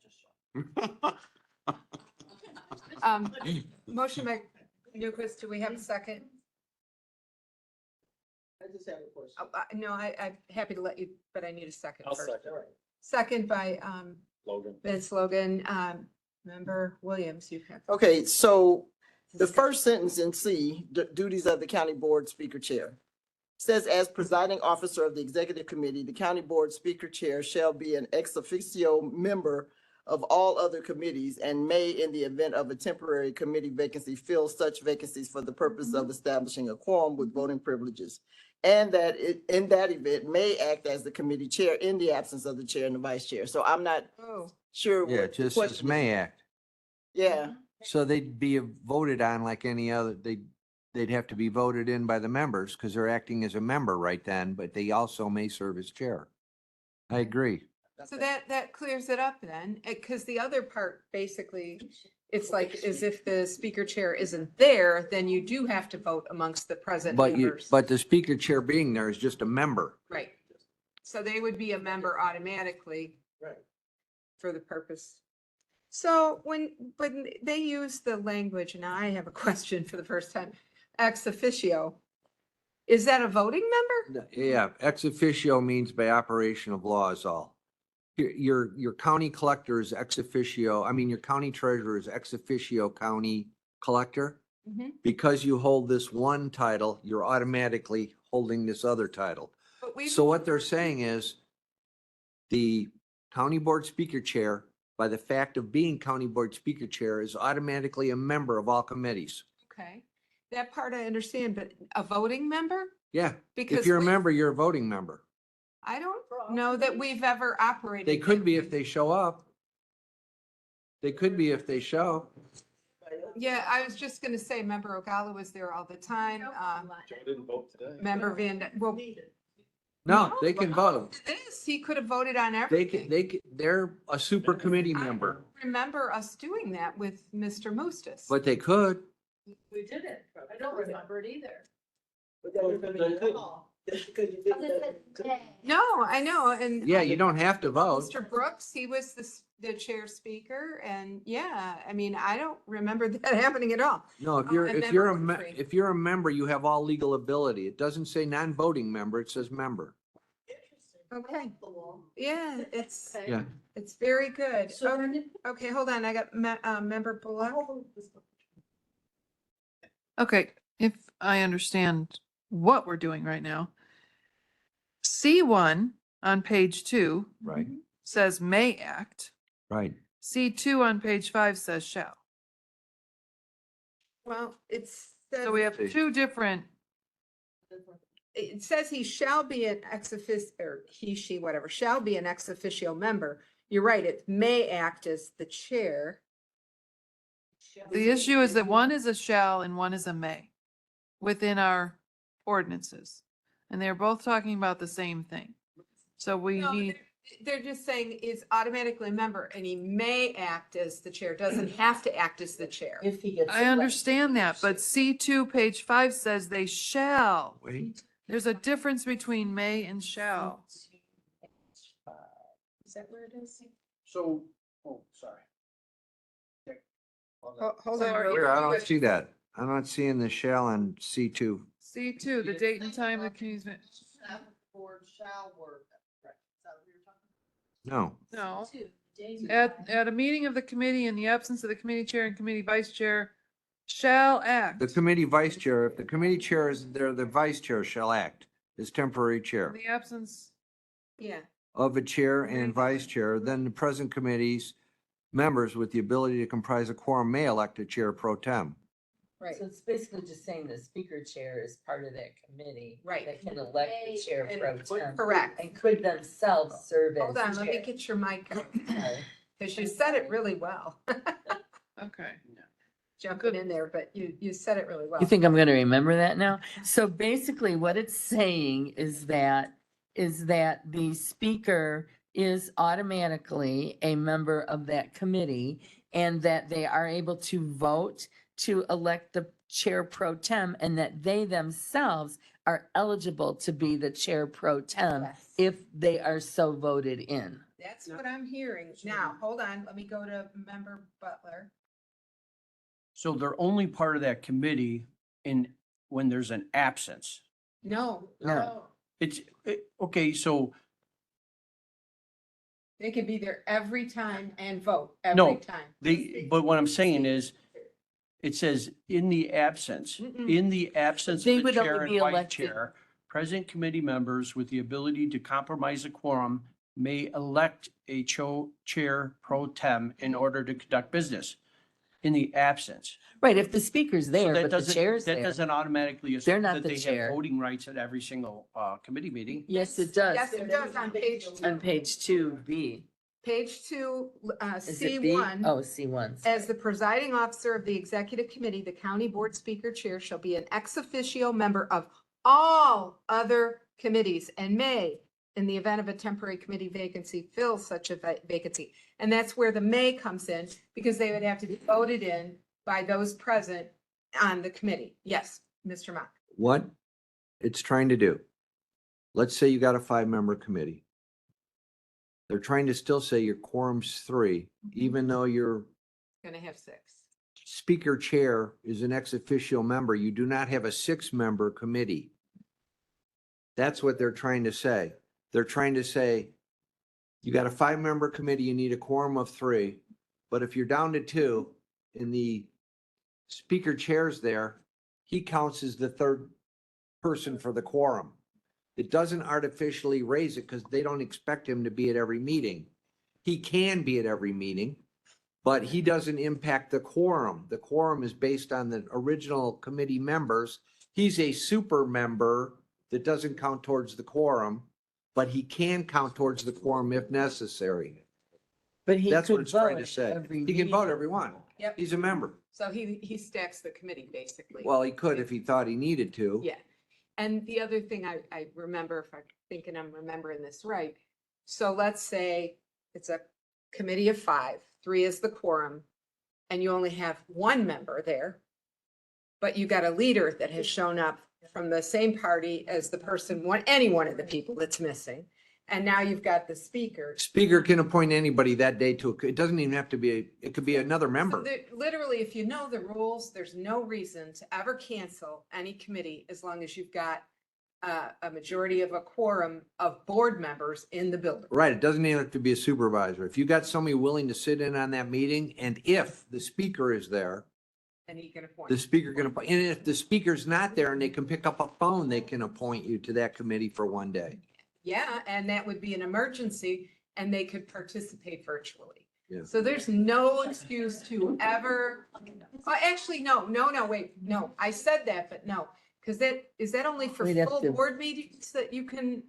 just. Motion by Newquist. Do we have a second? I just have a question. No, I'm happy to let you, but I need a second I'll first. second. Second by Logan. Vince Logan. Member Williams, you have. Okay, so the first sentence in C, duties of the county board speaker chair, says as presiding officer of the executive committee, the county board speaker chair shall be an ex officio member of all other committees and may, in the event of a temporary committee vacancy, fill such vacancies for the purpose of establishing a quorum with voting privileges. And that in that event, may act as the committee chair in the absence of the chair and the vice chair. So I'm not Oh, sure. Yeah, what the just as question is. may act. Yeah, So they'd be voted on like any other, they'd have to be voted in by the members because they're acting as a member right then, but they also may serve as chair. I agree. so that clears it up then, because the other part, basically, it's like as if the speaker chair isn't there, then you do have to vote amongst the present members. But the speaker chair being there is just a member. Right. So they would be a member automatically. Right. For the purpose. So when they use the language, now I have a question for the first time, ex officio, is that a voting member? Yeah, ex officio means by operation of law is all. Your county collector is ex officio, I mean, your county treasurer is ex officio county collector. Mhm. Because you hold this one title, you're automatically holding this other title. But we've- So what they're saying is the county board speaker chair, by the fact of being county board speaker chair, is automatically a member of all committees. Okay, that part I understand, but a voting member? Yeah, Because if you're a we- member, you're a voting member. I don't know that we've ever operated. They could that be way. if they show up. They could be if they show. Yeah, I was just gonna say, member Ogala was there all the time, Joe didn't vote today. member well. No, they can vote. This, he could have voted on They everything. can, they're a super committee member, Remember us doing that with Mr. Mustis. but they could. We did it. I don't remember it either. No, I know, and. Yeah, you don't have to vote. Mr. Brooks, he was the chair speaker, and yeah, I mean, I don't remember that happening at all. No, if Oh, you're, and if you're a, member me- Winfrey. if you're a member, you have all legal ability. It doesn't say non-voting member, it says member. Okay, yeah, it's, Yeah. it's very good. So Oh, then- Okay, hold on, I got member Bullock. Okay, if I understand what we're doing right now. C1 on page 2 Right, says may act. right. C2 on page 5 says shall. Well, So we have See. two different, it says he shall be an ex officio, or he, she, whatever, shall be an ex officio member. You're right, it may act as the chair. the issue is that one is a shall and one is a may within our ordinances. And they're both talking about the same thing. So we No, need, they're just saying is automatically a member and he may act as the chair, doesn't have to act as the chair. If he gets. I understand that, but C2, page 5 says they shall. Wait, There's a difference between may and shall. Is that where it is? So, oh, sorry. Hold So on. are real you- where, I quick. don't see that. I'm not seeing the shell on C2. C2, the date and time of committee's. Board shall work. No, No. At a meeting of the committee in the absence of the committee chair and committee vice chair shall act. the committee vice chair, if the committee chair is there, the vice chair shall act as temporary In chair the absence, Yeah, of a chair and vice chair, then the present committee's members with the ability to comprise a quorum may elect a chair pro tem. Right. So it's basically just saying the speaker chair is part of that committee. Right. That can elect the chair And- pro tem. Correct. And could themselves serve as. Hold on, let me chair. get your mic, Sorry. because you said it really well. Okay. Jumping in there, but you said it really well. You think I'm gonna remember that now? So basically what it's saying is that the speaker is automatically a member of that committee and that they are able to vote to elect the chair pro tem and that they themselves are eligible to be the chair pro tem Yes. if they are so voted in. That's what I'm hearing. Now, hold on, let me go to Member Butler. So they're only part of that committee when there's an absence. No. No. Okay, so They can be there every time and vote every No, time. but what I'm saying is, it says in the absence, They of the would chair only and be vice elected. chair, present committee members with the ability to compromise a quorum may elect a chair pro tem in order to conduct business. In the absence. Right, if the speaker's So there, that but the doesn't- chair's That there. doesn't automatically They're assume not that the they chair. have voting rights at every single committee meeting. Yes, it does. Yes, it does on page On two. page 2B. Page two, Is it B? C1. Oh, C1. As the presiding officer of the executive committee, the county board speaker chair shall be an ex officio member of all other committees and may, in the event of a temporary committee vacancy, fill such a vacancy. And that's where the may comes in, because they would have to be voted in by those present on the committee. Yes, Mr. Mock. What it's trying to do, let's say you got a 5-member committee. They're trying to still say your quorum's 3, even though your Gonna have 6. speaker chair is an ex officio member. You do not have a 6-member committee. That's what they're trying to say. They're trying to say, you got a 5-member committee, you need a quorum of 3. But if you're down to 2 and the speaker chair's there, he counts as the 3rd person for the quorum. It doesn't artificially raise it because they don't expect him to be at every meeting. He can be at every meeting, but he doesn't impact the quorum. The quorum is based on the original committee members. He's a super member that doesn't count towards the quorum, but he can count towards the quorum if necessary. But he That's what could it's trying to vote say. every He can vote meeting. every one. Yep. He's a member. So he stacks the committee, basically. Well, he could if he thought he needed to. Yeah. And the other thing I remember, if I'm thinking I'm remembering this right. So let's say it's a committee of 5, 3 is the quorum, and you only have 1 member there. But you got a leader that has shown up from the same party as the person, any one of the people that's missing. And now you've got the speaker. Speaker can appoint anybody that day to, it doesn't even have to be, it could be another So member. literally, if you know the rules, there's no reason to ever cancel any committee as long as you've got a majority of a quorum of board members in the building. Right, it doesn't even have to be a supervisor. If you got somebody willing to sit in on that meeting, and if the speaker is there, And he can appoint. the speaker can appoint, and if the speaker's not there and they can pick up a phone, they can appoint you to that committee for one day. Yeah, and that would be an emergency and they could participate virtually. Yeah. So there's no excuse to ever, actually, no, wait, no, I said that, but no. Because is that only for We'd have full to- board meetings that you can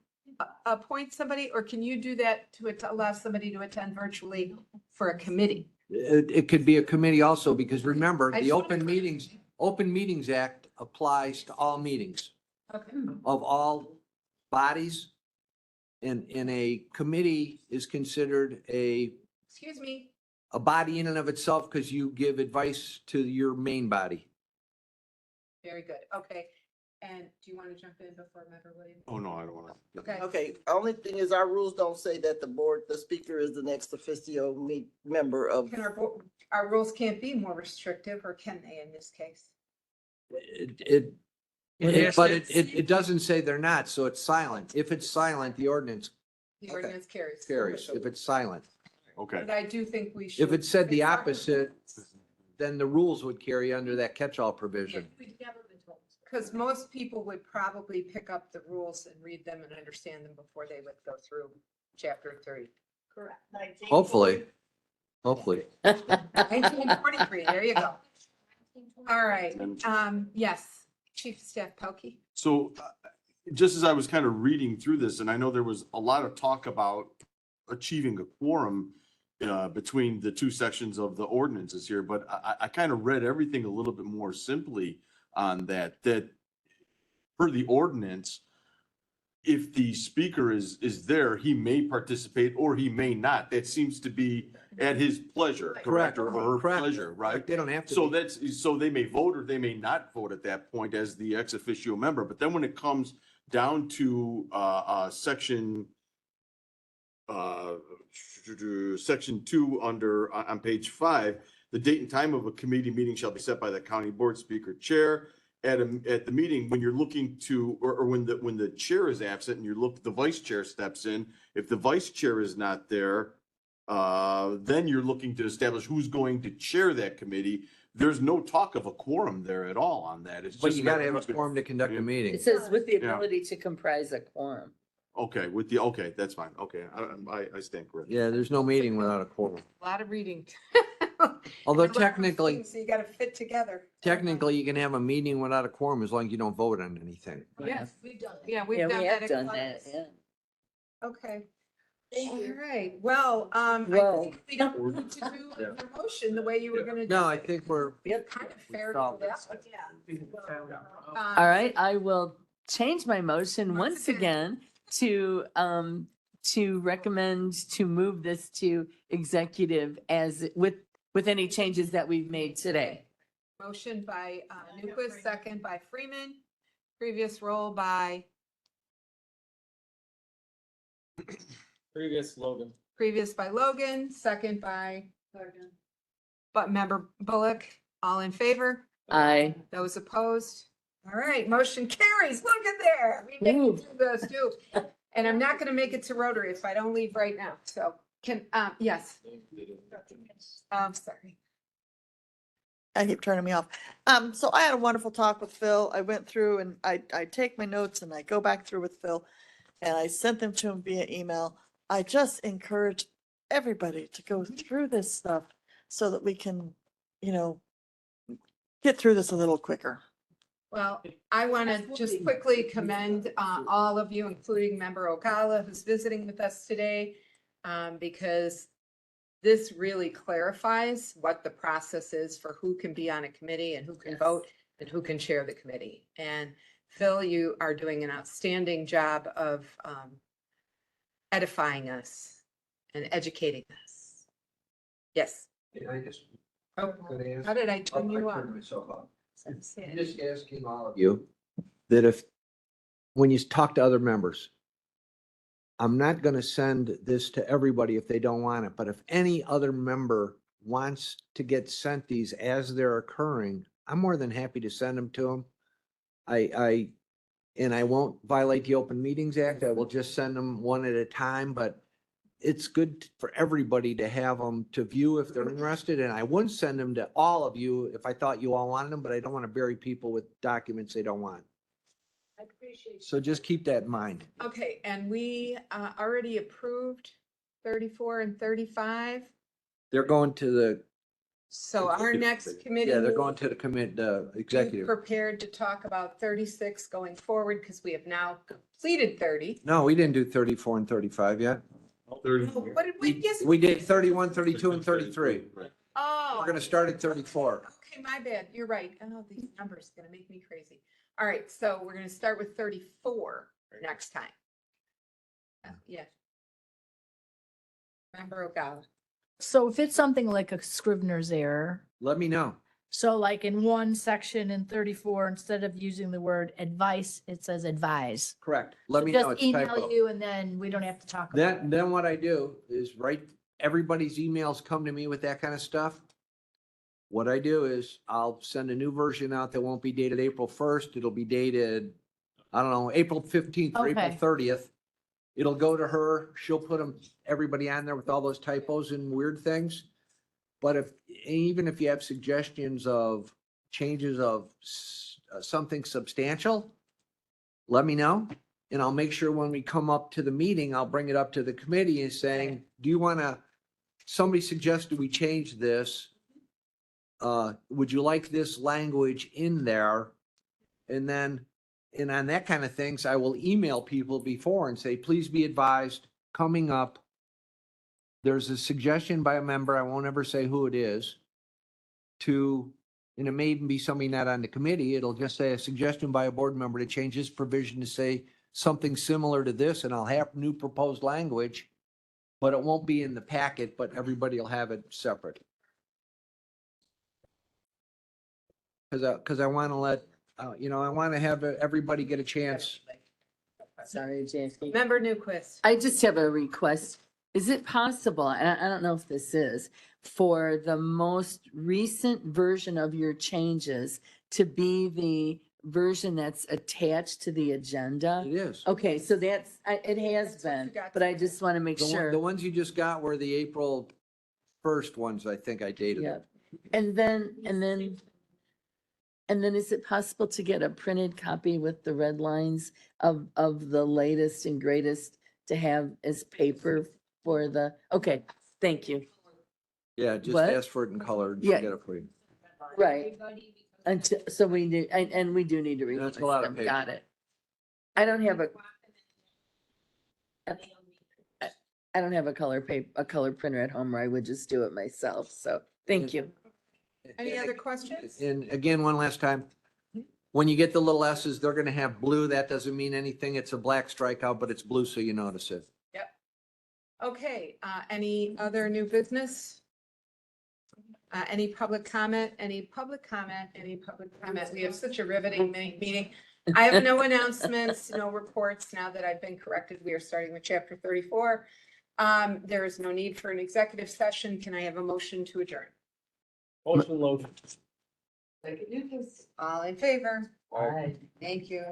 appoint somebody? Or can you do that to allow somebody to attend virtually for a committee? It could be a committee also, because remember, I the just wanna- Open Meetings Act applies to all meetings Okay. of all bodies. And a committee is considered a Excuse me. body in and of itself because you give advice to your main body. Very good. Okay. And do you want to jump in before Member Williams? Oh, no, I don't want to. Okay. Okay, only thing is our rules don't say that the speaker is the next officio member of. Can our rules can't be more restrictive, or can they in this case? But it doesn't say they're not, so it's silent. If it's silent, the ordinance The Okay. ordinance carries. carries. If it's silent. Okay. But I do think we should. If it said the opposite, then the rules would carry under that catch-all provision. Because most people would probably pick up the rules and read them and understand them before they would go through chapter 3. Correct. Hopefully. 1943, there you go. All right, yes, Chief of Staff Pelkey. So just as I was kind of reading through this, and I know there was a lot of talk about achieving a quorum between the two sections of the ordinances here, but I kind of read everything a little bit more simply on that per the ordinance, if the speaker is there, he may participate or he may not. That seems to be at his pleasure, correct, or her Correct. pleasure, right? They don't have to. So be. so they may vote or they may not vote at that point as the ex officio member. But then when it comes down to section section 2 under on page 5, the date and time of a committee meeting shall be set by the county board speaker chair. At the meeting, when you're looking to, or when the chair is absent and the vice chair steps in, if the vice chair is not there, then you're looking to establish who's going to chair that committee. There's no talk of a quorum there at all on that. It's But just. you gotta have a who's gonna- quorum to conduct a meeting. It says with the Yeah. ability to comprise a quorum. Okay, okay, that's fine. Okay, I stand corrected. Yeah, there's no meeting without a quorum. A lot of reading. Although A lot of technically, things, So you gotta fit together. you can have a meeting without a quorum as long as you don't vote on anything. Yes, We've done that. yeah, we've Yeah, done we that. have at done that, clubs. yeah. Okay. All right, well, I Whoa. think we don't need to do the motion the way you were gonna do. No, I it. think we're, Kind of fair to solved do this. that, yeah. All right, I will change my motion Once once again to recommend to move this to executive as with any changes that we've made today. Motion by Newquist, second by Freeman, previous roll by, Previous Logan. previous by Logan, second by, but member Bullock, all in favor? I, Those opposed? All right, motion carries. Look at there. We made it through this too. And I'm not gonna make it to Rotary if I don't leave right now. So yes, I'm sorry. I keep turning me off. So I had a wonderful talk with Phil. I went through and I take my notes and I go back through with Phil and I sent them to him via email. I just encourage everybody to go through this stuff so that we can, get through this a little quicker. Well, I want to just quickly commend all of you, including member Ogala, who's visiting with us today, because this really clarifies what the process is for who can be on a committee and who can vote and who can chair the committee. And Phil, you are doing an outstanding job of edifying us and educating us. Yes. Oh, how did I turn you on? Just asking all of you that when you talk to other members, I'm not gonna send this to everybody if they don't want it, but if any other member wants to get sent these as they're occurring, I'm more than happy to send them to them. And I won't violate the Open Meetings Act. I will just send them one at a time, but it's good for everybody to have them to view if they're interested. And I wouldn't send them to all of you if I thought you all wanted them, but I don't want to bury people with documents they don't want. I appreciate. So just keep that in mind. Okay, and we already approved 34 and 35. They're going to the, So our next committee. yeah, they're meeting, going to the be executive. Prepared to talk about 36 going forward because we have now completed 30. No, we didn't do 34 and 35 yet. Oh, what did we just? We did 31, 32 and 33. Oh. We're gonna start at 34. Okay, my bad. You're right. Oh, these numbers are gonna make me crazy. All right, so we're gonna start with 34 next time. Yeah. Member Ogala. So if it's something like a Scrivener's error, Let me know. so like in one section in 34, instead of using the word advice, it says advise. Correct. Let So me know just it's email typo. you and then we don't have to talk about it. Then what I do is everybody's emails come to me with that kind of stuff. What I do is I'll send a new version out that won't be dated April 1st. It'll be dated, I don't know, April 15th or April Okay. 30th. It'll go to her. She'll put everybody on there with all those typos and weird things. But even if you have suggestions of changes of something substantial, let me know. And I'll make sure when we come up to the meeting, I'll bring it up to the committee and saying, do you want to, somebody suggested we change this. would you like this language in there? And then, and on that kind of things, I will email people before and say, please be advised, coming up, there's a suggestion by a member, I won't ever say who it is, to, and it may even be somebody not on the committee, it'll just say a suggestion by a board member to change this provision to say something similar to this, and I'll have new proposed language, but it won't be in the packet, but everybody will have it separate. Because I want to let, I want to have everybody get a chance. Sorry, James. Member Newquist. I just have a request. Is it possible, and I don't know if this is, for the most recent version of your changes to be the version that's attached to the agenda? It is. Okay, so it has been, but I just want to make The sure. ones you just got were the April 1st ones, I think I dated Yeah. them. And then is it possible to get a printed copy with the red lines of the latest and greatest to have as paper for the, okay, thank you. Yeah, just What? ask for it in color. and Yeah. Get it for you. Right. Until, so we do, and we do need to replace That's a lot of them, paper. got it. I don't have a color printer at home, or I would just do it myself, so, thank you. Any other questions? And again, one last time, when you get the little S's, they're gonna have blue. That doesn't mean anything. It's a black strikeout, but it's blue, so you notice it. Okay, any other new business? Any public comment? Any public comment? Any public comment? We have such a riveting meeting. I have no announcements, no reports. Now that I've been corrected, we are starting with chapter 34. There is no need for an executive session. Can I have a motion to adjourn? Motion loaded. All in favor? All right. Thank you.